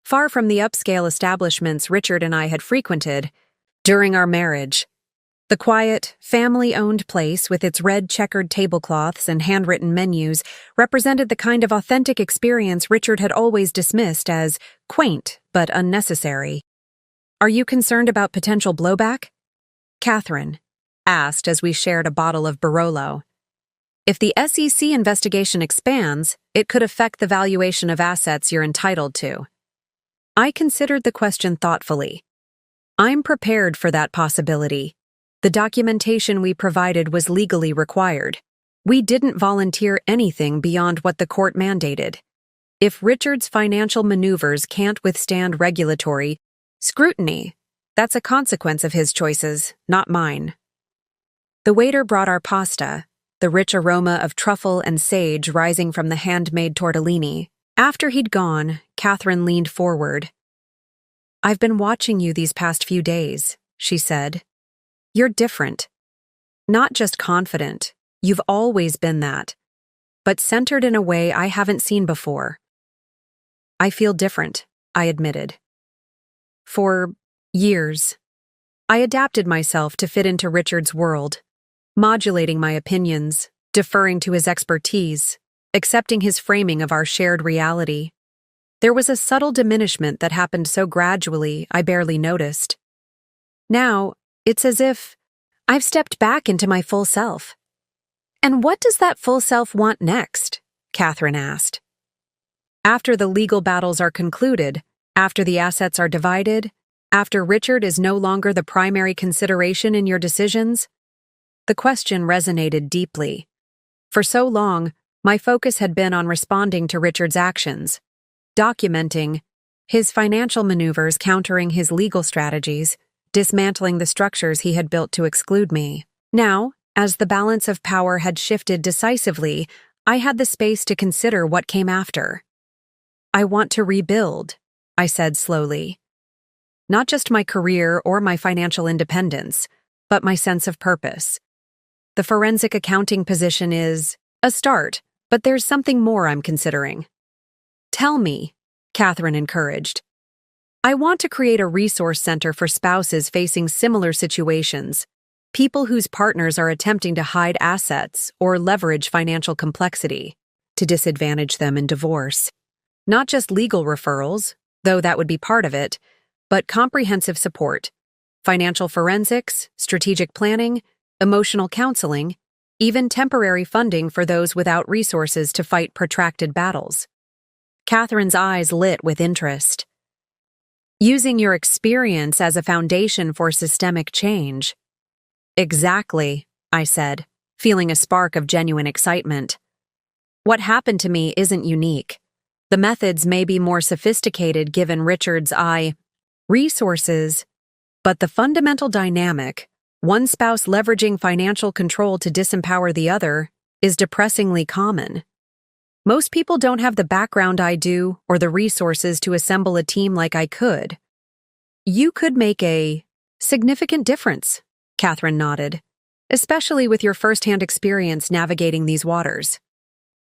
far from the upscale establishments Richard and I had frequented during our marriage. The quiet, family-owned place with its red checkered tablecloths and handwritten menus represented the kind of authentic experience Richard had always dismissed as quaint but unnecessary. "Are you concerned about potential blowback?" Catherine asked as we shared a bottle of Barolo. "If the SEC investigation expands, it could affect the valuation of assets you're entitled to." I considered the question thoughtfully. I'm prepared for that possibility. The documentation we provided was legally required. We didn't volunteer anything beyond what the court mandated. If Richard's financial maneuvers can't withstand regulatory scrutiny, that's a consequence of his choices, not mine. The waiter brought our pasta, the rich aroma of truffle and sage rising from the handmade tortellini. After he'd gone, Catherine leaned forward. "I've been watching you these past few days," she said. "You're different. Not just confident, you've always been that, but centered in a way I haven't seen before." "I feel different," I admitted. For years, I adapted myself to fit into Richard's world, modulating my opinions, deferring to his expertise, accepting his framing of our shared reality. There was a subtle diminishment that happened so gradually I barely noticed. Now, it's as if I've stepped back into my full self. "And what does that full self want next?" Catherine asked. "After the legal battles are concluded, after the assets are divided, after Richard is no longer the primary consideration in your decisions?" The question resonated deeply. For so long, my focus had been on responding to Richard's actions, documenting his financial maneuvers, countering his legal strategies, dismantling the structures he had built to exclude me. Now, as the balance of power had shifted decisively, I had the space to consider what came after. "I want to rebuild," I said slowly. "Not just my career or my financial independence, but my sense of purpose. The forensic accounting position is a start, but there's something more I'm considering." "Tell me," Catherine encouraged. "I want to create a resource center for spouses facing similar situations, people whose partners are attempting to hide assets or leverage financial complexity to disadvantage them in divorce. Not just legal referrals, though that would be part of it, but comprehensive support, financial forensics, strategic planning, emotional counseling, even temporary funding for those without resources to fight protracted battles." Catherine's eyes lit with interest. "Using your experience as a foundation for systemic change." "Exactly," I said, feeling a spark of genuine excitement. "What happened to me isn't unique. The methods may be more sophisticated given Richard's resources, but the fundamental dynamic, one spouse leveraging financial control to disempower the other, is depressingly common. Most people don't have the background I do or the resources to assemble a team like I could." "You could make a significant difference," Catherine nodded, "especially with your firsthand experience navigating these waters."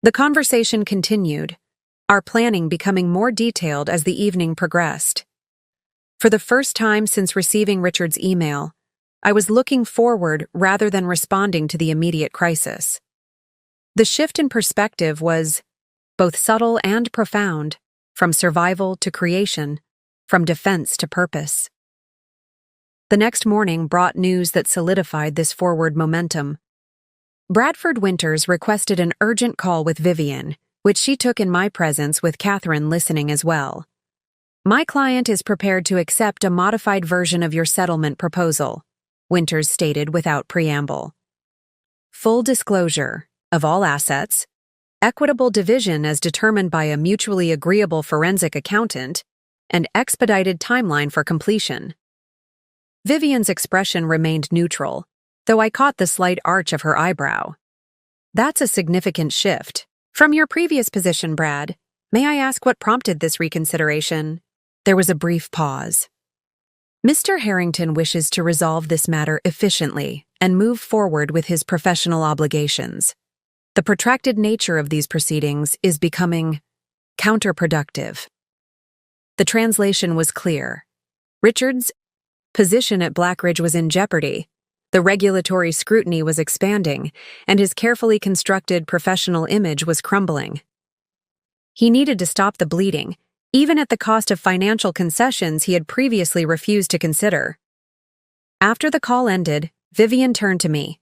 The conversation continued, our planning becoming more detailed as the evening progressed. For the first time since receiving Richard's email, I was looking forward rather than responding to the immediate crisis. The shift in perspective was both subtle and profound, from survival to creation, from defense to purpose. The next morning brought news that solidified this forward momentum. Bradford Winters requested an urgent call with Vivian, which she took in my presence with Catherine listening as well. "My client is prepared to accept a modified version of your settlement proposal," Winters stated without preamble. "Full disclosure of all assets, equitable division as determined by a mutually agreeable forensic accountant, and expedited timeline for completion." Vivian's expression remained neutral, though I caught the slight arch of her eyebrow. That's a significant shift. From your previous position, Brad, may I ask what prompted this reconsideration? There was a brief pause. Mr. Harrington wishes to resolve this matter efficiently and move forward with his professional obligations. The protracted nature of these proceedings is becoming counterproductive. The translation was clear. Richard's position at Blackridge was in jeopardy. The regulatory scrutiny was expanding, and his carefully constructed professional image was crumbling. He needed to stop the bleeding, even at the cost of financial concessions he had previously refused to consider. After the call ended, Vivian turned to me.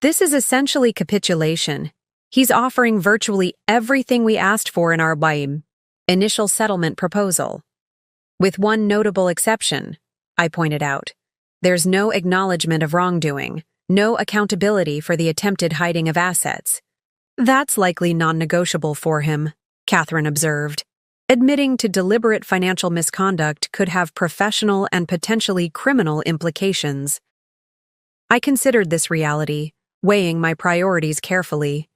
This is essentially capitulation. He's offering virtually everything we asked for in our initial settlement proposal. With one notable exception, I pointed out. There's no acknowledgement of wrongdoing, no accountability for the attempted hiding of assets. That's likely non-negotiable for him, Catherine observed. Admitting to deliberate financial misconduct could have professional and potentially criminal implications. I considered this reality, weighing my priorities carefully.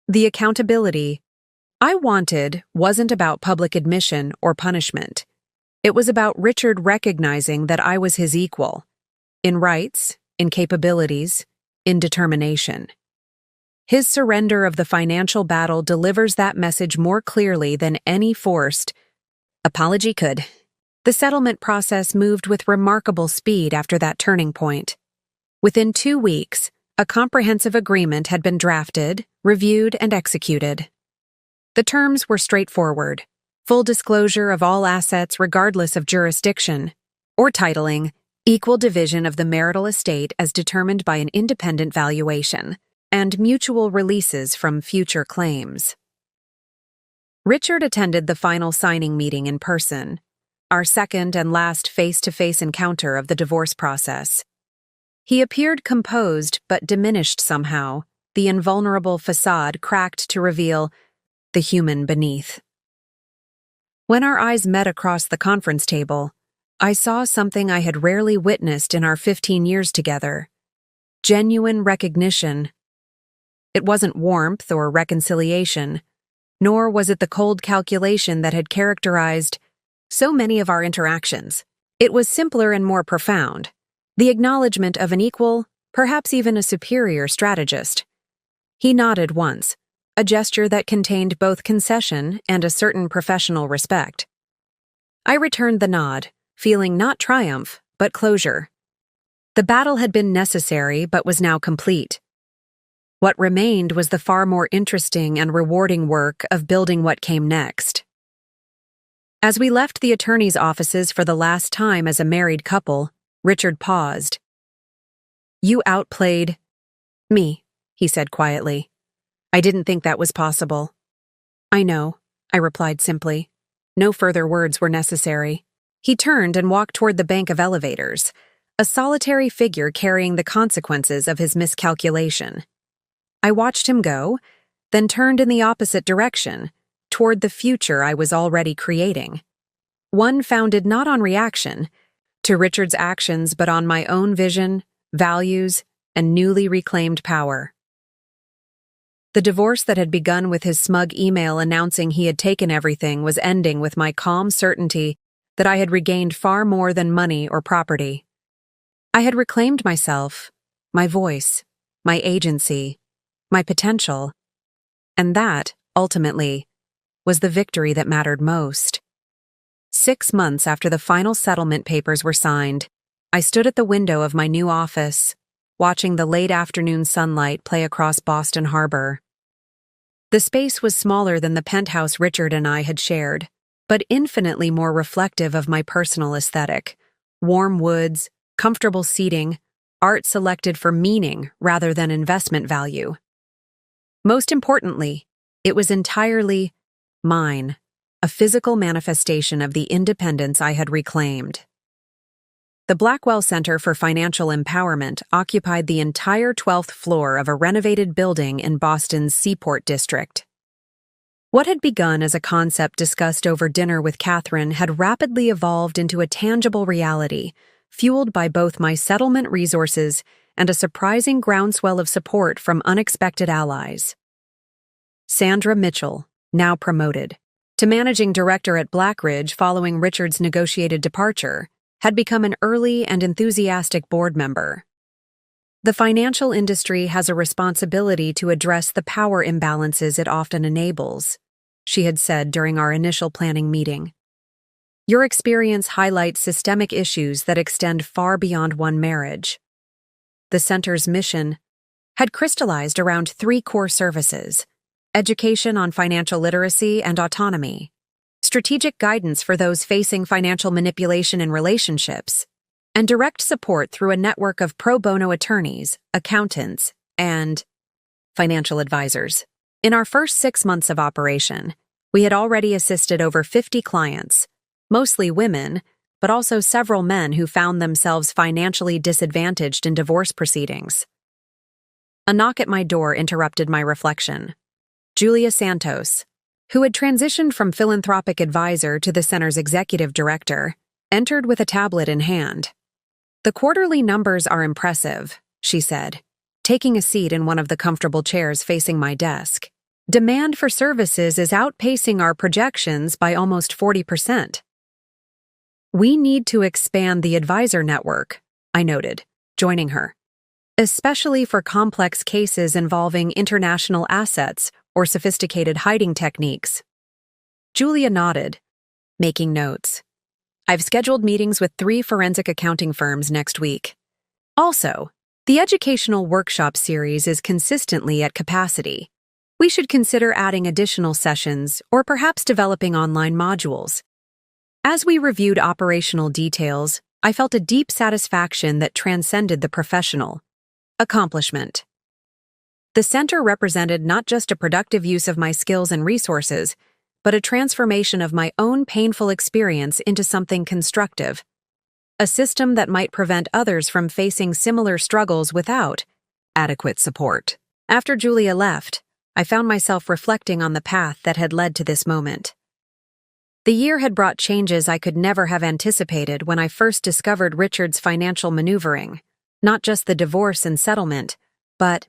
The accountability I wanted wasn't about public admission or punishment. It was about Richard recognizing that I was his equal, in rights, in capabilities, in determination. His surrender of the financial battle delivers that message more clearly than any forced apology could. The settlement process moved with remarkable speed after that turning point. Within 2 weeks, a comprehensive agreement had been drafted, reviewed, and executed. The terms were straightforward. Full disclosure of all assets regardless of jurisdiction, or titling, equal division of the marital estate as determined by an independent valuation, and mutual releases from future claims. Richard attended the final signing meeting in person, our second and last face-to-face encounter of the divorce process. He appeared composed but diminished somehow, the invulnerable facade cracked to reveal the human beneath. When our eyes met across the conference table, I saw something I had rarely witnessed in our 15 years together. Genuine recognition. It wasn't warmth or reconciliation, nor was it the cold calculation that had characterized so many of our interactions. It was simpler and more profound, the acknowledgement of an equal, perhaps even a superior strategist. He nodded once, a gesture that contained both concession and a certain professional respect. I returned the nod, feeling not triumph, but closure. The battle had been necessary but was now complete. What remained was the far more interesting and rewarding work of building what came next. As we left the attorney's offices for the last time as a married couple, Richard paused. "You outplayed me," he said quietly. "I didn't think that was possible." "I know," I replied simply. No further words were necessary. He turned and walked toward the bank of elevators, a solitary figure carrying the consequences of his miscalculation. I watched him go, then turned in the opposite direction, toward the future I was already creating. One founded not on reaction to Richard's actions but on my own vision, values, and newly reclaimed power. The divorce that had begun with his smug email announcing he had taken everything was ending with my calm certainty that I had regained far more than money or property. I had reclaimed myself, my voice, my agency, my potential, and that, ultimately, was the victory that mattered most. 6 months after the final settlement papers were signed, I stood at the window of my new office, watching the late afternoon sunlight play across Boston Harbor. The space was smaller than the penthouse Richard and I had shared, but infinitely more reflective of my personal aesthetic. Warm woods, comfortable seating, art selected for meaning rather than investment value. Most importantly, it was entirely mine, a physical manifestation of the independence I had reclaimed. The Blackwell Center for Financial Empowerment occupied the entire 12th floor of a renovated building in Boston's Seaport District. What had begun as a concept discussed over dinner with Catherine had rapidly evolved into a tangible reality, fueled by both my settlement resources and a surprising groundswell of support from unexpected allies. Sandra Mitchell, now promoted to managing director at Blackridge following Richard's negotiated departure, had become an early and enthusiastic board member. The financial industry has a responsibility to address the power imbalances it often enables, she had said during our initial planning meeting. Your experience highlights systemic issues that extend far beyond one marriage. The center's mission had crystallized around 3 core services: education on financial literacy and autonomy, strategic guidance for those facing financial manipulation in relationships, and direct support through a network of pro bono attorneys, accountants, and financial advisors. In our first 6 months of operation, we had already assisted over 50 clients, mostly women, but also several men who found themselves financially disadvantaged in divorce proceedings. A knock at my door interrupted my reflection. Julia Santos, who had transitioned from philanthropic advisor to the center's executive director, entered with a tablet in hand. "The quarterly numbers are impressive," she said, taking a seat in one of the comfortable chairs facing my desk. "Demand for services is outpacing our projections by almost 40%. "We need to expand the advisor network," I noted, joining her, "especially for complex cases involving international assets or sophisticated hiding techniques." Julia nodded, making notes. "I've scheduled meetings with 3 forensic accounting firms next week. Also, the educational workshop series is consistently at capacity. We should consider adding additional sessions or perhaps developing online modules." As we reviewed operational details, I felt a deep satisfaction that transcended the professional accomplishment. The center represented not just a productive use of my skills and resources, but a transformation of my own painful experience into something constructive, a system that might prevent others from facing similar struggles without adequate support. After Julia left, I found myself reflecting on the path that had led to this moment. The year had brought changes I could never have anticipated when I first discovered Richard's financial maneuvering, not just the divorce and settlement, but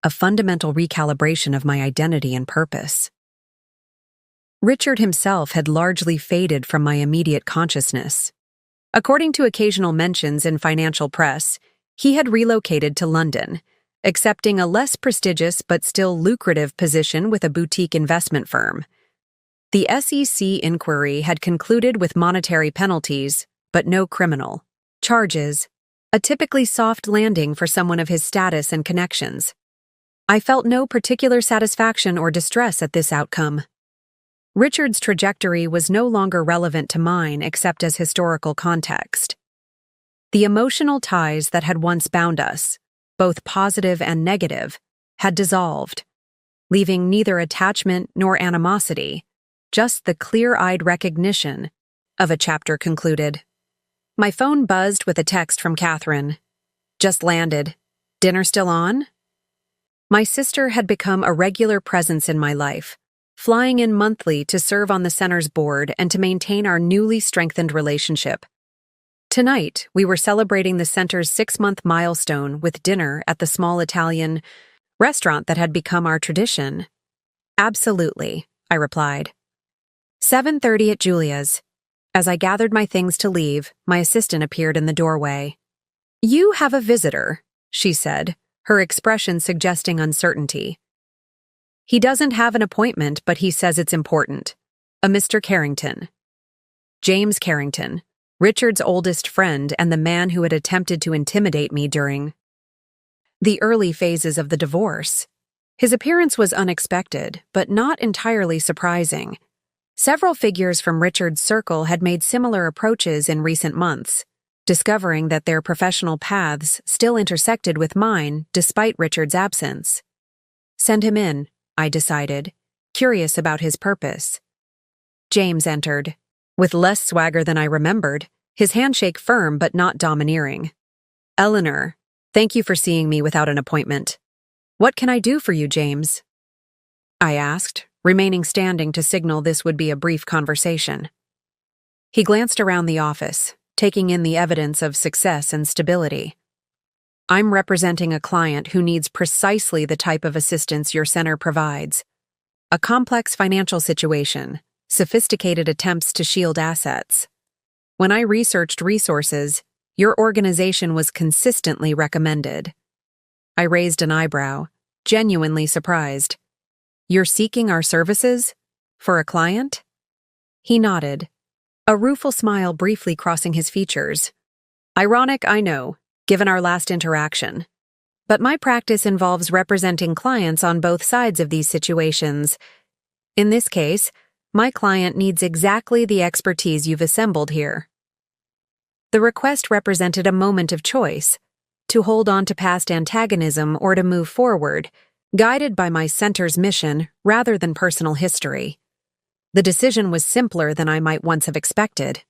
a fundamental recalibration of my identity and purpose. Richard himself had largely faded from my immediate consciousness. According to occasional mentions in financial press, he had relocated to London, accepting a less prestigious but still lucrative position with a boutique investment firm. The SEC inquiry had concluded with monetary penalties, but no criminal charges, a typically soft landing for someone of his status and connections. I felt no particular satisfaction or distress at this outcome. Richard's trajectory was no longer relevant to mine except as historical context. The emotional ties that had once bound us, both positive and negative, had dissolved, leaving neither attachment nor animosity, just the clear-eyed recognition of a chapter concluded. My phone buzzed with a text from Catherine. "Just landed. Dinner still on?" My sister had become a regular presence in my life, flying in monthly to serve on the center's board and to maintain our newly strengthened relationship. Tonight, we were celebrating the center's 6-month milestone with dinner at the small Italian restaurant that had become our tradition. "Absolutely," I replied. 7:30 at Julia's. As I gathered my things to leave, my assistant appeared in the doorway. "You have a visitor," she said, her expression suggesting uncertainty. "He doesn't have an appointment, but he says it's important. A Mr. Carrington." James Carrington, Richard's oldest friend and the man who had attempted to intimidate me during the early phases of the divorce. His appearance was unexpected, but not entirely surprising. Several figures from Richard's circle had made similar approaches in recent months, discovering that their professional paths still intersected with mine despite Richard's absence. Send him in, I decided, curious about his purpose. James entered, with less swagger than I remembered, his handshake firm but not domineering. "Eleanor, thank you for seeing me without an appointment. What can I do for you, James?" I asked, remaining standing to signal this would be a brief conversation. He glanced around the office, taking in the evidence of success and stability. I'm representing a client who needs precisely the type of assistance your center provides. A complex financial situation, sophisticated attempts to shield assets. When I researched resources, your organization was consistently recommended. I raised an eyebrow, genuinely surprised. You're seeking our services? For a client? He nodded, a rueful smile briefly crossing his features. Ironic, I know, given our last interaction. But my practice involves representing clients on both sides of these situations. In this case, my client needs exactly the expertise you've assembled here. The request represented a moment of choice, to hold on to past antagonism or to move forward, guided by my center's mission rather than personal history. The decision was simpler than I might once have expected.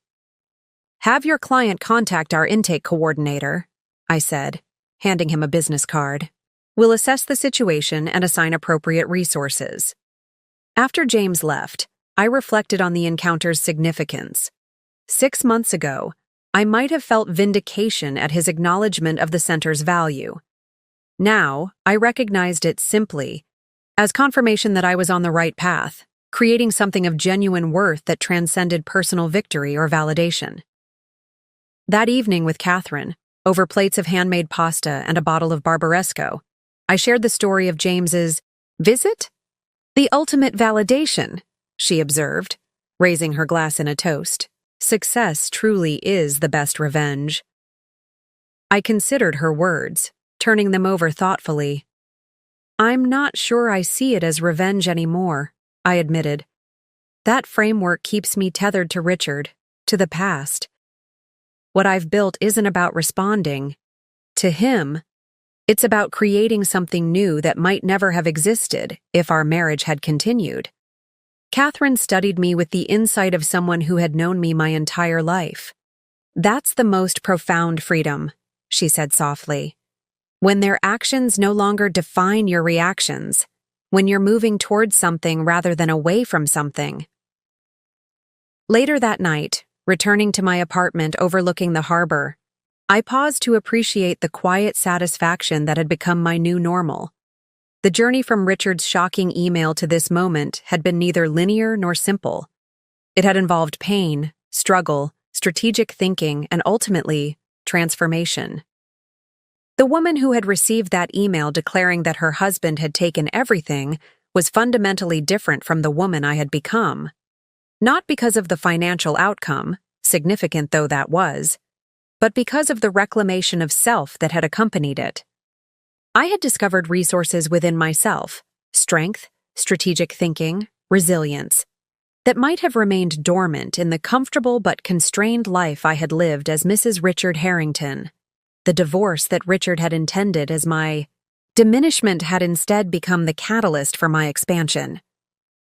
Have your client contact our intake coordinator, I said, handing him a business card. We'll assess the situation and assign appropriate resources. After James left, I reflected on the encounter's significance. 6 months ago, I might have felt vindication at his acknowledgement of the center's value. Now, I recognized it simply as confirmation that I was on the right path, creating something of genuine worth that transcended personal victory or validation. That evening with Catherine, over plates of handmade pasta and a bottle of Barbaresco, I shared the story of James's visit. The ultimate validation, she observed, raising her glass in a toast. Success truly is the best revenge. I considered her words, turning them over thoughtfully. I'm not sure I see it as revenge anymore, I admitted. That framework keeps me tethered to Richard, to the past. What I've built isn't about responding to him. It's about creating something new that might never have existed if our marriage had continued. Catherine studied me with the insight of someone who had known me my entire life. That's the most profound freedom, she said softly. When their actions no longer define your reactions, when you're moving towards something rather than away from something. Later that night, returning to my apartment overlooking the harbor, I paused to appreciate the quiet satisfaction that had become my new normal. The journey from Richard's shocking email to this moment had been neither linear nor simple. It had involved pain, struggle, strategic thinking, and ultimately, transformation. The woman who had received that email declaring that her husband had taken everything was fundamentally different from the woman I had become. Not because of the financial outcome, significant though that was, but because of the reclamation of self that had accompanied it. I had discovered resources within myself, strength, strategic thinking, resilience, that might have remained dormant in the comfortable but constrained life I had lived as Mrs. Richard Harrington. The divorce that Richard had intended as my diminishment had instead become the catalyst for my expansion.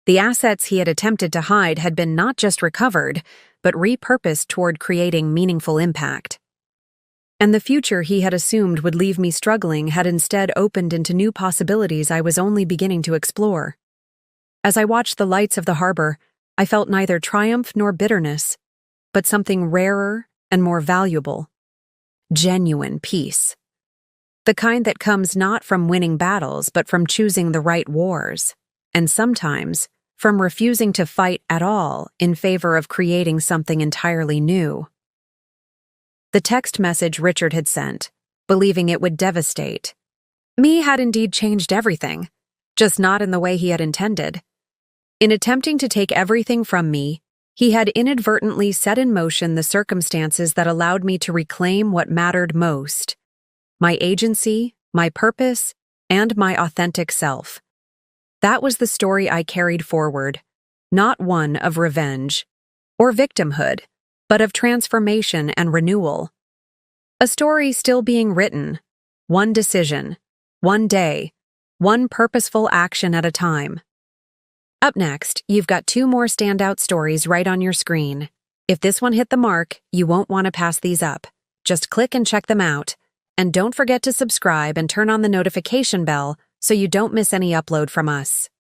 The assets he had attempted to hide had been not just recovered, but repurposed toward creating meaningful impact. And the future he had assumed would leave me struggling had instead opened into new possibilities I was only beginning to explore. As I watched the lights of the harbor, I felt neither triumph nor bitterness, but something rarer and more valuable. Genuine peace. The kind that comes not from winning battles, but from choosing the right wars, and sometimes from refusing to fight at all in favor of creating something entirely new. The text message Richard had sent, believing it would devastate me, had indeed changed everything, just not in the way he had intended. In attempting to take everything from me, he had inadvertently set in motion the circumstances that allowed me to reclaim what mattered most: my agency, my purpose, and my authentic self. That was the story I carried forward, not one of revenge or victimhood, but of transformation and renewal. A story still being written, one decision, one day, one purposeful action at a time. Up next, you've got 2 more standout stories right on your screen. If this one hit the mark, you won't want to pass these up. Just click and check them out. And don't forget to subscribe and turn on the notification bell so you don't miss any upload from us.